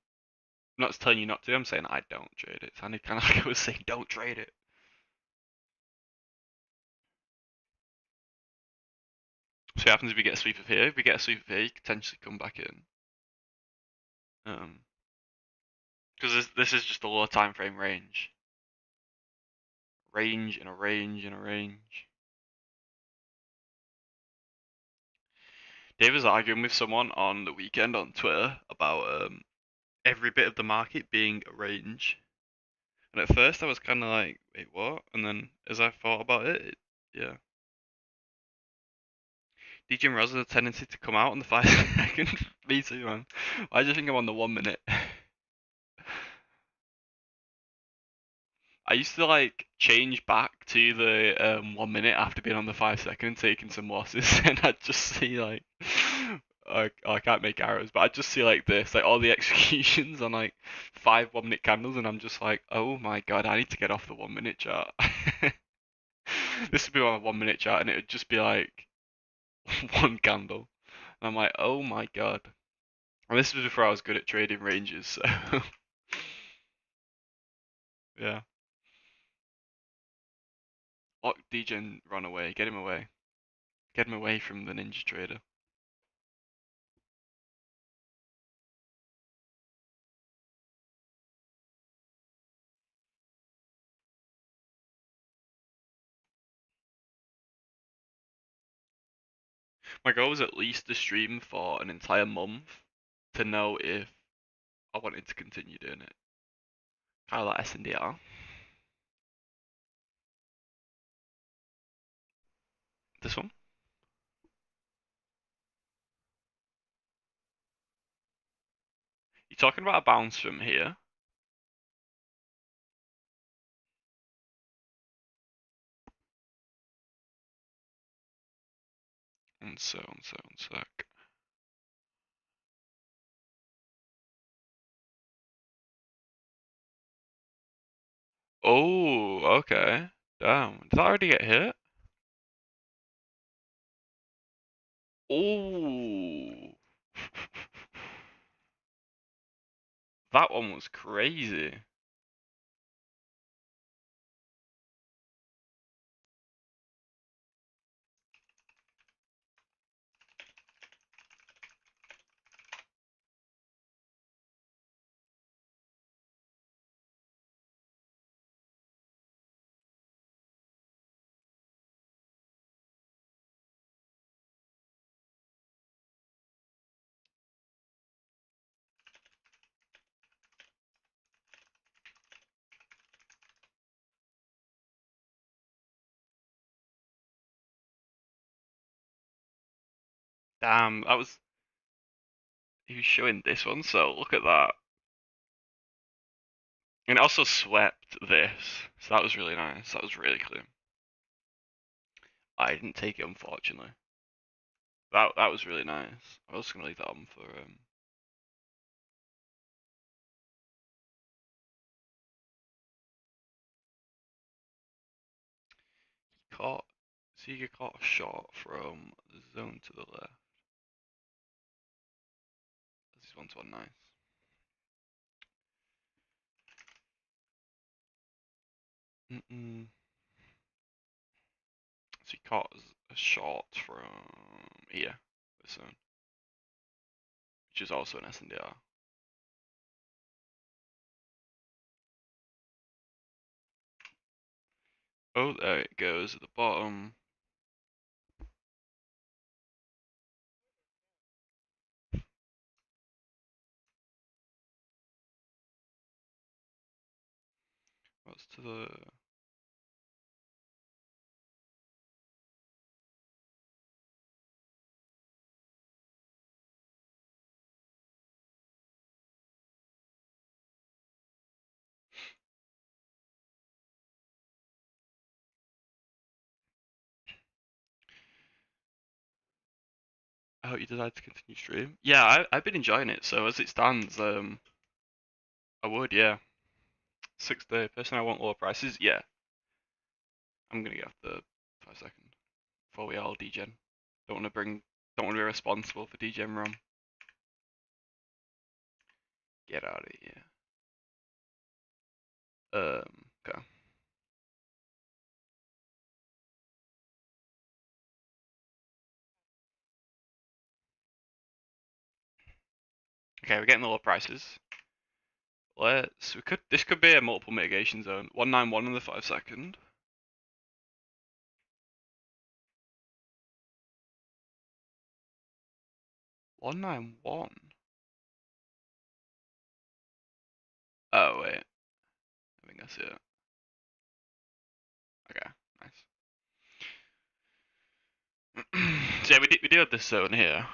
I'm not telling you not to, I'm saying I don't trade it. It sounded kind of like I was saying don't trade it. So what happens if we get a sweep of here? If we get a sweep of here, you could potentially come back in. Because this is just a lower time frame range. Range and a range and a range. Dave was arguing with someone on the weekend on Twitter about every bit of the market being a range. And at first I was kind of like, wait, what? And then as I thought about it, yeah. DJ and Roz has a tendency to come out on the 5 second. Me too, man. Why do you think I'm on the 1 minute? I used to like change back to the 1 minute after being on the 5 second and taking some losses, and I'd just see like, I can't make arrows, but I'd just see like this, like all the executions on like 5 1 minute candles, and I'm just like, oh my god, I need to get off the 1 minute chart. This would be on a 1 minute chart, and it would just be like one candle, and I'm like, oh my god. And this was before I was good at trading ranges, so yeah. Lock Degen run away, get him away. Get him away from the ninja trader. My goal was at least to stream for an entire month to know if I wanted to continue doing it. Kind of like SNDR. This one? You talking about a bounce from here? One sec. Oh, okay. Damn. Did that already get hit? Oh. That one was crazy. Damn, that was. He was showing this one, so look at that. And it also swept this, so that was really nice. That was really clean. I didn't take it, unfortunately. That was really nice. I was gonna leave that on for caught. See, you caught a shot from the zone to the left. This one's one nice. So he caught a shot from here, this zone, which is also an SNDR. Oh, there it goes at the bottom. What's to the? I hope you decide to continue stream. Yeah, I've been enjoying it. So as it stands, I would, yeah. 6 day. Personally, I want lower prices. Yeah, I'm gonna get off the 5 second before we all degen. Don't want to be responsible for degen ROM. Get out of here. Okay. Okay, we're getting the lower prices. This could be a multiple mitigation zone. 191 in the 5 second. 191. see it. Okay, nice. So yeah, we do have this zone here,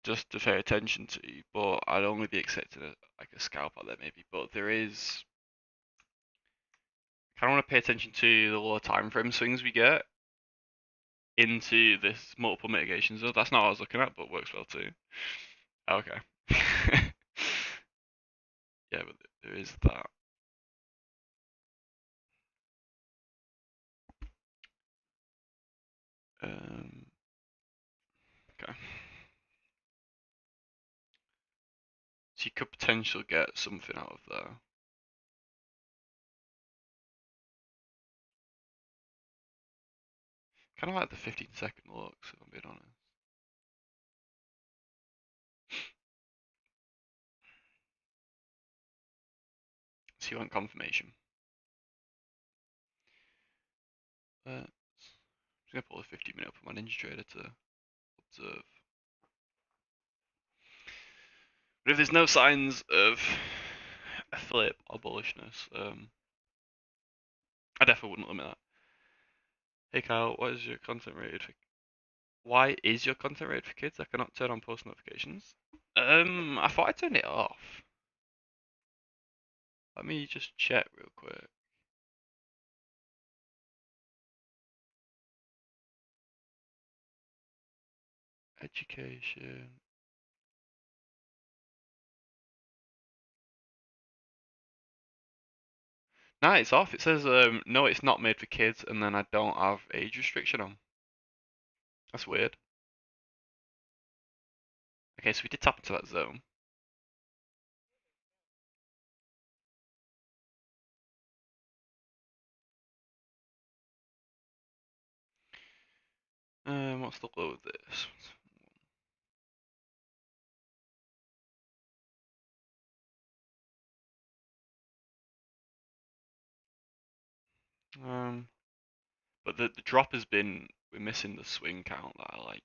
just to pay attention to, but I'd only be expecting like a scalp out there maybe. But there is, kind of want to pay attention to the lower time frame swings we get into this multiple mitigation zone. That's not what I was looking at, but works well too. Okay. Yeah, but there is that. Okay. So you could potentially get something out of there. Kind of like the 15-second looks, if I'm being honest. So you want confirmation. I'm just going to pull a 50-minute up on my Ninja Trader to observe. But if there's no signs of a flip or bullishness, I definitely wouldn't limit that. Hey Kyle, what is your content rated for? Why is your content rated for kids? I cannot turn on post notifications. I thought I turned it off. Let me just check real quick. Education. No, it's off. It says no, it's not made for kids, and then I don't have age restriction on. That's weird. Okay, so we did tap into that zone. What's the low of this? But the drop has been, we're missing the swing count that I like.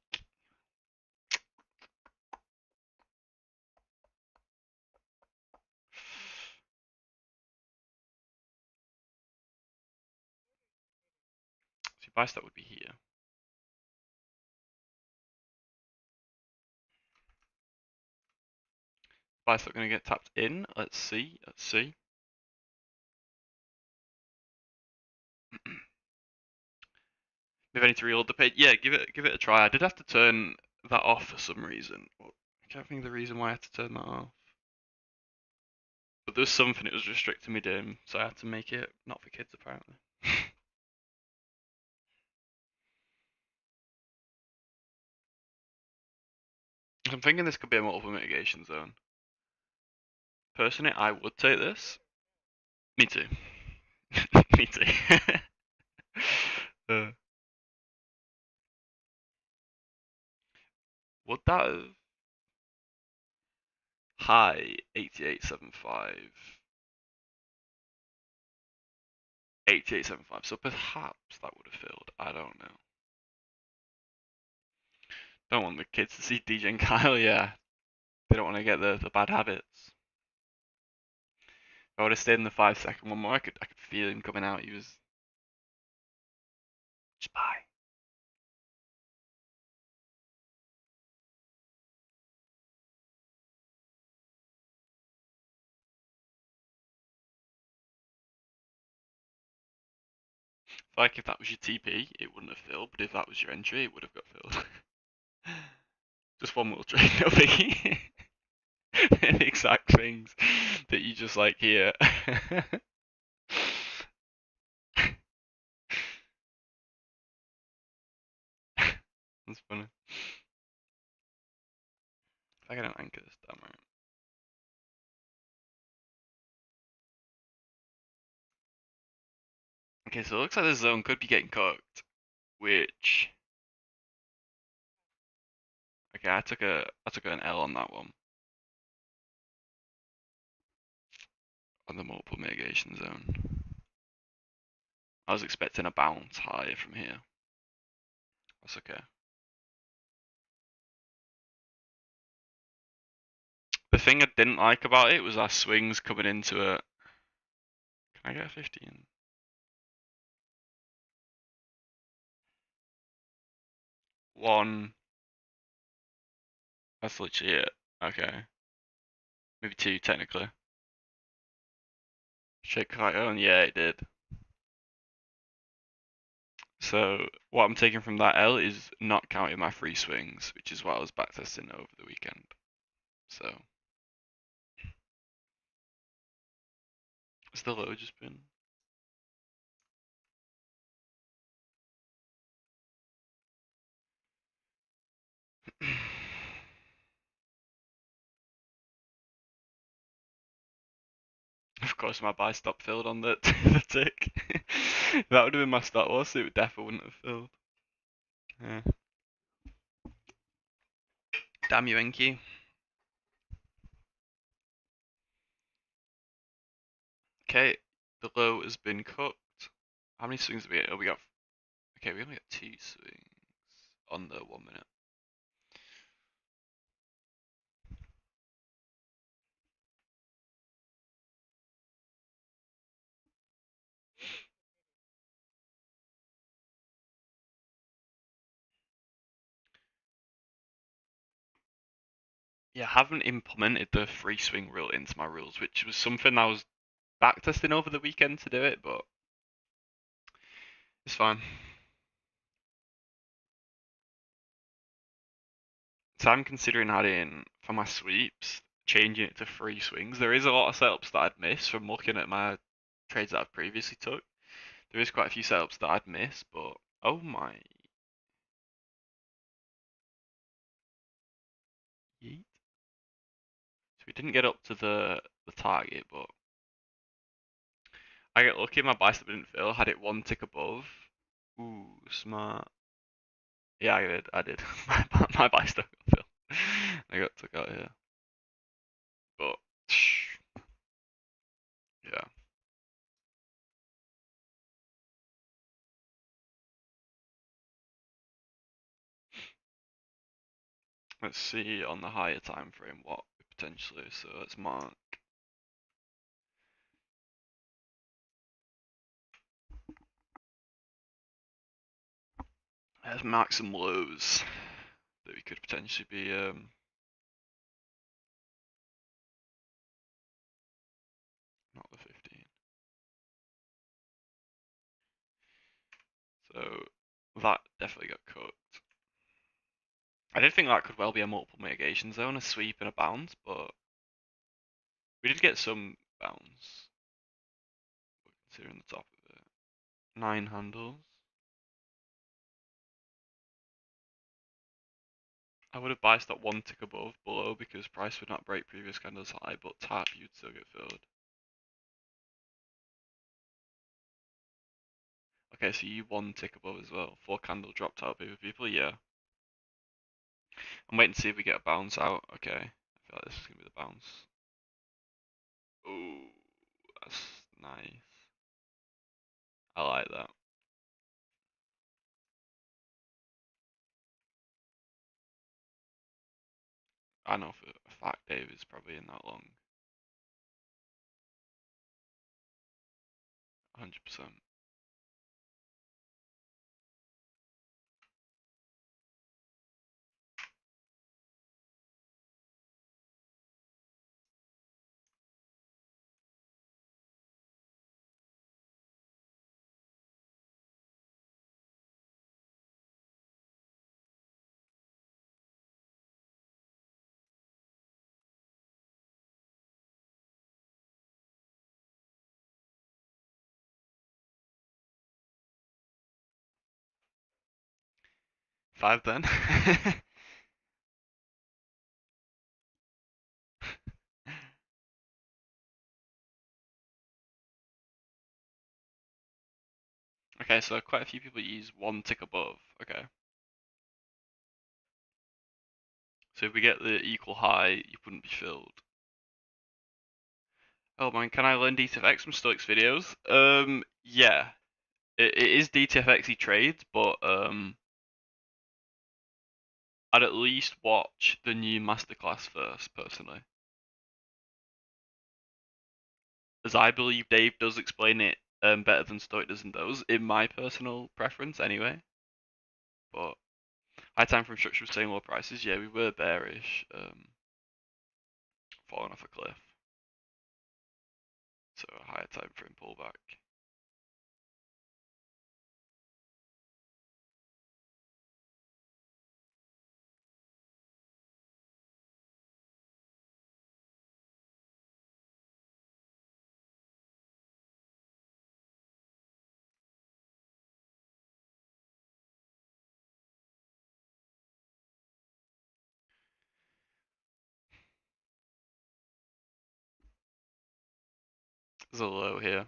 So buy stop would be here. Buy stop gonna get tapped in. Let's see. Let's see. If I need to reload the page, yeah, give it a try. I did have to turn that off for some reason. I can't think of the reason why I had to turn that off. But there was something it was restricting me doing, so I had to make it not for kids apparently. I'm thinking this could be a multiple mitigation zone. Personally, I would take this. Me too. Me too. Would that have high 88.75? 88.75. So perhaps that would have filled. I don't know. Don't want the kids to see DJ and Kyle. Yeah, they don't want to get the bad habits. If I would have stayed in the 5-second one more, I could feel him coming out. He was just buy. Like if that was your TP, it wouldn't have filled, but if that was your entry, it would have got filled. Just one little trade, no biggie. The exact things that you just like hear. That's funny. If I can anchor this down right. Okay, so it looks like this zone could be getting cooked, which okay, I took an L on that one. On the multiple mitigation zone. I was expecting a bounce higher from here. That's okay. The thing I didn't like about it was our swings coming into it Can I get a 15? One. That's literally it. Okay. Maybe two, technically. Shake right on. Yeah, it did. So what I'm taking from that L is not counting my free swings, which is what I was backtesting over the weekend. So has the low just been? Of course, my buy stop filled on the, the tick. That would have been my stop loss. It definitely wouldn't have filled. Yeah. Damn you, Enki. Okay, the low has been cooked. How many swings have we got? Oh, we got. Okay, we only got 2 swings on the 1 minute. Yeah, I haven't implemented the free swing rule into my rules, which was something I was backtesting over the weekend to do it, but it's fine. So I'm considering adding for my sweeps, changing it to free swings. There is a lot of setups that I'd miss from looking at my trades that I've previously took. There is quite a few setups that I'd miss, but oh my. Yeet. So we didn't get up to the target, but I get lucky. My bicep didn't fill. Had it 1 tick above. Ooh, smart. Yeah, I did. I did. my bicep got filled. I got took out here, but yeah. Let's see on the higher time frame what potentially. So let's mark. Let's mark some lows that we could potentially be not the 15. So that definitely got cooked. I did think that could well be a multiple mitigation zone, a sweep and a bounce, but we did get some bounce. Considering the top of it. 9 handles. I would have biased that 1 tick above, below, because price would not break previous candles high, but tap you'd still get filled. Okay, so you 1 tick above as well. 4 candle dropped out over people, yeah. I'm waiting to see if we get a bounce out. Okay, I feel like this is gonna be the bounce. Ooh, that's nice. I like that. I know for a fact David's probably in that long. 100%. Five then. Okay, so quite a few people use 1 tick above. Okay. So if we get the equal high, you wouldn't be filled. Oh man, can I learn DTFX from Stoics videos? Yeah. It is DTFXy trades, but I'd at least watch the new masterclass first, personally. as I believe Dave does explain it better than Stoic does in those, in my personal preference anyway. But high time frame structure was saying low prices. Yeah, we were bearish, falling off a cliff. So a higher time frame pullback. There's a low here.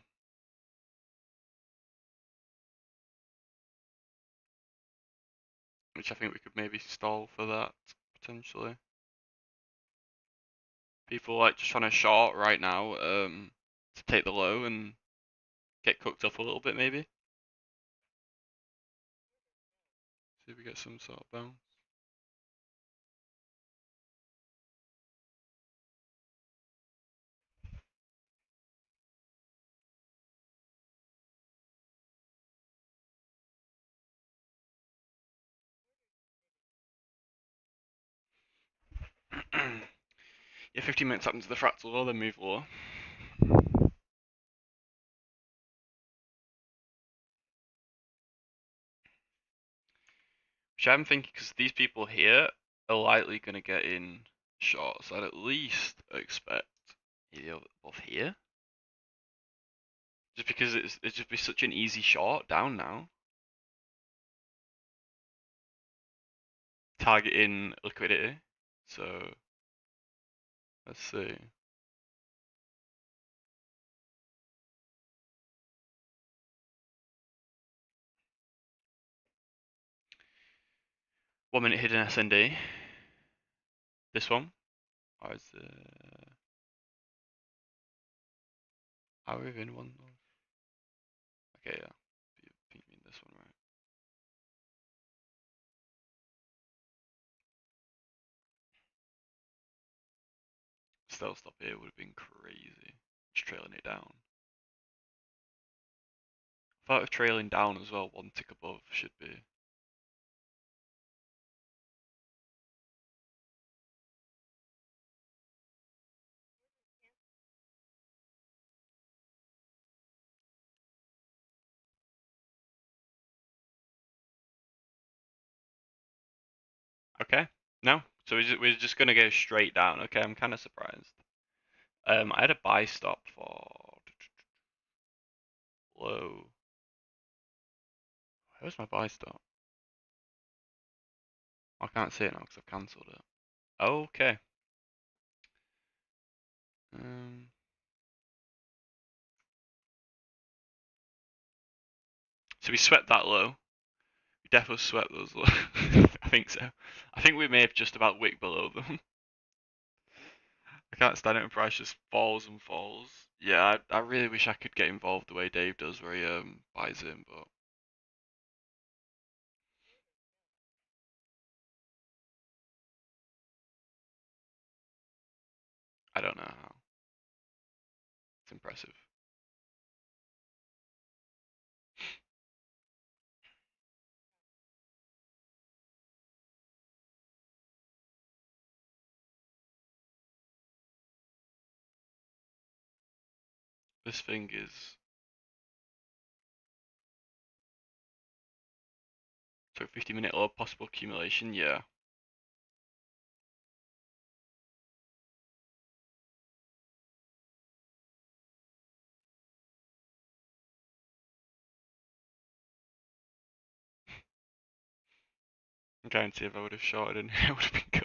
Which I think we could maybe stall for that, potentially. People like just trying to short right now, to take the low and get cooked up a little bit maybe. See if we get some sort of bounce. Yeah, 15 minutes up into the fractal low, then move lower. Which I'm thinking, because these people here are likely going to get in short, so I'd at least expect either above here. Just because it's just be such an easy short down now. Targeting liquidity. So let's see. One minute hidden SND. This one. Or is it? Are we in one? Okay, yeah. You mean this one, right? Stealth stop here would have been crazy. Just trailing it down. Thought of trailing down as well, one tick above should be. Okay, no. So we're just gonna go straight down. Okay, I'm kind of surprised. I had a buy stop for low. Where's my buy stop? I can't see it now because I've cancelled it. Okay. Um, so we swept that low. We definitely swept those low. I think so. I think we may have just about wicked below them. I can't stand it when price just falls and falls. Yeah, I really wish I could get involved the way Dave does, where he buys in, but I don't know how. It's impressive. This thing is so 50-minute low possible accumulation. Yeah, I guarantee if I would have shorted in here, it would have been good.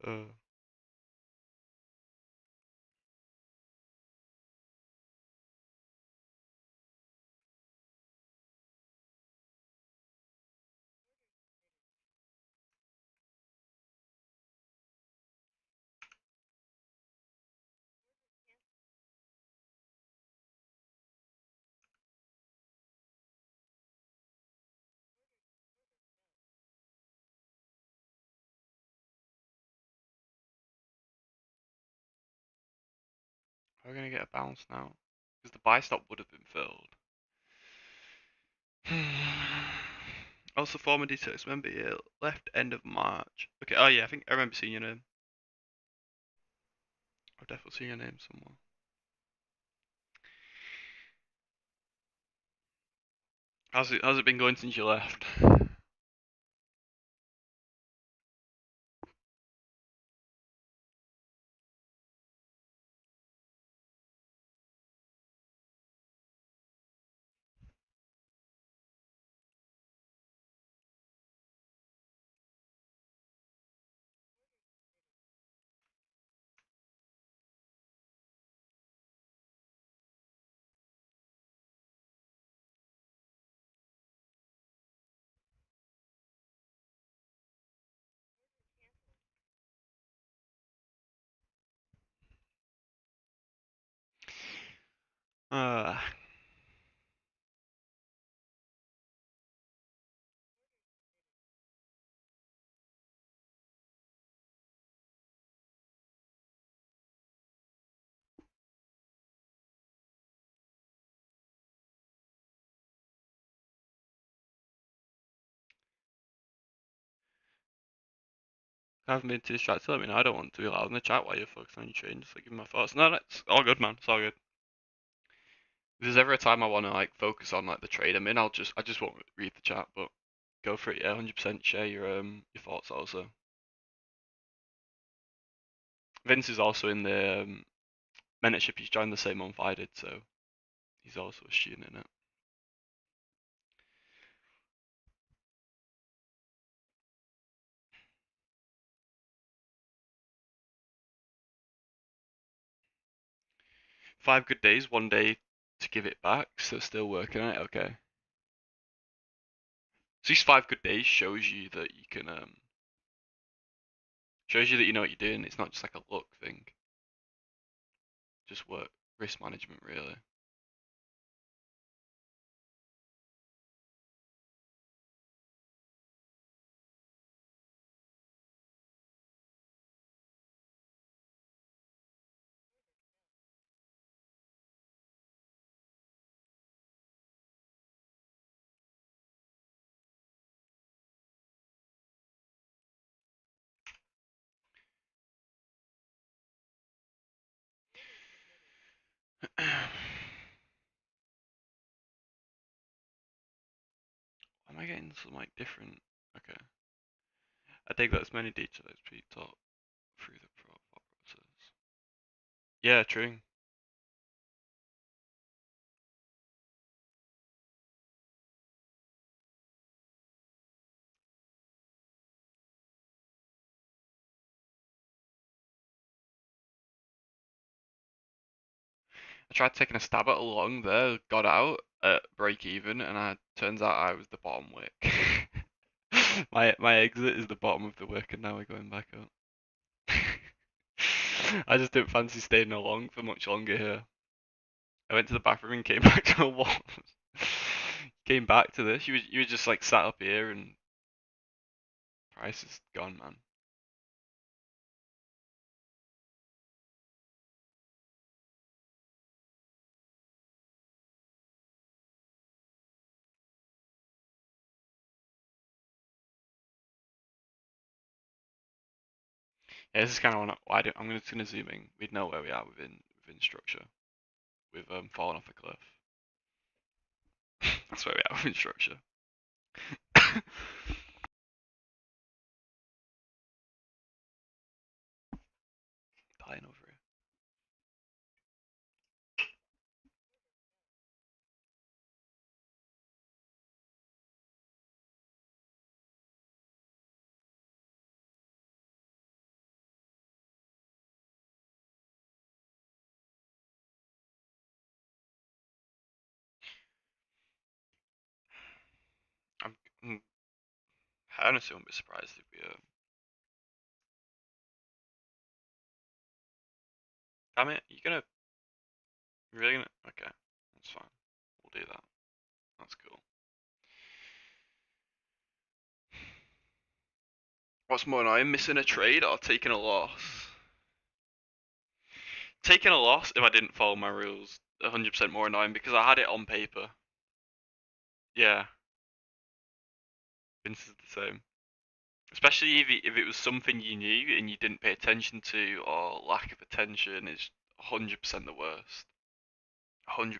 uh, Are we gonna get a bounce now? Because the buy stop would have been filled. Also, former DTFX member here, left end of March. Okay, oh yeah, I think I remember seeing your name. I've definitely seen your name somewhere. How's it been going since you left? Uh, I haven't been too distracted. I mean, I don't want to be loud in the chat while you're focusing on your trade. Just like give my thoughts. No, that's all good, man. It's all good. If there's ever a time I want to like focus on like the trade I'm in, I just won't read the chat, but go for it. Yeah, 100% share your thoughts also. Vince is also in the mentorship. He's joined the same month I did, so he's also a student in it. Five good days, one day to give it back. So still working on it. Okay. So these 5 good days shows you that you can shows you that you know what you're doing. It's not just like a luck thing. Just work risk management really. Am I getting some like different? Okay. I think that's many details be taught through the process. Yeah, true. I tried taking a stab at a long there, got out at break even, and turns out I was the bottom wick. My exit is the bottom of the wick, and now we're going back up. I just didn't fancy staying along for much longer here. I went to the bathroom and came back to the wall. Came back to this. You were just like sat up here and price is gone, man. Yeah, this is kind of what I'm just gonna zoom in. We'd know where we are within structure. We've fallen off a cliff. That's where we are within structure. Dying over here. I'm honestly wouldn't be surprised if we damn it, you gonna really gonna okay, that's fine. We'll do that. That's cool. What's more annoying, missing a trade or taking a loss? taking a loss if I didn't follow my rules 100% more annoying because I had it on paper. Yeah, Vince is the same. Especially if it was something you knew and you didn't pay attention to, or lack of attention is 100% the worst. 100%.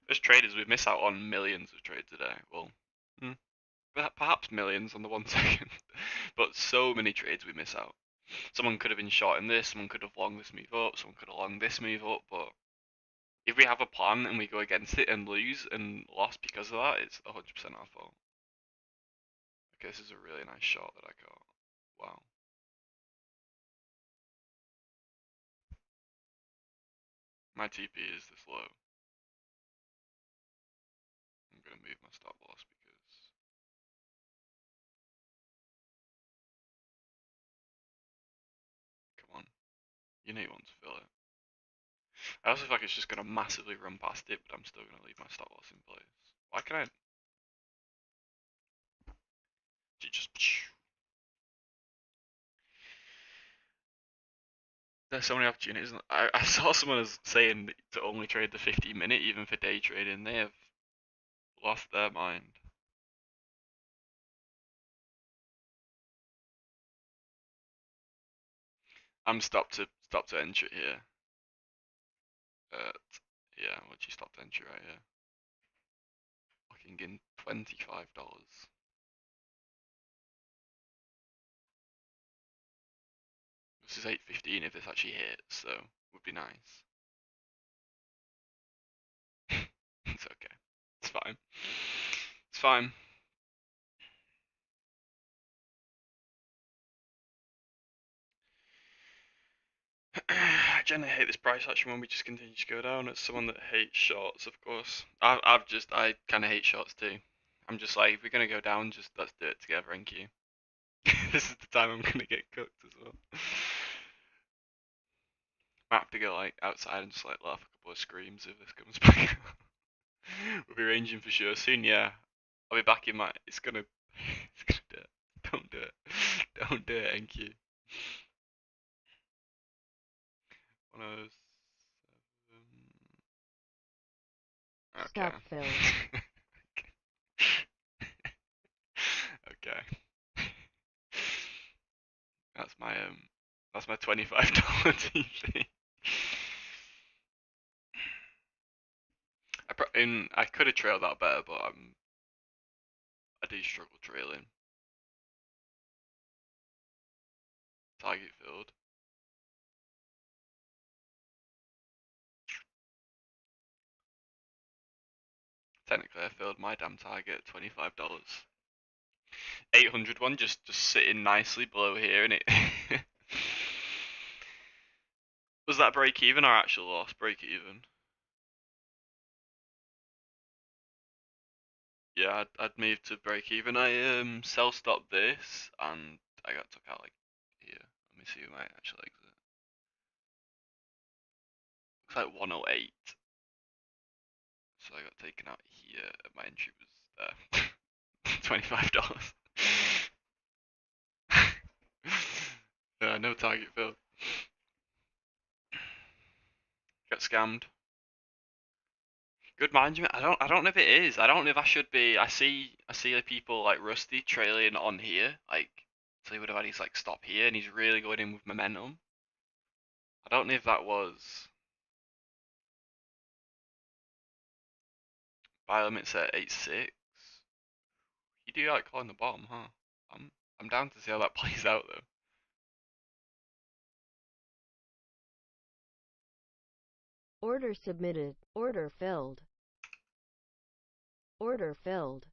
As traders, we miss out on millions of trades a day. Well, perhaps millions on the 1 second, but so many trades we miss out. Someone could have been short in this, someone could have long this move up, someone could have long this move up, but if we have a plan and we go against it and lose and lost because of that, it's 100% our fault. Okay, this is a really nice shot that I got. Wow. My TP is this low. I'm gonna move my stop loss because come on, you know you want to fill it. I also feel like it's just gonna massively run past it, but I'm still gonna leave my stop loss in place. Why can I? Just there's so many opportunities. I saw someone as saying to only trade the 15-minute, even for day trading. They have lost their mind. I'm stopped to entry here. Yeah, what'd you stop to entry right here? Looking in $25. This is 8.15 if this actually hits, so would be nice. It's okay. It's fine. It's fine. I generally hate this price action when we just continue to go down. As someone that hates shorts, of course. I kind of hate shorts too. I'm just like, if we're gonna go down, just let's do it together, thank you. This is the time I'm gonna get cooked as well. I have to go like outside and just like laugh a couple of screams if this comes back. We'll be ranging for sure soon. Yeah, I'll be back in my. It's gonna do it. Don't do it. Don't do it. Thank you. 107. Okay. Stop fill. Okay. That's my $25 TV. I could have trailed that better, but I do struggle trailing. Target filled. Technically, I filled my damn target at $25. 800 one just sitting nicely below here, and it was that break even or actual loss? Break even. Yeah, I'd moved to break even. I sell stopped this and I got took out like here. Let me see who might actually exit. Looks like 108. So I got taken out here and my entry was there. $25. Yeah, no target filled. Got scammed. Good management. I don't know if it is. I don't know if I should be. I see like people like Rusty trailing on here. Like so he would have had his like stop here and he's really going in with momentum. I don't know if that was buy limits at 8.6. You do like calling the bottom, huh? I'm down to see how that plays out though. Order submitted. Order filled. Order filled.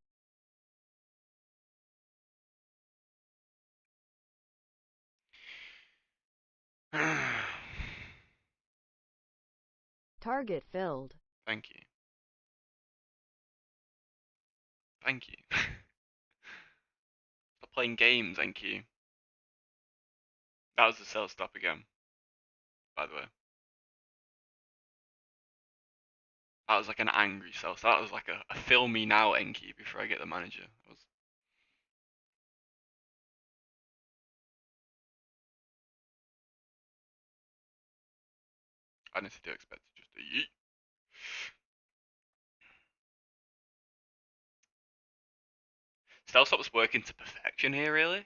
Target filled. Thank you. Thank you. Stop playing games, thank you. That was the sell stop again, by the way. That was like an angry sell. So that was like a fill me now Enki before I get the manager. I honestly do expect it just to yeet. Stealth stop's working to perfection here, really.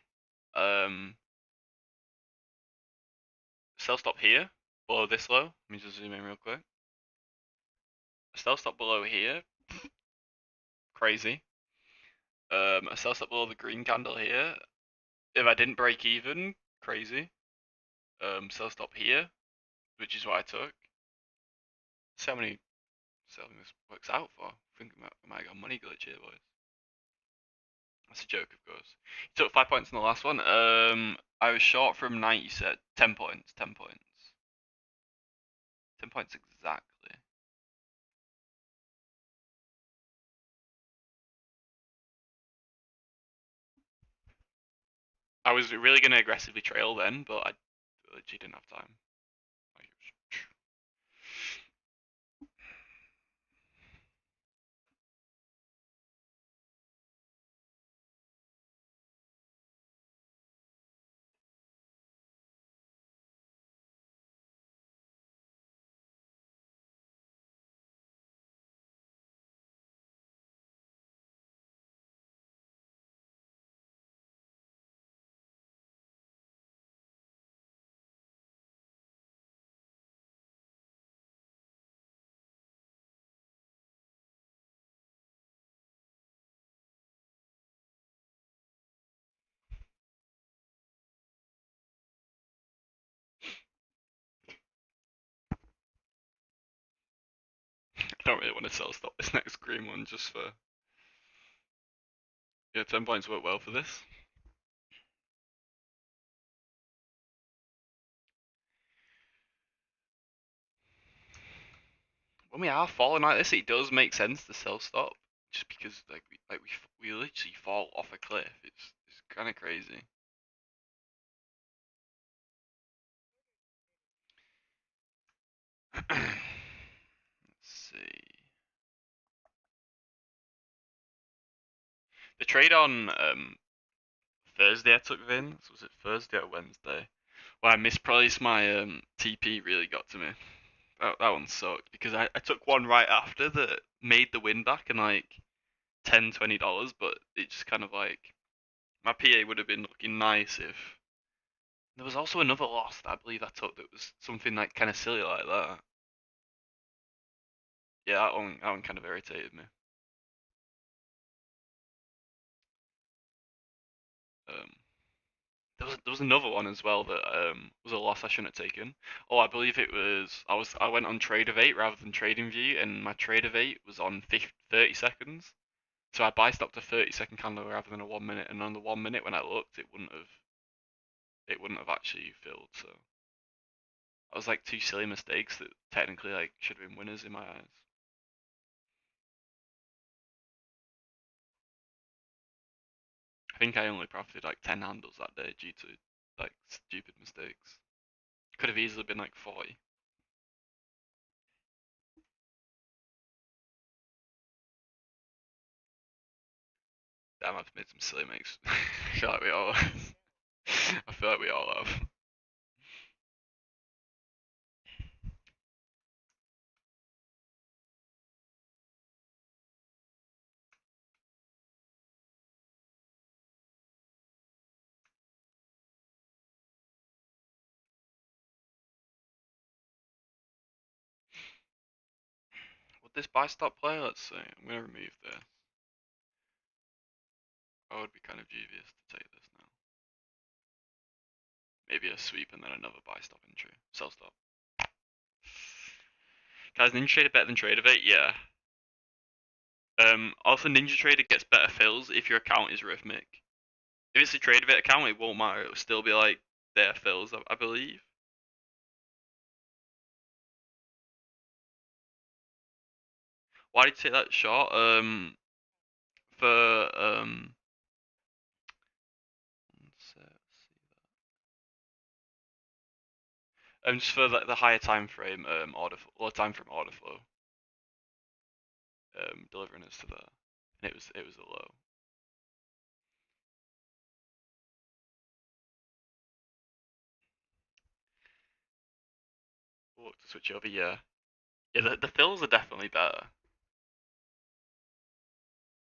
Stealth stop here, below this low. Let me just zoom in real quick. Stealth stop below here, crazy. A stealth stop below the green candle here. If I didn't break even, crazy. Stealth stop here, which is what I took. See how many selling this works out for. I think I might got a money glitch here, boys. That's a joke, of course. You took 5 points in the last one. I was short from 90 set. 10 points. 10 points. 10 points exactly. I was really going to aggressively trail then, but I literally didn't have time. I don't really want to sell stop this next green one just for... Yeah, 10 points work well for this. When we are falling like this, it does make sense to sell stop. Just because we literally fall off a cliff. It's kind of crazy. Let's see. The trade on Thursday I took Vince. Was it Thursday or Wednesday? Well, I mispriced my TP. Really got to me. That one sucked because I took one right after that made the win back in like $10-20, but it just kind of like my PA would have been looking nice if there was also another loss that I believe I took that was something like kind of silly like that. Yeah, that one kind of irritated me. Um, there was another one as well that was a loss I shouldn't have taken. Oh, I believe it was I went on Tradeovate rather than TradingView, and my Tradeovate was on 30 seconds. So I buy stopped a 30-second candle rather than a 1 minute, and on the 1 minute when I looked, it wouldn't have actually filled. So I was like two silly mistakes that technically like should have been winners in my eyes. I think I only profited like 10 handles that day due to like stupid mistakes. Could have easily been like 40. Damn, I've made some silly makes. I feel like we all. I feel like we all have. Would this buy stop play? Let's see. I'm gonna remove this. I would be kind of dubious to take this now. Maybe a sweep and then another buy stop entry. Sell stop. Guys, Ninja Trader better than Tradeovate? Yeah. Also, Ninja Trader gets better fills if your account is rhythmic. If it's a Tradeovate account, it won't matter. It'll still be like their fills, I believe. Why did you take that shot? For just for the higher time frame order flow. delivering us to there, and it was a low. We'll look to switch over. Yeah, the fills are definitely better.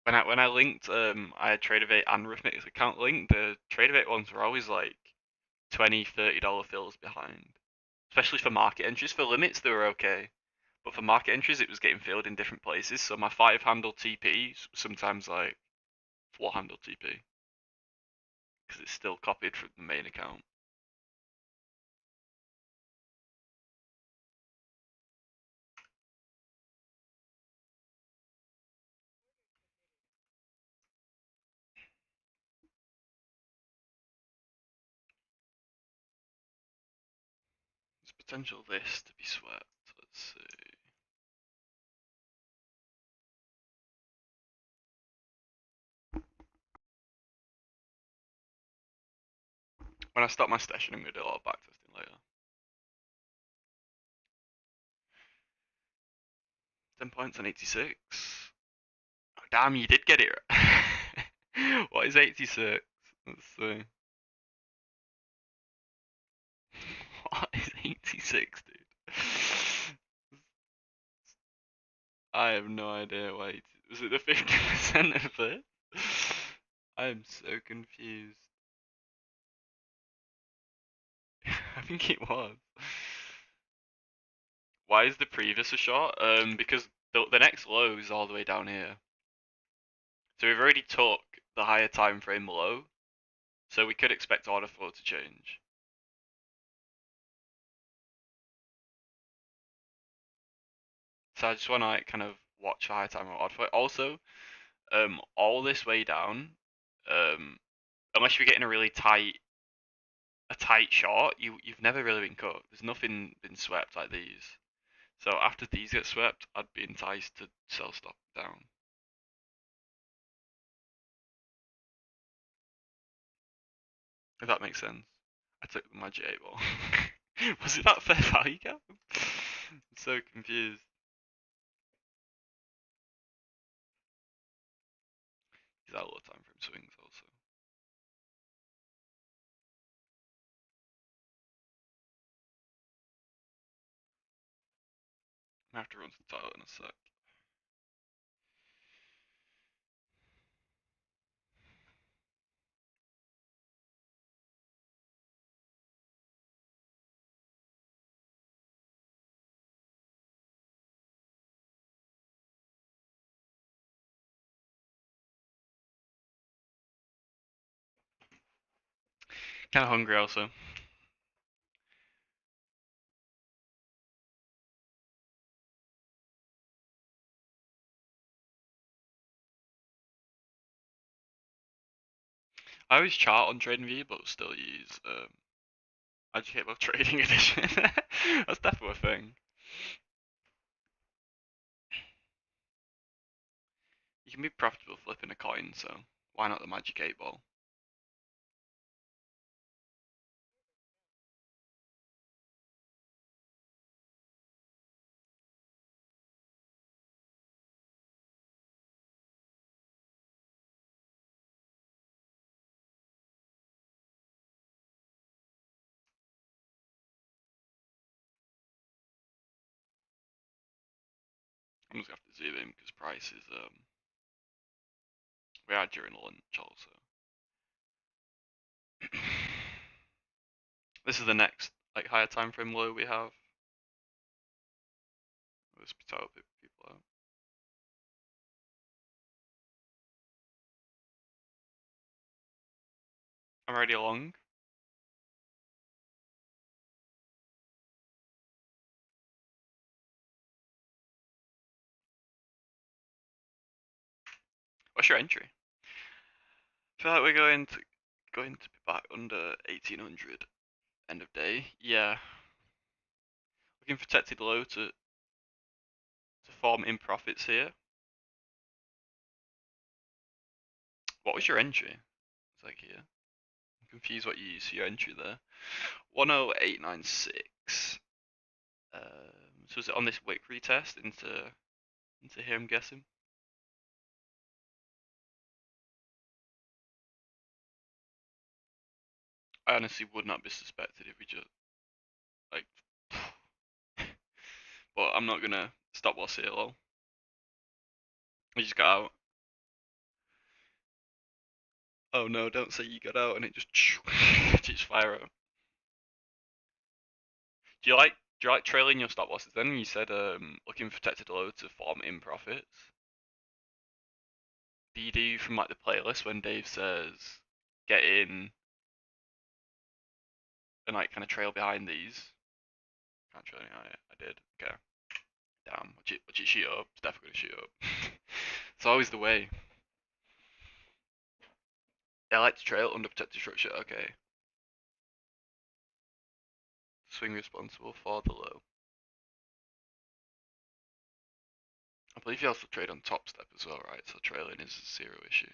When I linked I had TradeOvate and Arithmetic's account linked, the TradeOvate ones were always like $20-$30 fills behind. Especially for market entries. For limits they were okay. But for market entries it was getting filled in different places. So my 5-handle TP sometimes like 4-handle TP. Because it's still copied from the main account. There's potential this to be swept. Let's see. When I start my session, I'm going to do a lot of backtesting later. 10 points on 86. Oh, damn, you did get it right. What is 86? Let's see. What is 86, dude? I have no idea why. Was it the 50% of this? I am so confused. I think it was. Why is the previous a short? Because the next low is all the way down here. So we've already took the higher time frame low, so we could expect order flow to change. So I just want to like kind of watch higher time order flow. Also, all this way down, unless you're getting a really tight short, you've never really been cut. There's nothing been swept like these. So after these get swept, I'd be enticed to sell stock down. If that makes sense. I took the magic 8 ball. Was it that fair value gap? I'm so confused. These are low time frame swings also. I have to run to the toilet in a sec. Kind of hungry also. I always chart on TradingView, but still use HYPOTHETICAL Trading Edition. That's definitely a thing. You can be profitable flipping a coin, so why not the magic 8 ball? I'm just gonna have to zoom in because price is we are during lunch also. This is the next like higher time frame low we have. Let's tell people out. I'm already along. What's your entry? I feel like we're going to be back under 1800 end of day. Yeah. Looking for protected low to form in profits here. What was your entry? It's like here. I'm confused what you use for your entry there. 10896. So is it on this wick retest into here? I'm guessing. I honestly would not be suspected if we just like. But I'm not gonna stop loss here, lol. We just got out. Oh no, don't say you got out and it just just fire out. Do you like trailing your stop losses then? You said looking for protected low to form in profits. Do you do from like the playlist when Dave says get in and like kind of trail behind these? Can't trail any. I did. Okay. Damn. Watch it shoot up. It's definitely gonna shoot up. It's always the way. I like to trail under protected structure. Okay. Swing responsible for the low. I believe you also trade on top step as well, right? So trailing is a zero issue.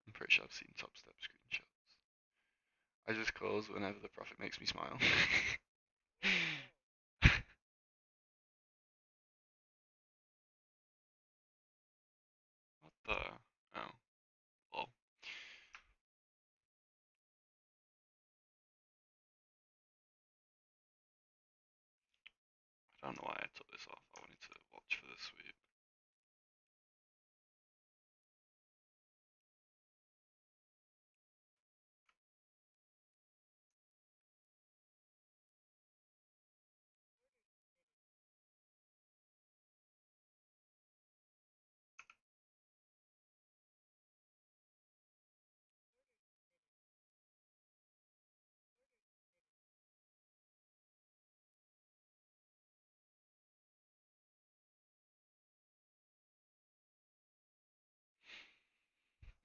I'm pretty sure I've seen top step screenshots. I just close whenever the profit makes me smile. What the? Oh, well. I don't know why I took this off. I wanted to watch for the sweep.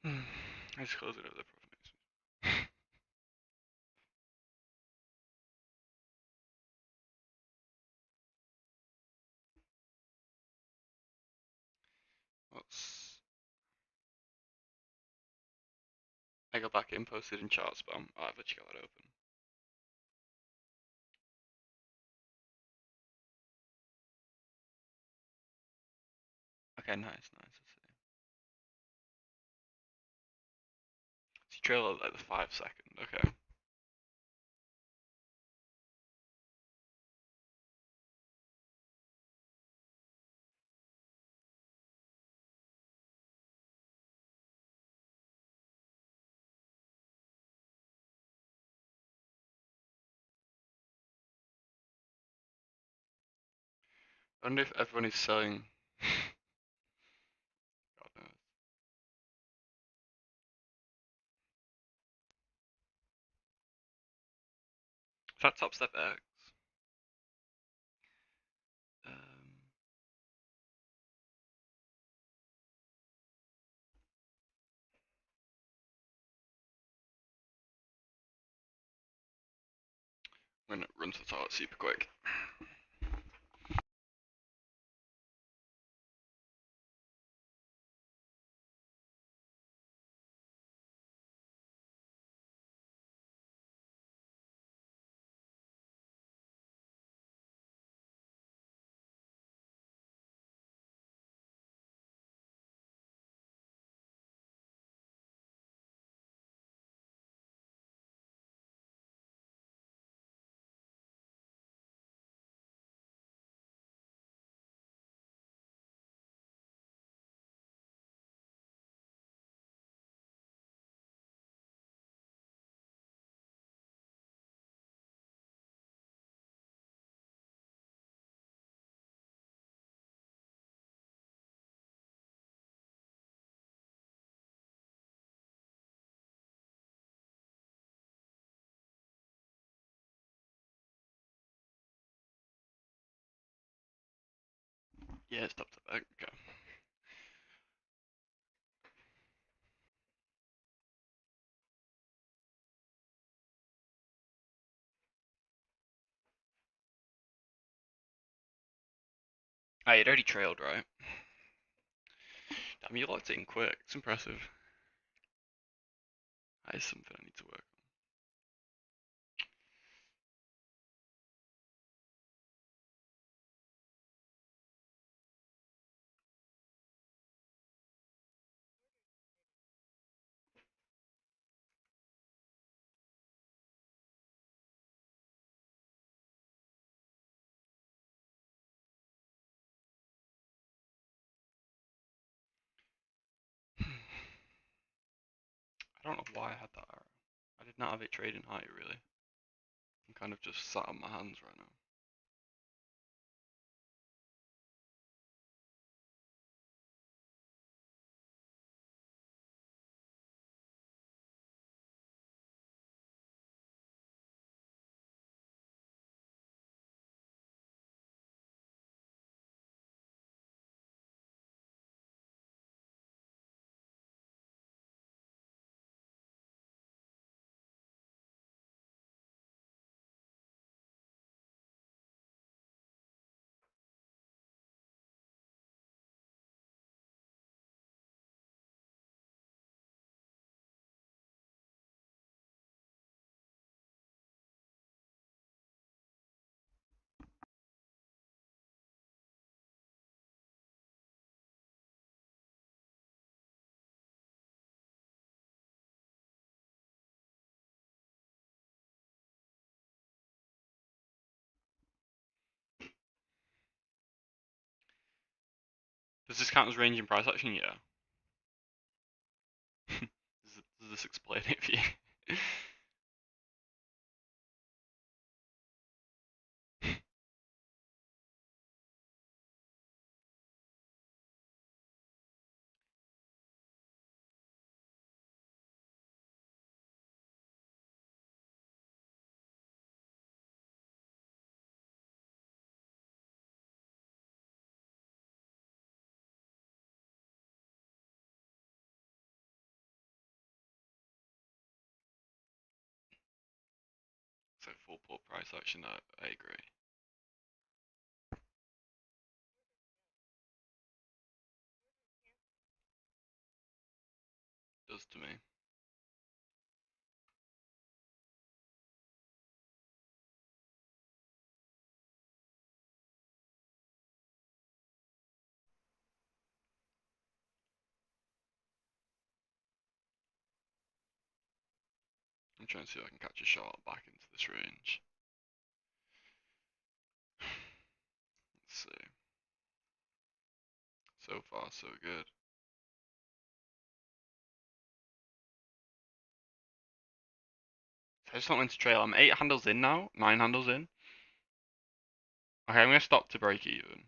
I just close it over the profit makes me. What's I go back in, posted in chart spam. Oh, I've actually got that open. Okay, nice. Let's see. So you trail at like the 5 second. Okay. I wonder if everyone is selling. God knows. Is that top step X? I'm gonna run to the toilet super quick. Yeah, it's top step X. Okay. Ah, you'd already trailed, right? Damn, you locked it in quick. It's impressive. That is something I need to work I don't know why I had that arrow. I did not have it trading high, really. I'm kind of just sat on my hands right now. Does this count as range in price action? Yeah. Does this explain it for you? So full port price action, I agree. Does to me. I'm trying to see if I can catch a shot back into this range. Let's see. So far, so good. I just don't want to trail. I'm 8 handles in now, 9 handles in. Okay, I'm going to stop to break even.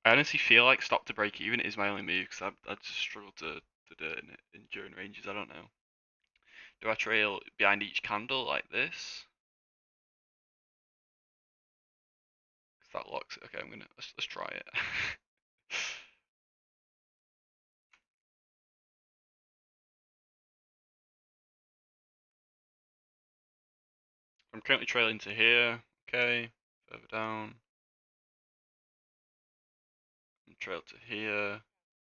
I honestly feel like stop to break even is my only move because I just struggle to do it in during ranges. I don't know. Do I trail behind each candle like this? Because that locks it. Okay, let's try it. I'm currently trailing to here. Okay, further down. I'm trailed to here.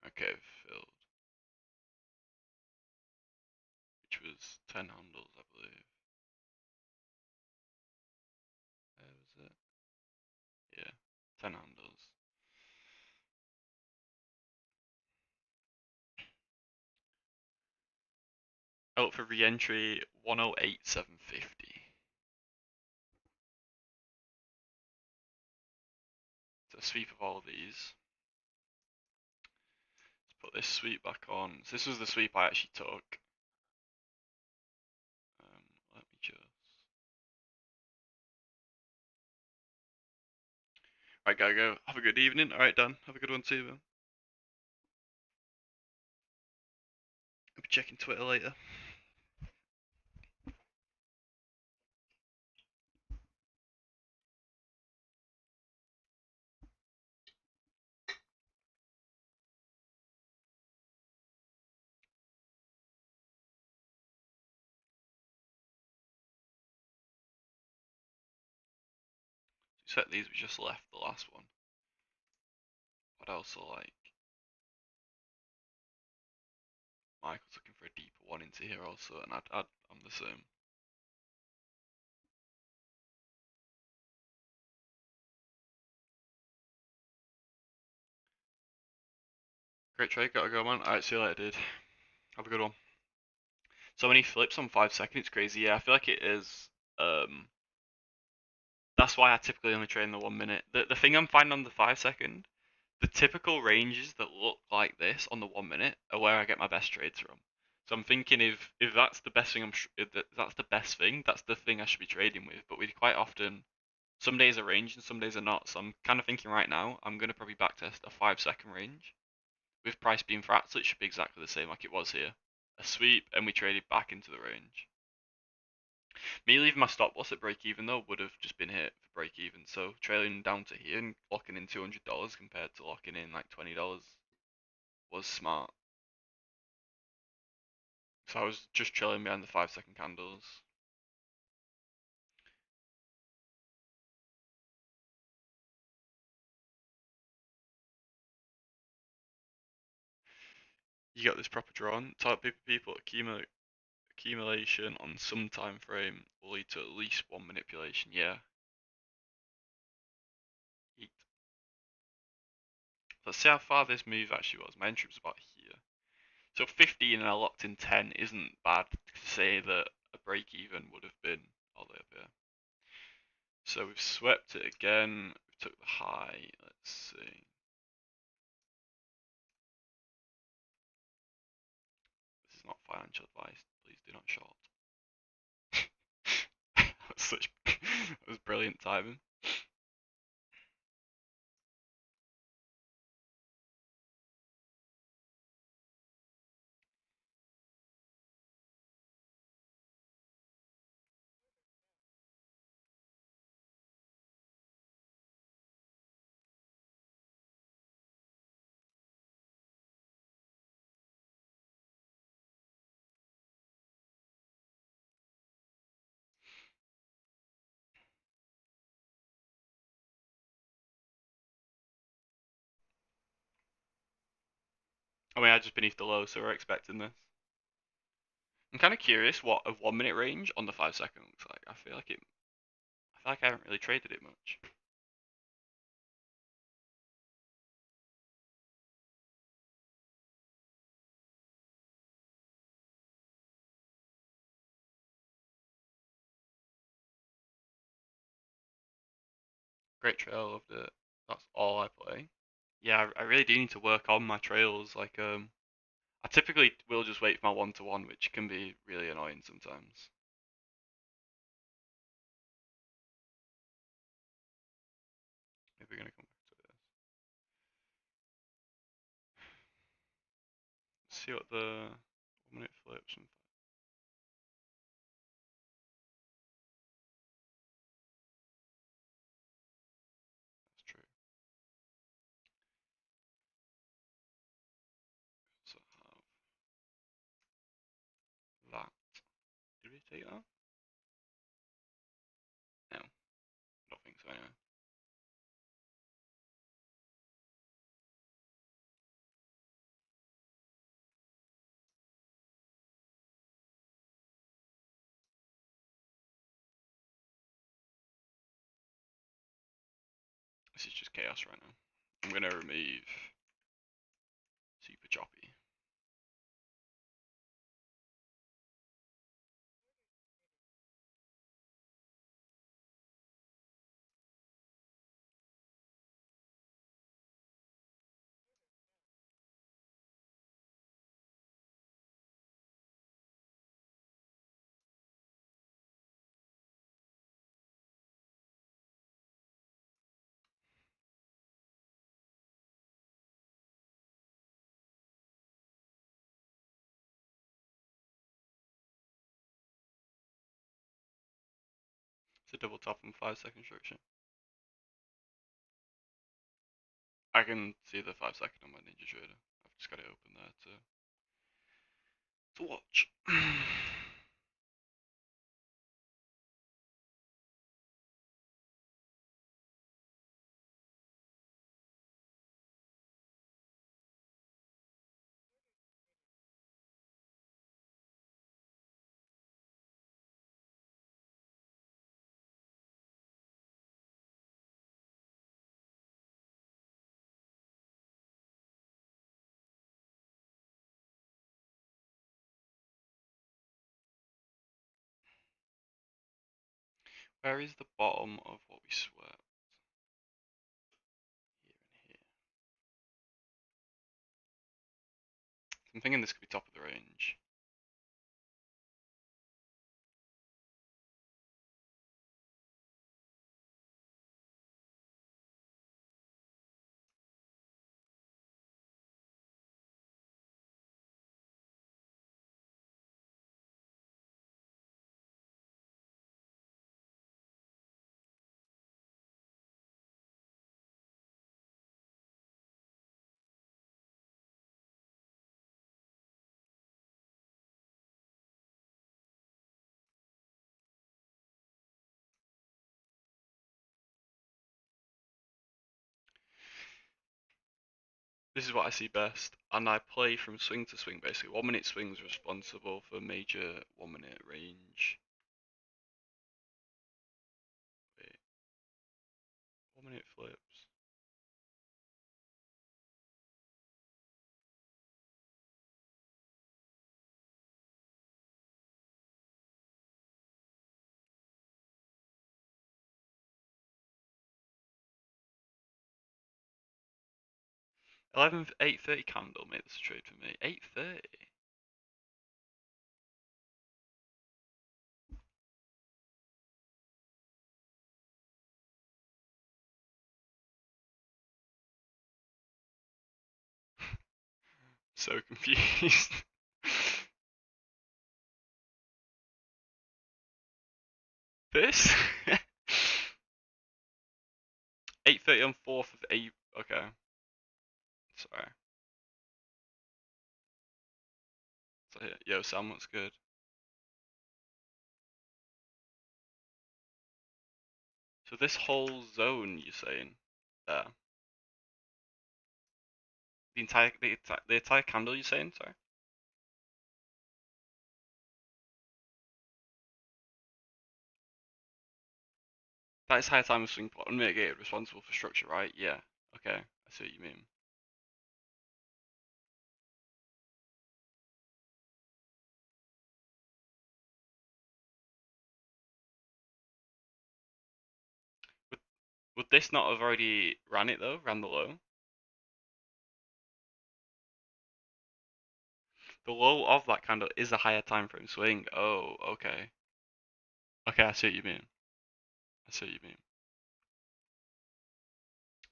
Okay, filled. Which was 10 handles, I believe. Where was it? Yeah, 10 handles. Oh, for re-entry, 108,750. So sweep of all of these. Let's put this sweep back on. So this was the sweep I actually took. Let me just... Right, gotta go. Have a good evening. Alright, Dan. Have a good one too, man. I'll be checking Twitter later. Set these, we just left the last one. I'd also like... Michael's looking for a deeper one into here also, and I'm the same. Great trade, gotta go, man. Alright, see you later, dude. Have a good one. So many flips on 5 seconds, it's crazy. Yeah, I feel like it is. That's why I typically only trade in the 1 minute. The thing I'm finding on the 5 second, the typical ranges that look like this on the 1 minute are where I get my best trades from. So I'm thinking if that's the best thing, if that's the best thing, that's the thing I should be trading with. But we quite often, some days are range and some days are not. So I'm kind of thinking right now, I'm going to probably backtest a 5 second range. With price being flat, so it should be exactly the same like it was here. A sweep, and we traded back into the range. Me leaving my stop loss at break even though would have just been hit for break even. So trailing down to here and locking in $200 compared to locking in like $20 was smart. So I was just trailing behind the 5 second candles. You got this proper drawn. Type people accumulation on some time frame will lead to at least one manipulation. Yeah. Eat. Let's see how far this move actually was. My entry was about here. So 15 and I locked in 10 isn't bad to say that a break even would have been all the way up here. So we've swept it again. We took the high. Let's see. This is not financial advice. Please do not short. That was brilliant timing. I mean, I just beneath the low, so we're expecting this. I'm kind of curious what a 1 minute range on the 5 second looks like. I feel like I haven't really traded it much. Great trail, loved it. That's all I play. Yeah, I really do need to work on my trails. Like, I typically will just wait for my 1-to-1, which can be really annoying sometimes. Maybe we're gonna come back to this. See what the 1 minute flips and that's true. So have that. Did we take that? No, don't think so anyway. This is just chaos right now. I'm gonna remove super choppy. It's a double top and 5 second structure. I can see the 5 second on my Ninja Trader. I've just got it open there to watch. Where is the bottom of what we swept? Here and here. thinking this could be top of the range. This is what I see best, and I play from swing to swing basically. 1 minute swings responsible for major 1 minute range. Wait, 1 minute flips. Eleven 8:30 candle made this trade for me. 8:30. So confused. This? 8:30 on 4th of April. Okay. Sorry. So yeah, yo, Sam, what's good? So this whole zone you're saying, there, the entire candle you're saying, sorry. That is higher time of swing plot, unmitigated, responsible for structure, right? Yeah. Okay, I see what you mean. Would would this not have already ran it though? Ran the low? The low of that candle is a higher time frame swing. Oh, okay. Okay, I see what you mean. I see what you mean.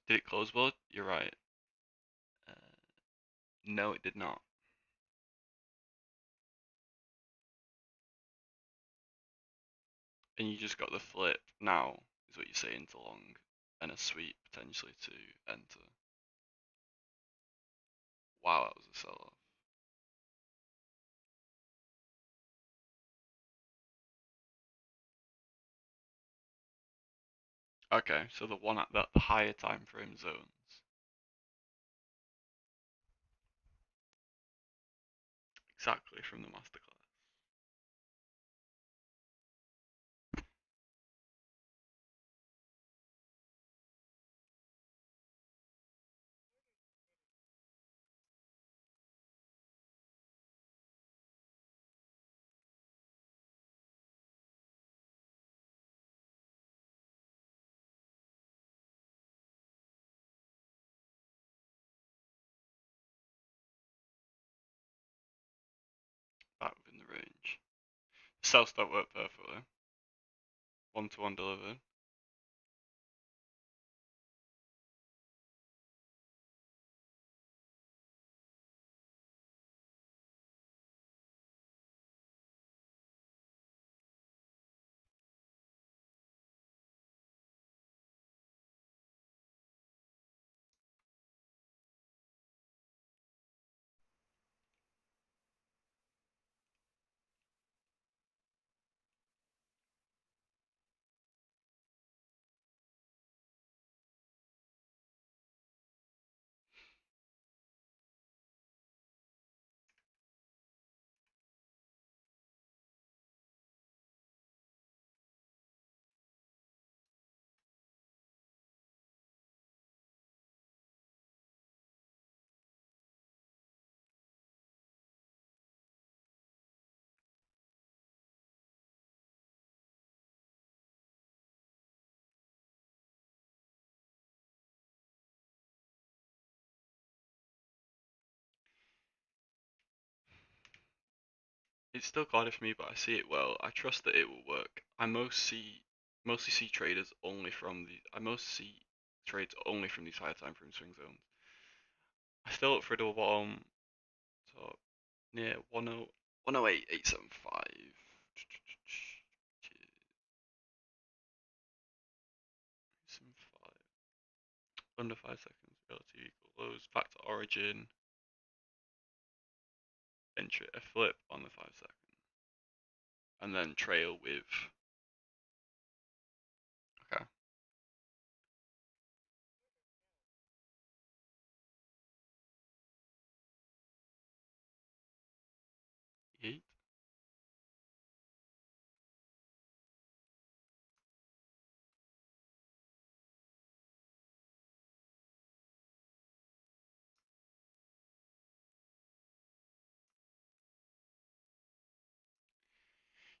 Did it close well? You're right. Uh, no, it did not. And you just got the flip now, is what you're saying, to long, and a sweep potentially to enter. Wow, that was a sell off. Okay, so the one at the higher time frame zones. Exactly from the masterclass. Back within the range. Sell stop worked perfectly. 1-to-1 delivered. It's still cloudy for me, but I see it well. I trust that it will work. Mostly see traders only from the. I mostly see trades only from these higher time frame swing zones. I still look for a double bottom, so near 108.875. Under 5 seconds, relative equal lows, back to origin, entry a flip on the 5 second, and then trail with. Okay. Yeet.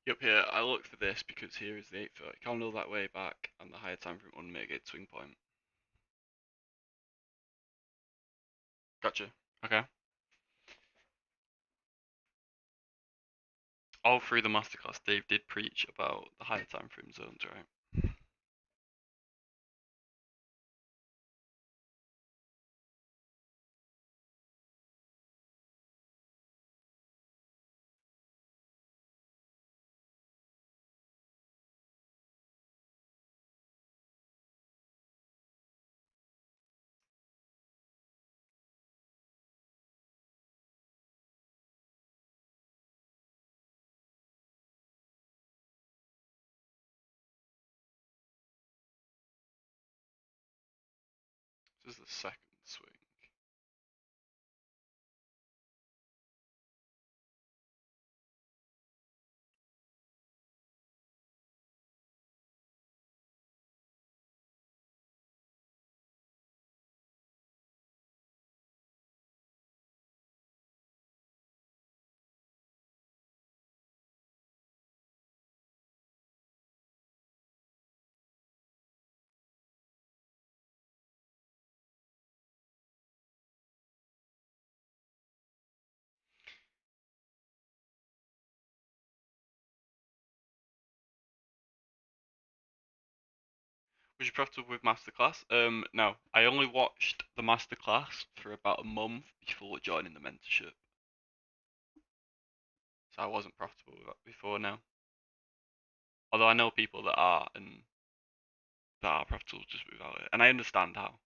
Yep, here I look for this because here is the 8:30 candle that way back and the higher time frame unmitigated swing point. Gotcha. Okay. All through the masterclass, Dave did preach about the higher time frame zones, right? This is the second swing. Was you profitable with masterclass? No. I only watched the masterclass for about a month before joining the mentorship, so I wasn't profitable with that before now. Although I know people that are and that are profitable just without it, and I understand how.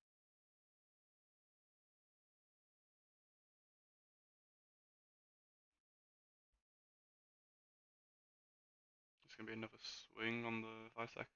It's gonna be another swing on the 5 second.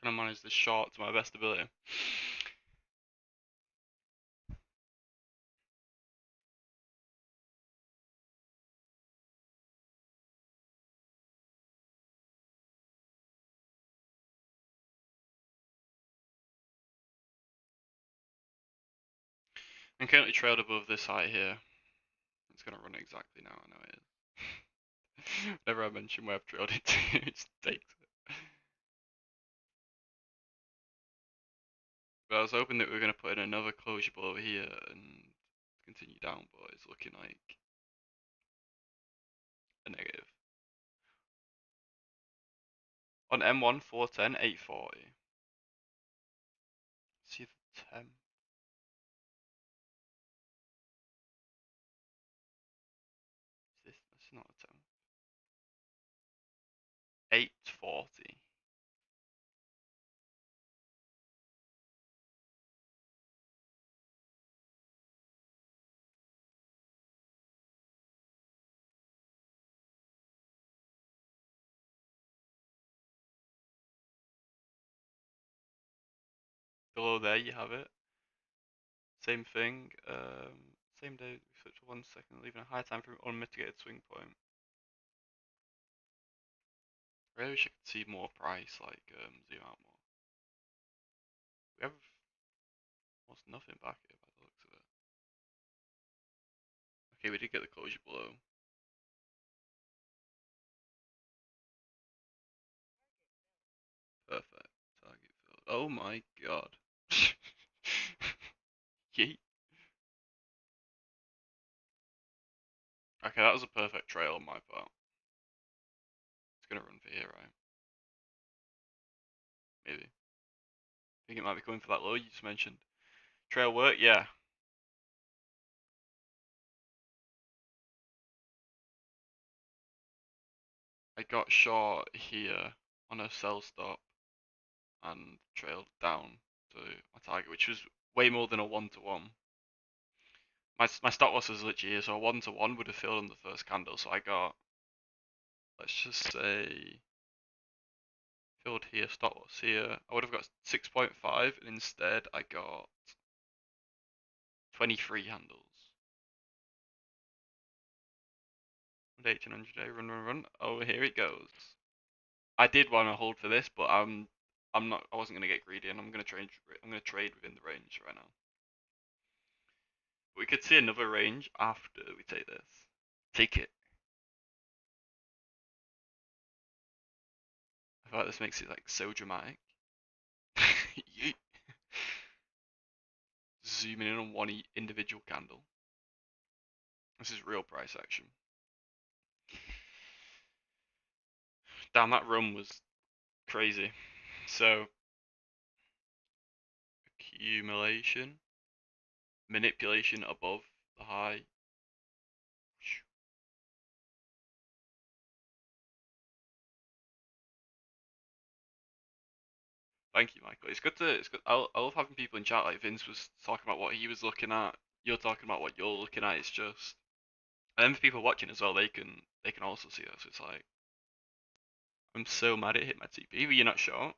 Trying to manage the short to my best ability. I'm currently trailed above this height here. It's gonna run exactly now, I know it is. Whenever I mention where I've trailed it to, it just takes it. But I was hoping that we were gonna put in another closure ball over here and continue down, but it's looking like a negative. On M1, 410, 840. See the 10. Is this? That's not a 10. 840. Below there you have it. Same thing. Same day. We switch for 1 second, leaving a high time frame unmitigated swing point. I really wish I could see more price, like zoom out more. We have almost nothing back here by the looks of it. Okay, we did get the closure below. Perfect. Target filled. Oh my god. Yeet. Okay, that was a perfect trail on my part. It's gonna run for here, right? Maybe. I think it might be coming for that low you just mentioned. Trail work, yeah. I got short here on a sell stop and trailed down to my target, which was way more than a 1-to-1. My stop loss was literally here, so a 1-to-1 would have filled on the first candle, so I got, let's just say, filled here, stop loss here. I would have got 6.5, and instead I got 23 handles. 1800 run. Oh, here it goes. I did want to hold for this, but I'm not. I wasn't gonna get greedy, and I'm gonna trade. I'm gonna trade within the range right now. But we could see another range after we take this. Take it. I feel like this makes it like so dramatic. Zooming in on one individual candle. This is real price action. Damn, that run was crazy. So, accumulation, manipulation above the high. Thank you, Michael. It's good to. It's good. I love having people in chat. Like Vince was talking about what he was looking at. You're talking about what you're looking at. It's just, and then for people watching as well, they can also see us. It's like, I'm so mad it hit my TP. But you're not short.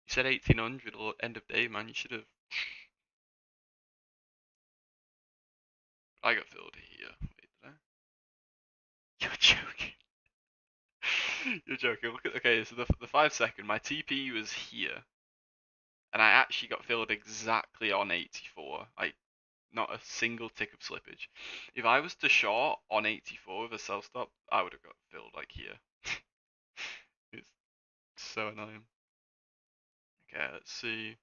You said 1800 or end of day, man. You should have. I got filled here. Wait, did I? You're joking. You're joking. Look at, okay, so the 5 second, my TP was here, and I actually got filled exactly on 84. Like, not a single tick of slippage. If I was to short on 84 with a sell stop, I would have got filled like here. It's so annoying. Okay, let's see.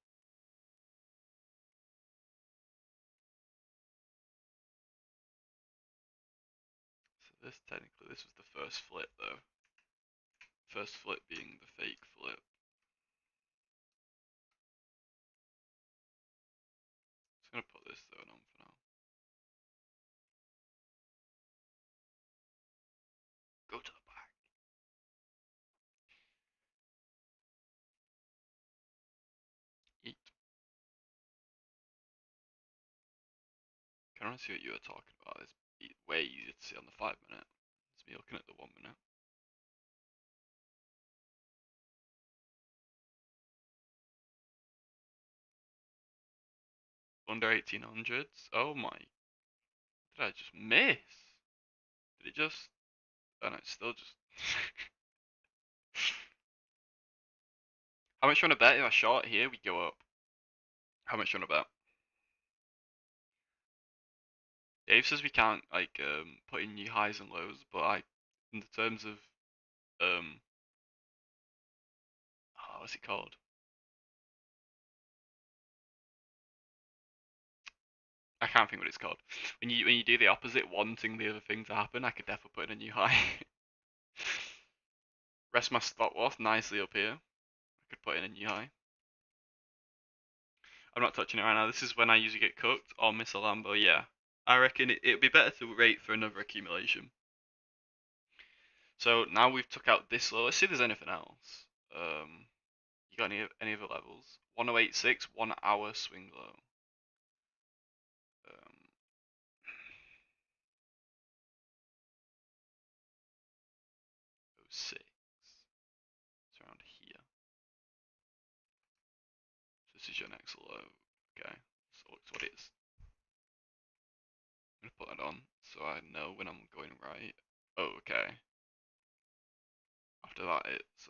So this was the first flip though. First flip being the fake flip. Just gonna put this zone on for now. Go to the back. Eat. Can I see what you were talking about? It's way easier to see on the 5 minute. It's me looking at the 1 minute. Under 1800s. Oh my. Did I just miss? Did it just. Oh no, it's still just. How much you want to bet if I short here, we go up? How much you want to bet? Dave says we can't like put in new highs and lows, but in the terms of what's it called? I can't think what it's called. When you do the opposite, wanting the other thing to happen, I could definitely put in a new high. Rest my stop loss nicely up here. I could put in a new high. I'm not touching it right now. This is when I usually get cooked or miss a Lambo. Yeah, I reckon it'd be better to wait for another accumulation. So now we've took out this low. Let's see if there's anything else. You got any other levels? 1086, 1 hour swing low. 06. It's around here. This is your next low. Okay, so it's what it is. I'm gonna put that on so I know when I'm going right. Oh, okay. After that, it's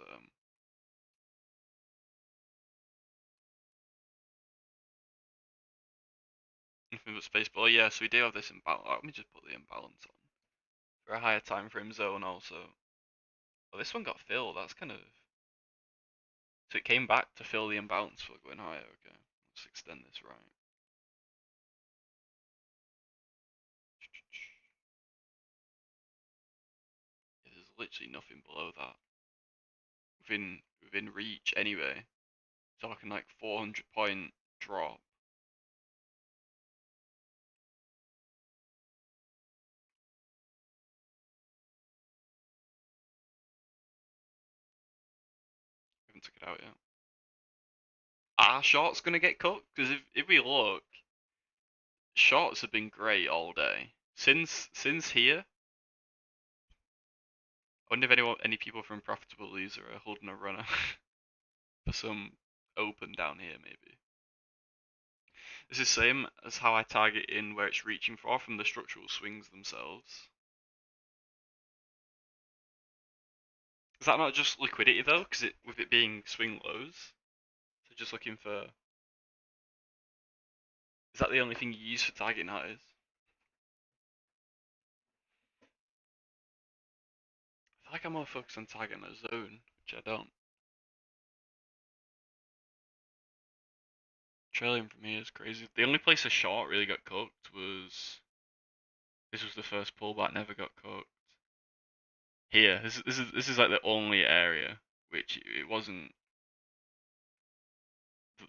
nothing but space. But yeah, so we do have this imbalance. Let me just put the imbalance on for a higher time frame zone also. Oh, this one got filled. That's kind of. So it came back to fill the imbalance for going higher. Okay, let's extend this right. Yeah, there's literally nothing below that. Within reach anyway. Talking like 400-point drop. Haven't took it out yet. Are shorts gonna get cooked? Because if we look, shorts have been great all day. Since here, I wonder if any people from Profitable Loser are holding a runner for some open down here maybe. This is the same as how I target in where it's reaching for from the structural swings themselves. Is that not just liquidity though? Because with it being swing lows, so just looking for. Is that the only thing you use for targeting highs? I feel like I'm more focused on targeting a zone, which I don't. Trailing from here is crazy. The only place a short really got cooked was. This was the first pullback, never got cooked. Here, this is like the only area which it wasn't.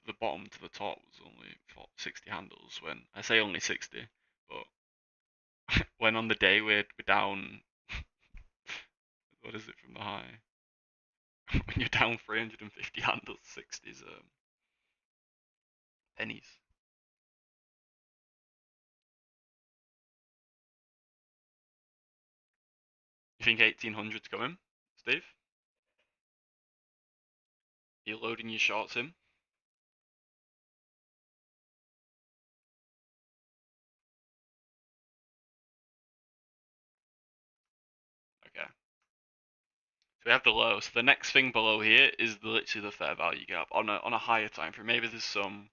The bottom to the top was only 60 handles. When I say only 60, but when on the day we're down. What is it from the high? When you're down 350 handles, 60's pennies. You think 1800's coming, Steve? You're loading your shorts in? Okay. So we have the low. So the next thing below here is literally the fair value gap on a higher time frame. Maybe there's some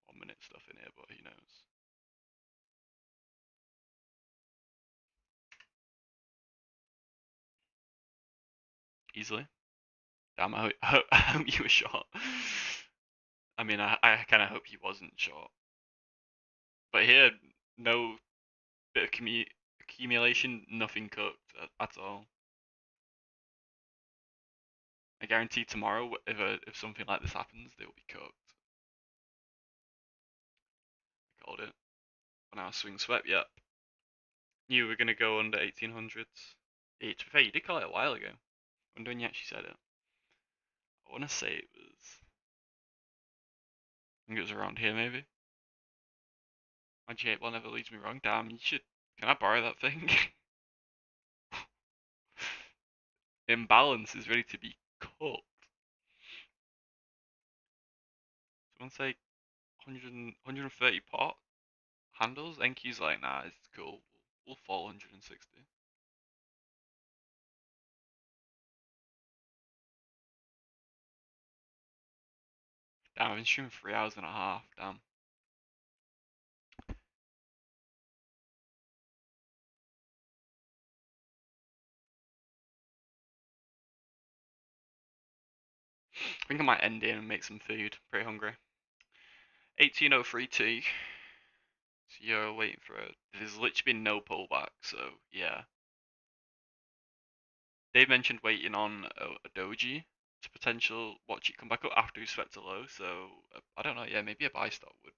1 minute stuff in here, but who knows? Easily. Damn, I hope you were short. I mean, I kind of hope he wasn't short. But here, no bit of accumulation, nothing cooked at all. I guarantee tomorrow, if something like this happens, they will be cooked. I called it. On our swing swept, yep. Knew we were gonna go under 1800s. Yeah, to be fair, you did call it a while ago. I wonder when you actually said it. I want to say it was. I think it was around here, maybe. My J1 never leads me wrong. Damn, you should. Can I borrow that thing? Imbalance is ready to be cooked. Someone say 100, 130 pot handles. NQ's like, nah, it's cool. We'll fall 160. Damn, I've been streaming 3 hours and a half. Damn. I think I might end in and make some food. Pretty hungry. 1803T. So you're waiting for it. There's literally been no pullback, so yeah. They mentioned waiting on a doji to potential watch it come back up after we swept a low, so I don't know, yeah, maybe a buy stop would.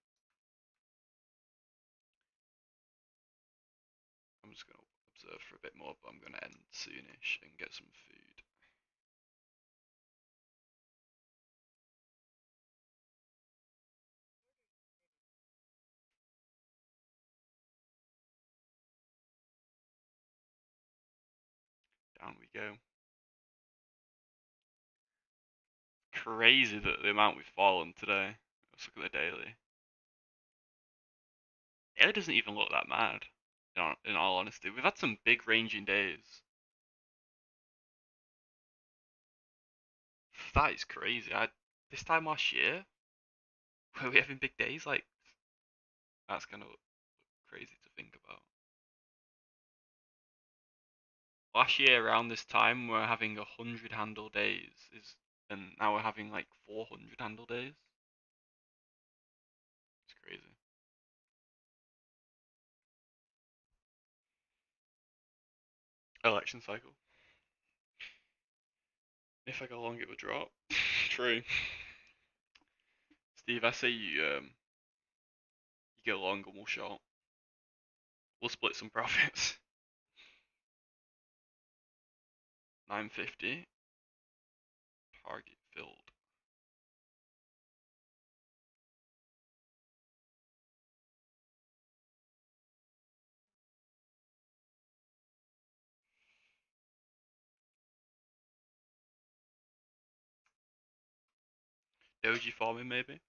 I'm just gonna reserve for a bit more, but I'm going to end soonish and get some food. Down we go. Crazy that the amount we've fallen today. Let's look at the daily. Daily doesn't even look that mad, in all honesty. We've had some big ranging days. That is crazy. This time last year, were we having big days? Like, that's kind of crazy to think about. Last year around this time, we are having 100 handle days, and now we're having like 400 handle days. It's crazy. Election cycle. If I go long, it would drop. True. Steve, I say you go long and we'll short. We'll split some profits. 950. Target filled. Doji farming maybe.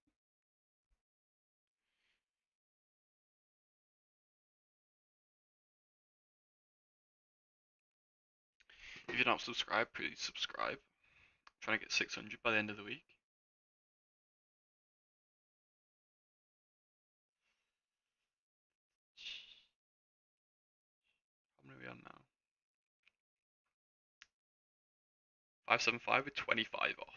If you're not subscribed, please subscribe. I'm trying to get 600 by the end of the week. How many are we on now? 575 with 25 off.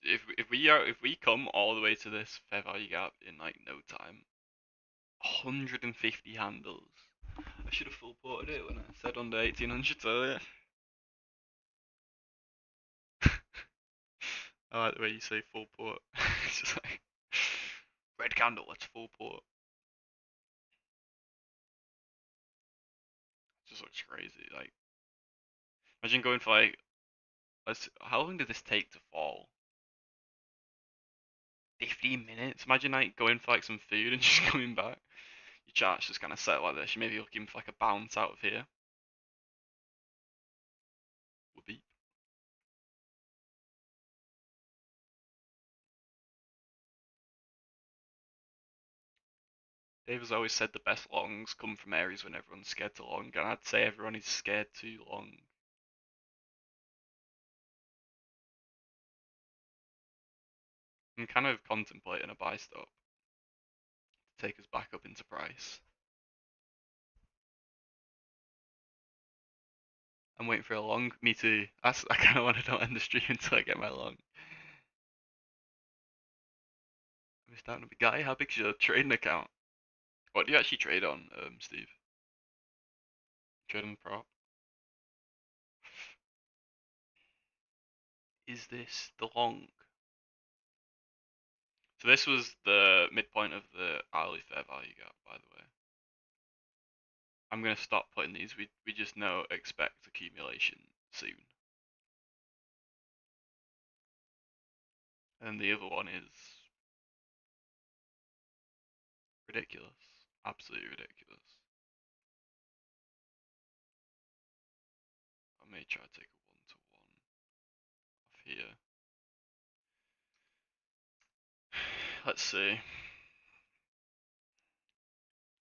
If we come all the way to this fair value gap in like no time, 150 handles. I should have full ported it when I said under 1800 earlier. I like the way you say full port. It's just like red candle, let's full port. It just looks crazy. Like, imagine going for like, how long did this take to fall? 15 minutes. Imagine like going for like some food and just coming back. Your chart's just kind of set like this. You may be looking for like a bounce out of here. Whoopee. Dave has always said the best longs come from areas when everyone's scared to long, and I'd say everyone is scared too long. I'm kind of contemplating a buy stop to take us back up into price. I'm waiting for a long. Me too. I kind of want to not end the stream until I get my long. I'm starting to be guy. How big's your trading account? What do you actually trade on, Steve? Trade on the prop. Is this the long? So this was the midpoint of the hourly fair value gap, by the way. I'm gonna stop putting these. We just know expect accumulation soon. And the other one is ridiculous. Absolutely ridiculous. I may try to take a 1-to-1 off here. Let's see.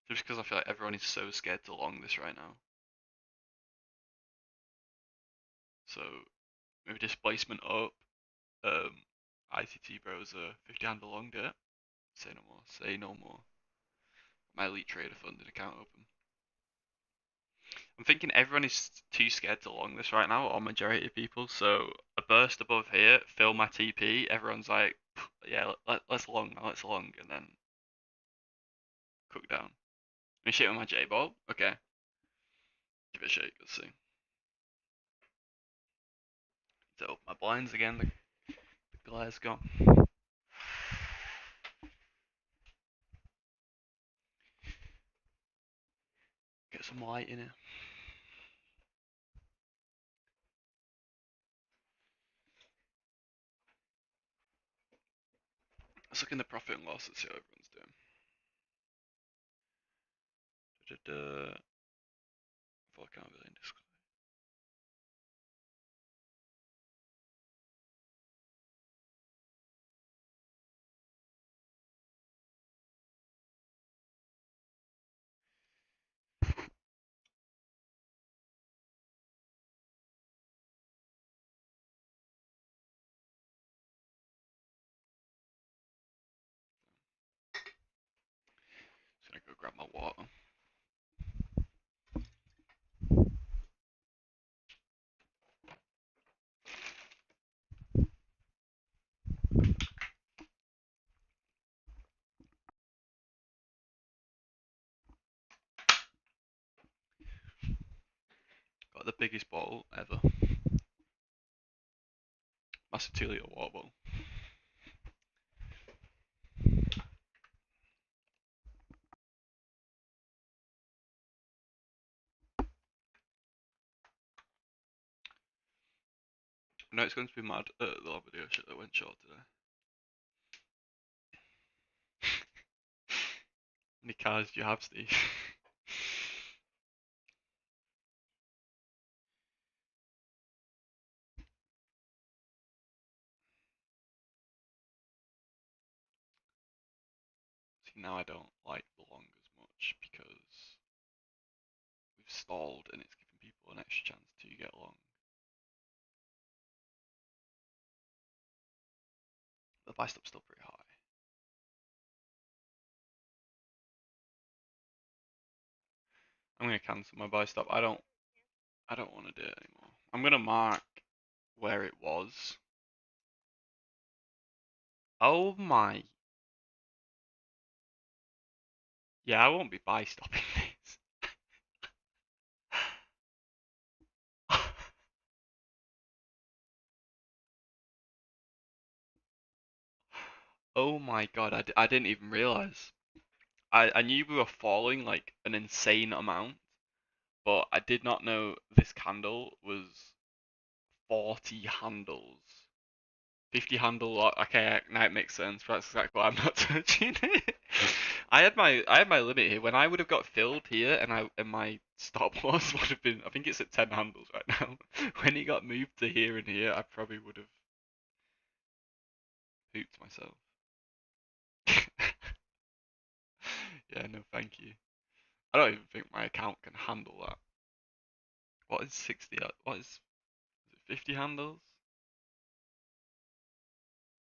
Just because I feel like everyone is so scared to long this right now. So maybe displacement up. ICT bros are 50 handle long it. Say no more. Say no more. My elite trader funded account open. I'm thinking everyone is too scared to long this right now, or majority of people. So a burst above here, fill my TP. Everyone's like, yeah, let's long now, let's long, and then cook down. Let me shake with my J ball. Okay, give it a shake. Let's see. So my blinds again. The glare's gone. Get some light in here. Let's look in the profit and loss and see how everyone's doing. Full account billing disclosure. Just gonna go grab my water. Got the biggest bottle ever. Massive 2 litre water bottle. I know it's going to be mad at the last video shit that went short today. How many cars do you have, Steve? See, now I don't like the long as much because we've stalled and it's giving people an extra chance to get long. The buy stop's still pretty high. I'm gonna cancel my buy stop. I don't want to do it anymore. I'm gonna mark where it was. Oh my. Yeah, I won't be buy stopping this. Oh my god, I didn't even realize. I knew we were falling like an insane amount, but I did not know this candle was 40 handles. 50 handle, okay, now it makes sense. That's exactly why I'm not touching it. I had my limit here. When I would have got filled here and my stop loss would have been, I think it's at 10 handles right now. When it got moved to here and here, I probably would have pooped myself. Yeah, no thank you. I don't even think my account can handle that. What is 60? What is it 50 handles?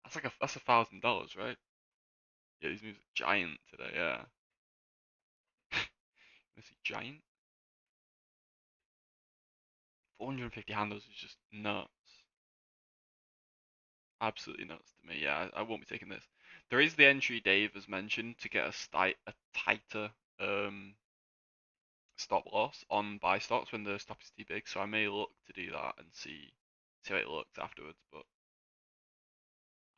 That's like that's $1,000, right? Yeah, these moves are giant today, yeah. Is he giant? 450 handles is just nuts. Absolutely nuts to me. Yeah, I won't be taking this. There is the entry Dave has mentioned to get a tighter stop loss on buy stocks when the stop is too big. So I may look to do that and see how it looks afterwards. But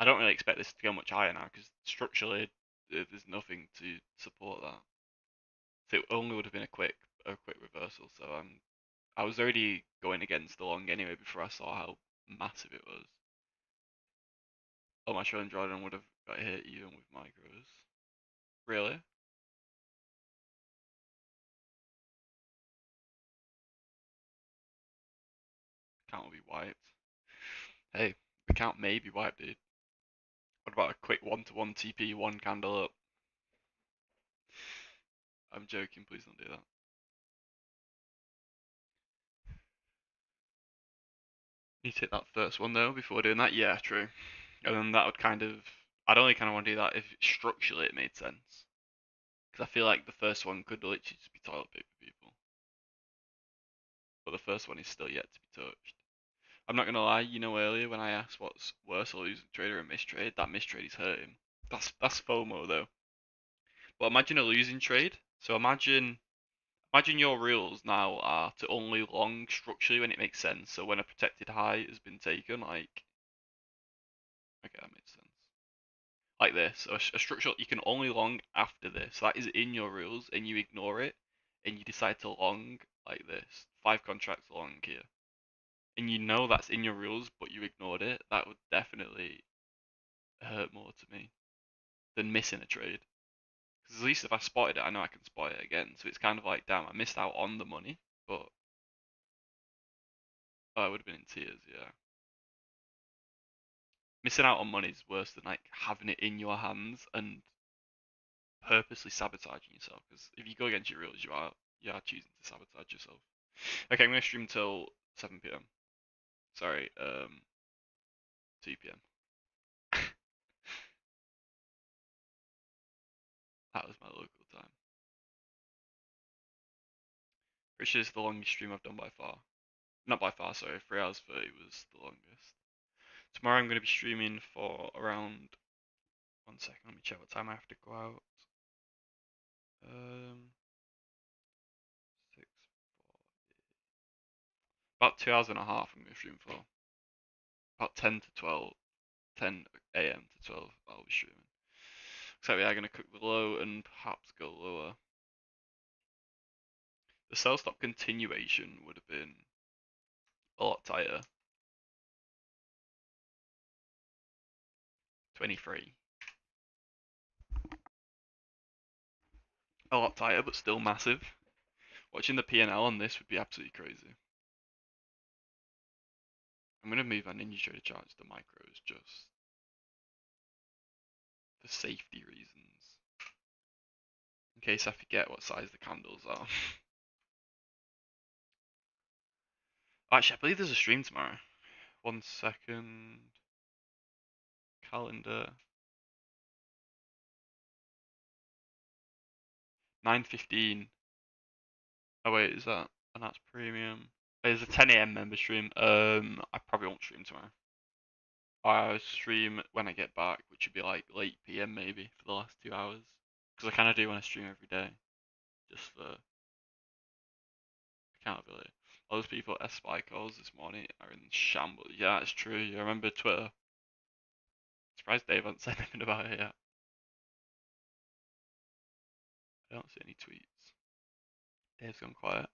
I don't really expect this to go much higher now because structurally there's nothing to support that. So it only would have been a quick reversal. So I was already going against the long anyway before I saw how massive it was. Oh, my Australian Jordan would have got hit even with micros. Really? Account will be wiped. Hey, account may be wiped, dude. What about a quick 1-to-1 TP, one candle up? I'm joking, please don't do that. Need to hit that first one though before doing that? Yeah, true. And then that would I'd only kind of want to do that if structurally it made sense. Because I feel like the first one could literally just be toilet paper people. But the first one is still yet to be touched. I'm not gonna lie, earlier when I asked what's worse, a losing trade or a mistrade, that mistrade is hurting. That's FOMO though. But imagine a losing trade. So imagine your rules now are to only long structurally when it makes sense. So when a protected high has been taken, like okay, that makes sense. Like this, a structural you can only long after this. So that is in your rules, and you ignore it. and you decide to long like this, 5 contracts long here, and you know that's in your rules, but you ignored it, that would definitely hurt more to me than missing a trade. Because at least if I spotted it, I know I can spot it again. So it's kind of like, damn, I missed out on the money, but I would have been in tears, yeah. Missing out on money is worse than like having it in your hands and purposely sabotaging yourself. Because if you go against your rules, you are choosing to sabotage yourself. Okay, I'm gonna stream till 7 p.m. Sorry, 2 p.m. That was my local time. Which is the longest stream I've done by far. Not by far, sorry. 3 hours 30 was the longest. Tomorrow I'm going to be streaming for around. 1 second, let me check what time I have to go out. 6, 4, about 2 hours and a half I'm going to stream for. About 10 to 12, 10 a.m. to 12 I'll be streaming. So yeah, I'm going to cook the low and perhaps go lower. The sell stop continuation would have been a lot tighter. 23. A lot tighter, but still massive. Watching the P&L on this would be absolutely crazy. I'm going to move my Ninja Trader chart to the micros just for safety reasons. In case I forget what size the candles are. Actually, I believe there's a stream tomorrow. 1 second. Calendar. 9:15. Oh wait, is that? And that's premium. There's a 10 a.m. member stream. I probably won't stream tomorrow. I'll stream when I get back, which would be like late PM maybe for the last 2 hours. Because I kind of do want to stream every day, just for accountability. All those people at SPY calls this morning are in shambles. Yeah, it's true. You remember Twitter? Surprised Dave hasn't said anything about it yet. I don't see any tweets. Dave's gone quiet.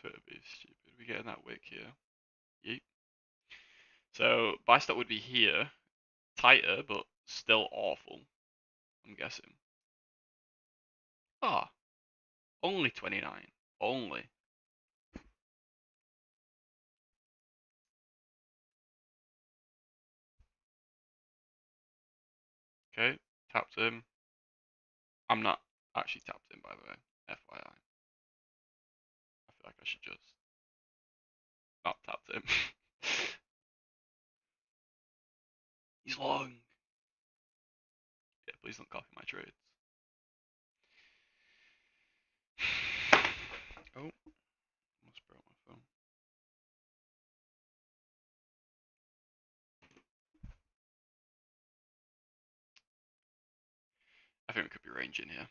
Twitter be stupid. We're getting that wick here. Yeet. So buy stop would be here, tighter but still awful. I'm guessing. Ah, only 29. Only. Okay, tapped him. I'm not actually tapped in, by the way. FYI. I feel like I should just not tapped him. He's long. Yeah, please don't copy my trades. Oh, almost broke my phone. I think we could be ranging here.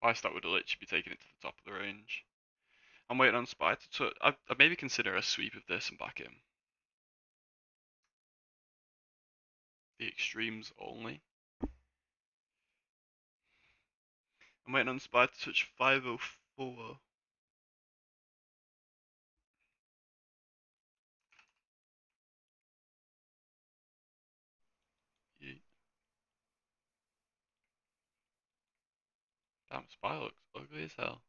Buy stop would literally be taking it to the top of the range. I'm waiting on SPY to. I'd maybe consider a sweep of this and back in. The extremes only. I'm waiting on SPY to touch 504. Yeet. Damn, SPY looks ugly as hell.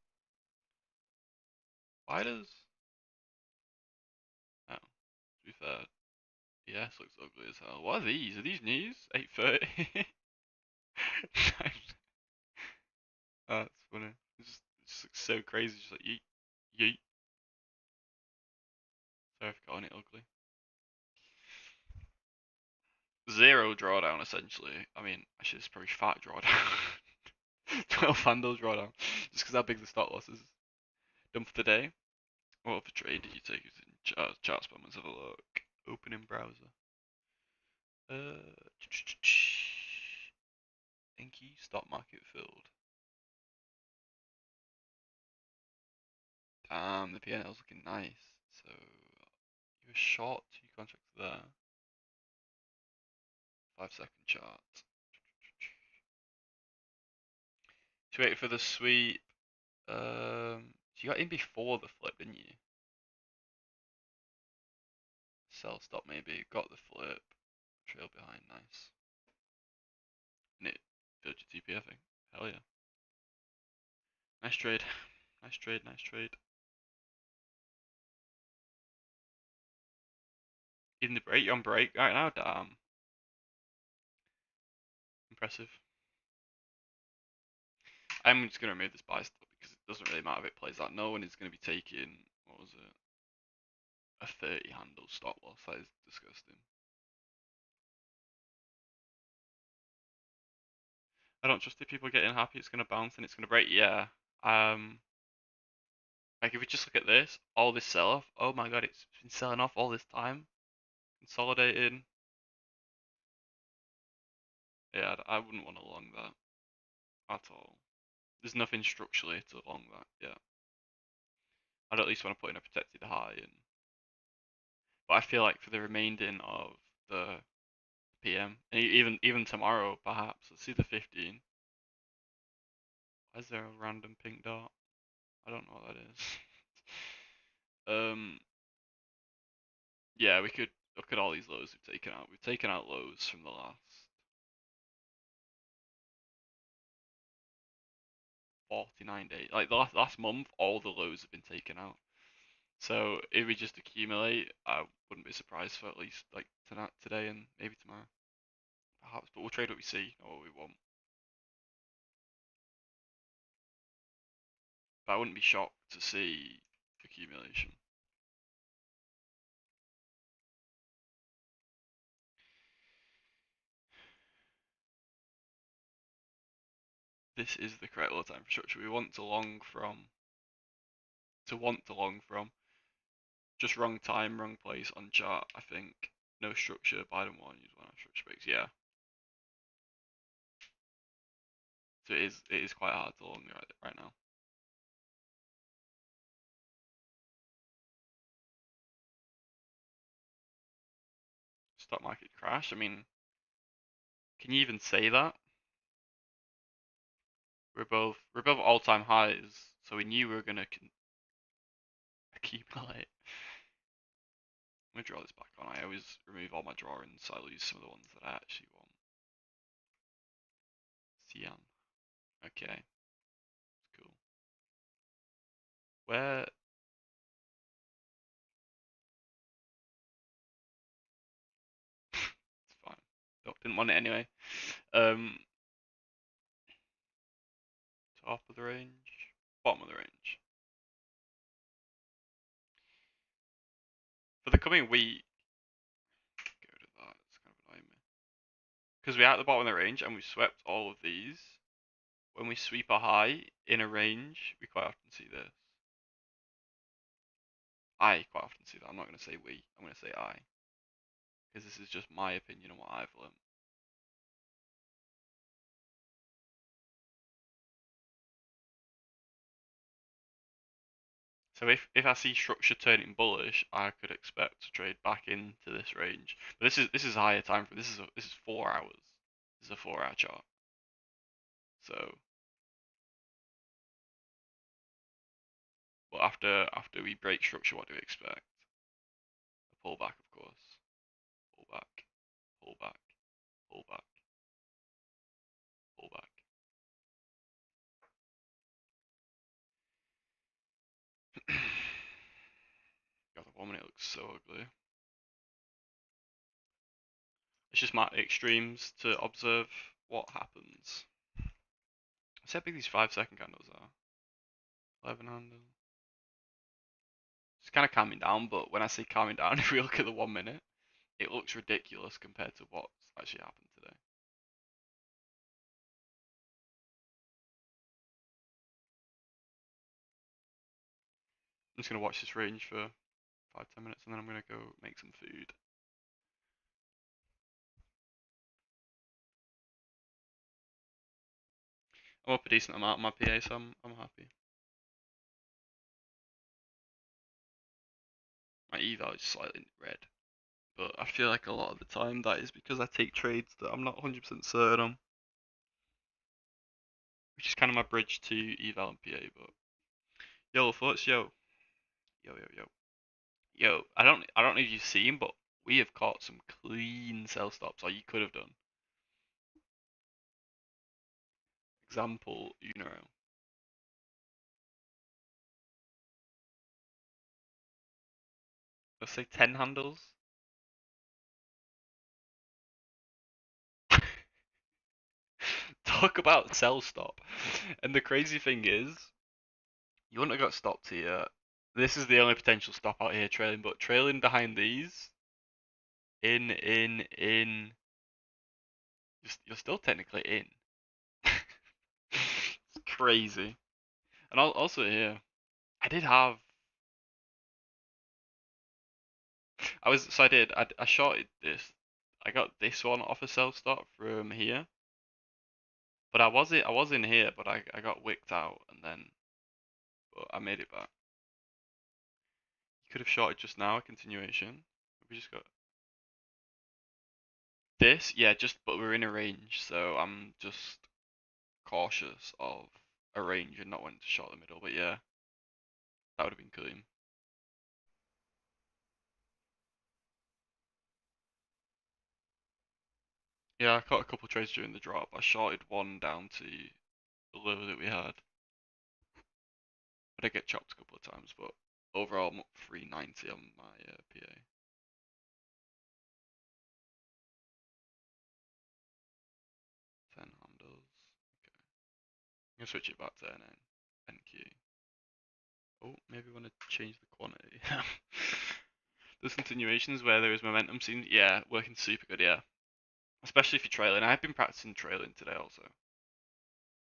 Why does. Oh, to be fair. Yes, looks ugly as hell. What are these? Are these knees? 830? Oh, that's funny. It just looks so crazy. Just like yeet, yeet. Sorry for calling it ugly. 0 drawdown essentially. I mean, actually it's probably fat drawdown. 12 handle drawdown. Just because how big the stop loss is. Done for the day. What other trade did you take using chart spam? Let's have a look. Open in browser. Inky stock market filled. Damn, the PNL's looking nice. So you were short 2 contracts there. 5-second chart. 280 for the sweep. So you got in before the flip, didn't you? Sell stop maybe. Got the flip. Trail behind, nice. And it filled your TP, I think. Hell yeah. Nice trade. Nice trade, nice trade. In the break, you're on break right now? Damn. Impressive. I'm just going to remove this buy stop because it doesn't really matter if it plays that. No one is going to be taking, what was it? A 30 handle stop loss. That is disgusting. I don't trust if people are getting happy it's going to bounce and it's going to break. Yeah. Like if we just look at this, all this sell off. Oh my god, it's been selling off all this time. Consolidating. Yeah, I wouldn't want to long that at all. There's nothing structurally to long that. Yeah. I'd at least want to put in a protected high and. But I feel like for the remaining of the PM, and even tomorrow perhaps. Let's see the 15. Why is there a random pink dot? I don't know what that is. Yeah, we could look at all these lows we've taken out. We've taken out lows from the last 49 days. Like the last month, all the lows have been taken out. So if we just accumulate, I wouldn't be surprised for at least like tonight, today, and maybe tomorrow, perhaps. But we'll trade what we see, not what we want. But I wouldn't be shocked to see accumulation. This is the correct low time for structure. We want to long from. Just wrong time, wrong place on chart. I think no structure. Biden one use one on structure breaks. Yeah. So it is quite hard to long right now. Stock market crash. I mean, can you even say that? We're above all-time highs, so we knew we were gonna accumulate. I'm gonna draw this back on. I always remove all my drawings, so I lose some of the ones that I actually want. Cyan. Okay. Cool. Where? It's fine. Didn't want it anyway. Top of the range, bottom of the range. For the coming week, go to that. It's kind of annoying me because we're at the bottom of the range and we swept all of these. When we sweep a high in a range, we quite often see this. I quite often see that. I'm not going to say we. I'm going to say I, because this is just my opinion on what I've learned. So if I see structure turning bullish, I could expect to trade back into this range. But this is a higher time frame. This is 4 hours. This is a 4-hour chart. So, but after we break structure, what do we expect? A pullback, of course. Pull back. Pull back. Pull back. Pull back. God, the 1 minute looks so ugly. It's just my extremes to observe what happens. See how big these 5-second candles are. 11 handle. It's kind of calming down, but when I say calming down, if we look at the 1 minute, it looks ridiculous compared to what's actually happened today. I'm just gonna watch this range for 5-10 minutes, and then I'm gonna go make some food. I'm up a decent amount on my PA, so I'm happy. My eval is slightly red, but I feel like a lot of the time that is because I take trades that I'm not 100% certain on, which is kind of my bridge to eval and PA. But yo, thoughts, yo, yo, yo, yo, yo. I don't know if you've seen, but we have caught some clean sell stops, or you could have done. Example, Uniro. Let's say 10 handles. Talk about sell stop. And the crazy thing is, you wouldn't have got stopped here. This is the only potential stop out here trailing, but trailing behind these, in, you're still technically in. It's crazy. And also here, I did have, I shorted this. I got this one off a sell stop from here, but I was in here, but I got wicked out, and then, but I made it back. You could have shorted just now, a continuation. We just got this, yeah, but we're in a range, so I'm just cautious of a range and not wanting to short the middle. But yeah, that would have been clean. Yeah, I caught a couple trades during the drop. I shorted one down to the low that we had. I did get chopped a couple of times, but overall I'm up 390 on my PA. Ten handles. Okay. I'm gonna switch it back to NQ. Oh, maybe I want to change the quantity. Those continuations where there is momentum seems, yeah, working super good, yeah. Especially if you're trailing. I've been practicing trailing today also.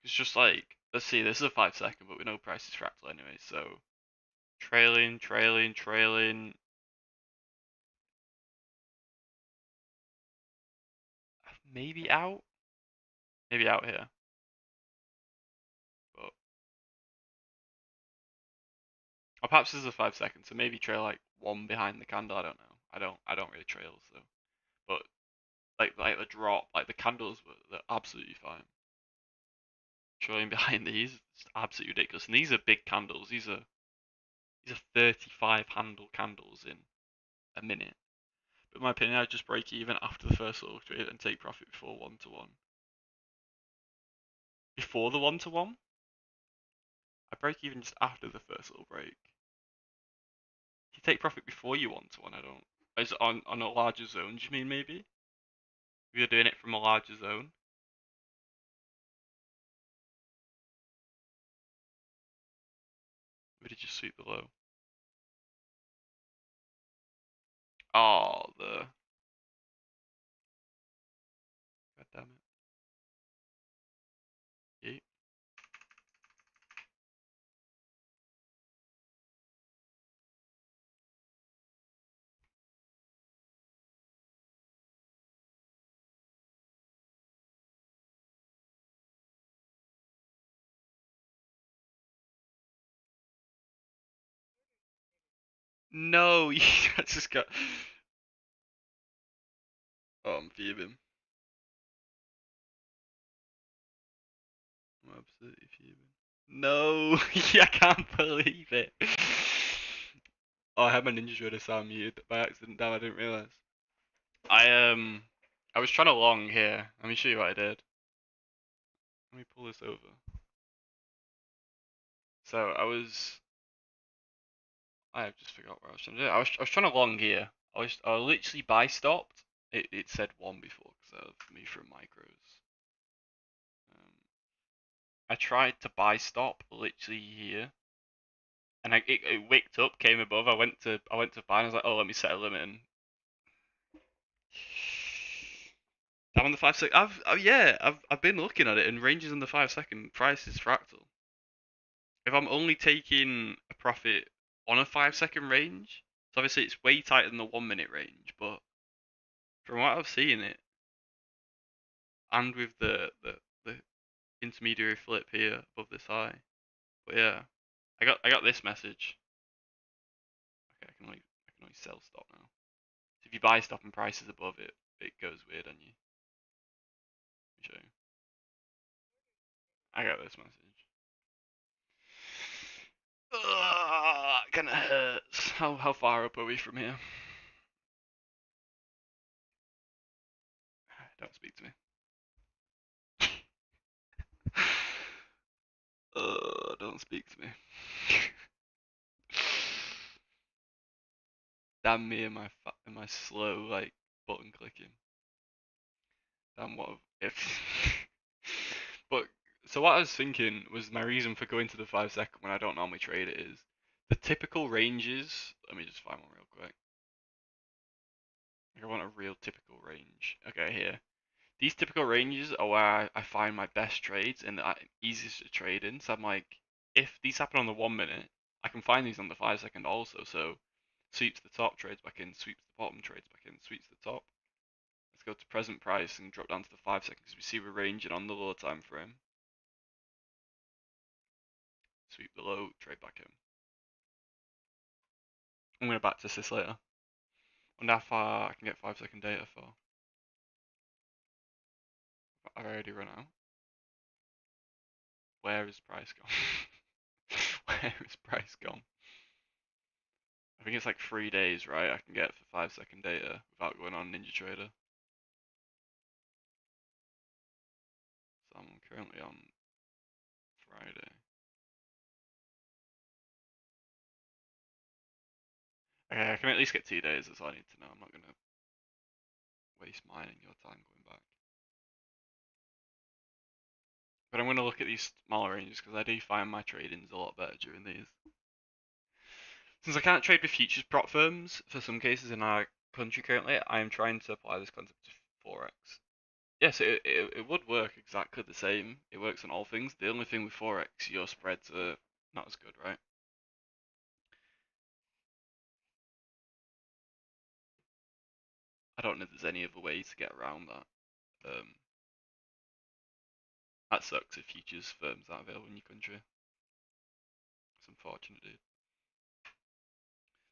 It's just like, let's see, this is a 5 second, but we know price is fractal anyway, so trailing, trailing, trailing. Maybe out? Maybe out here. But or perhaps this is a 5 second, so maybe trail like one behind the candle, I don't know. I don't really trail, so but like the drop, like the candles they're absolutely fine. Trailing behind these, it's absolutely ridiculous. And these are big candles. These are 35 handle candles in a minute. But in my opinion, I'd just break even after the first little trade and take profit before 1-to-1. Before the 1-to-1, I break even just after the first little break. If you take profit before you 1-to-1, I don't. Is it on a larger zone, do you mean maybe? If you're doing it from a larger zone? Or did you sweep the low? Oh, God damn it. Yeet. No, you just got. Oh, I'm fuming. I'm absolutely fuming. No, I can't believe it. Oh, I had my Ninja Shredder sound muted by accident. Damn, I didn't realize. I was trying to long here. Let me show you what I did. Let me pull this over. So I just forgot what I was trying to do. I was trying to long here. I literally buy stopped. It said one before because of me from micros. I tried to buy stop literally here, and it wicked up, came above. I went to buy, and I was like, oh, let me set a limit. And I'm on the 5 second. I've been looking at it, and ranges in the 5 second price is fractal. If I'm only taking a profit on a 5 second range, so obviously it's way tighter than the 1 minute range, but from what I've seen it, and with the intermediary flip here above this high, but yeah, I got this message. Okay, I can only sell stop now. So if you buy stop and price is above it, it goes weird on you. Let me show you. I got this message. Ugh, it kinda hurts. How far up are we from here? Don't speak to me. Don't speak to me. Damn me and my slow like button clicking. Damn what if. But so what I was thinking was my reason for going to the 5 second when I don't normally trade it is the typical ranges. Let me just find one real quick. I want a real typical range. Okay, here. These typical ranges are where I find my best trades and easiest to trade in. So I'm like, if these happen on the 1 minute, I can find these on the 5 second also. So sweeps the top, trades back in, sweeps the bottom, trades back in, sweeps the top. Let's go to present price and drop down to the 5 second because we see we're ranging on the lower time frame. Sweep the low, trade back in. I'm going to back test this later. Wonder how far I can get 5 second data for. I've already run out. Where is price gone? Where is price gone? I think it's like 3 days, right? I can get for 5 second data without going on Ninja Trader. So I'm currently on Friday. Okay, I can at least get 2 days, that's all I need to know. I'm not going to waste mine and your time going back. But I'm going to look at these smaller ranges because I do find my trading's a lot better during these. Since I can't trade with futures prop firms for some cases in our country currently, I am trying to apply this concept to Forex. Yes, it would work exactly the same. It works on all things. The only thing with Forex, your spreads are not as good, right? I don't know if there's any other way to get around that. That sucks if futures firms aren't available in your country. It's unfortunate, dude.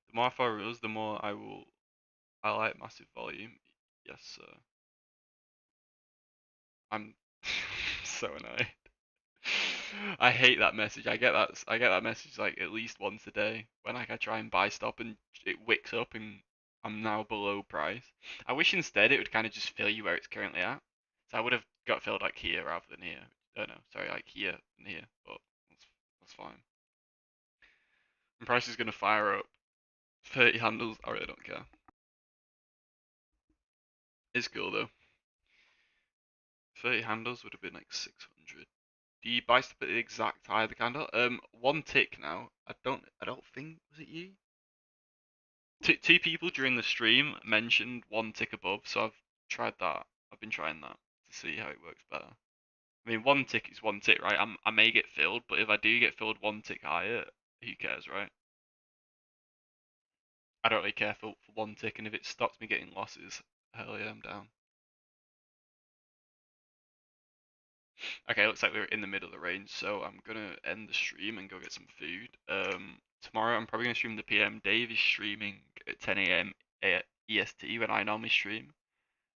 The more I follow rules, the more I like massive volume. Yes, sir. I'm so annoyed. I hate that message. I get that message like at least once a day when like I try and buy stop and it wicks up and I'm now below price. I wish instead it would kind of just fill you where it's currently at. So I would have got filled like here rather than here. Oh no, sorry, like here and here, but that's fine. And price is gonna fire up 30 handles. I really don't care. It's cool though. 30 handles would have been like 600. Do you buy stuff at the exact high of the candle? One tick now. I don't think, was it you? Two people during the stream mentioned one tick above, so I've tried that. I've been trying that to see how it works better. I mean, one tick is one tick, right? I may get filled, but if I do get filled one tick higher, who cares, right? I don't really care for one tick, and if it stops me getting losses, hell yeah, I'm down. Okay, looks like we're in the middle of the range, so I'm gonna end the stream and go get some food. Tomorrow I'm probably gonna stream the PM. Dave is streaming at 10 a.m. EST when I normally stream,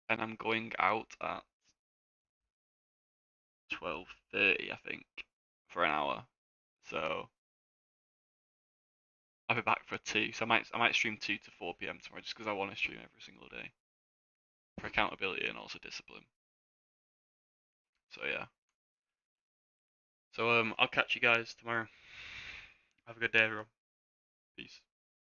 and I'm going out at 12:30, I think, for an hour. So I'll be back for 2. So I might stream 2 to 4 p.m. tomorrow, just because I want to stream every single day for accountability and also discipline. So yeah. So I'll catch you guys tomorrow. Have a good day, everyone. Peace.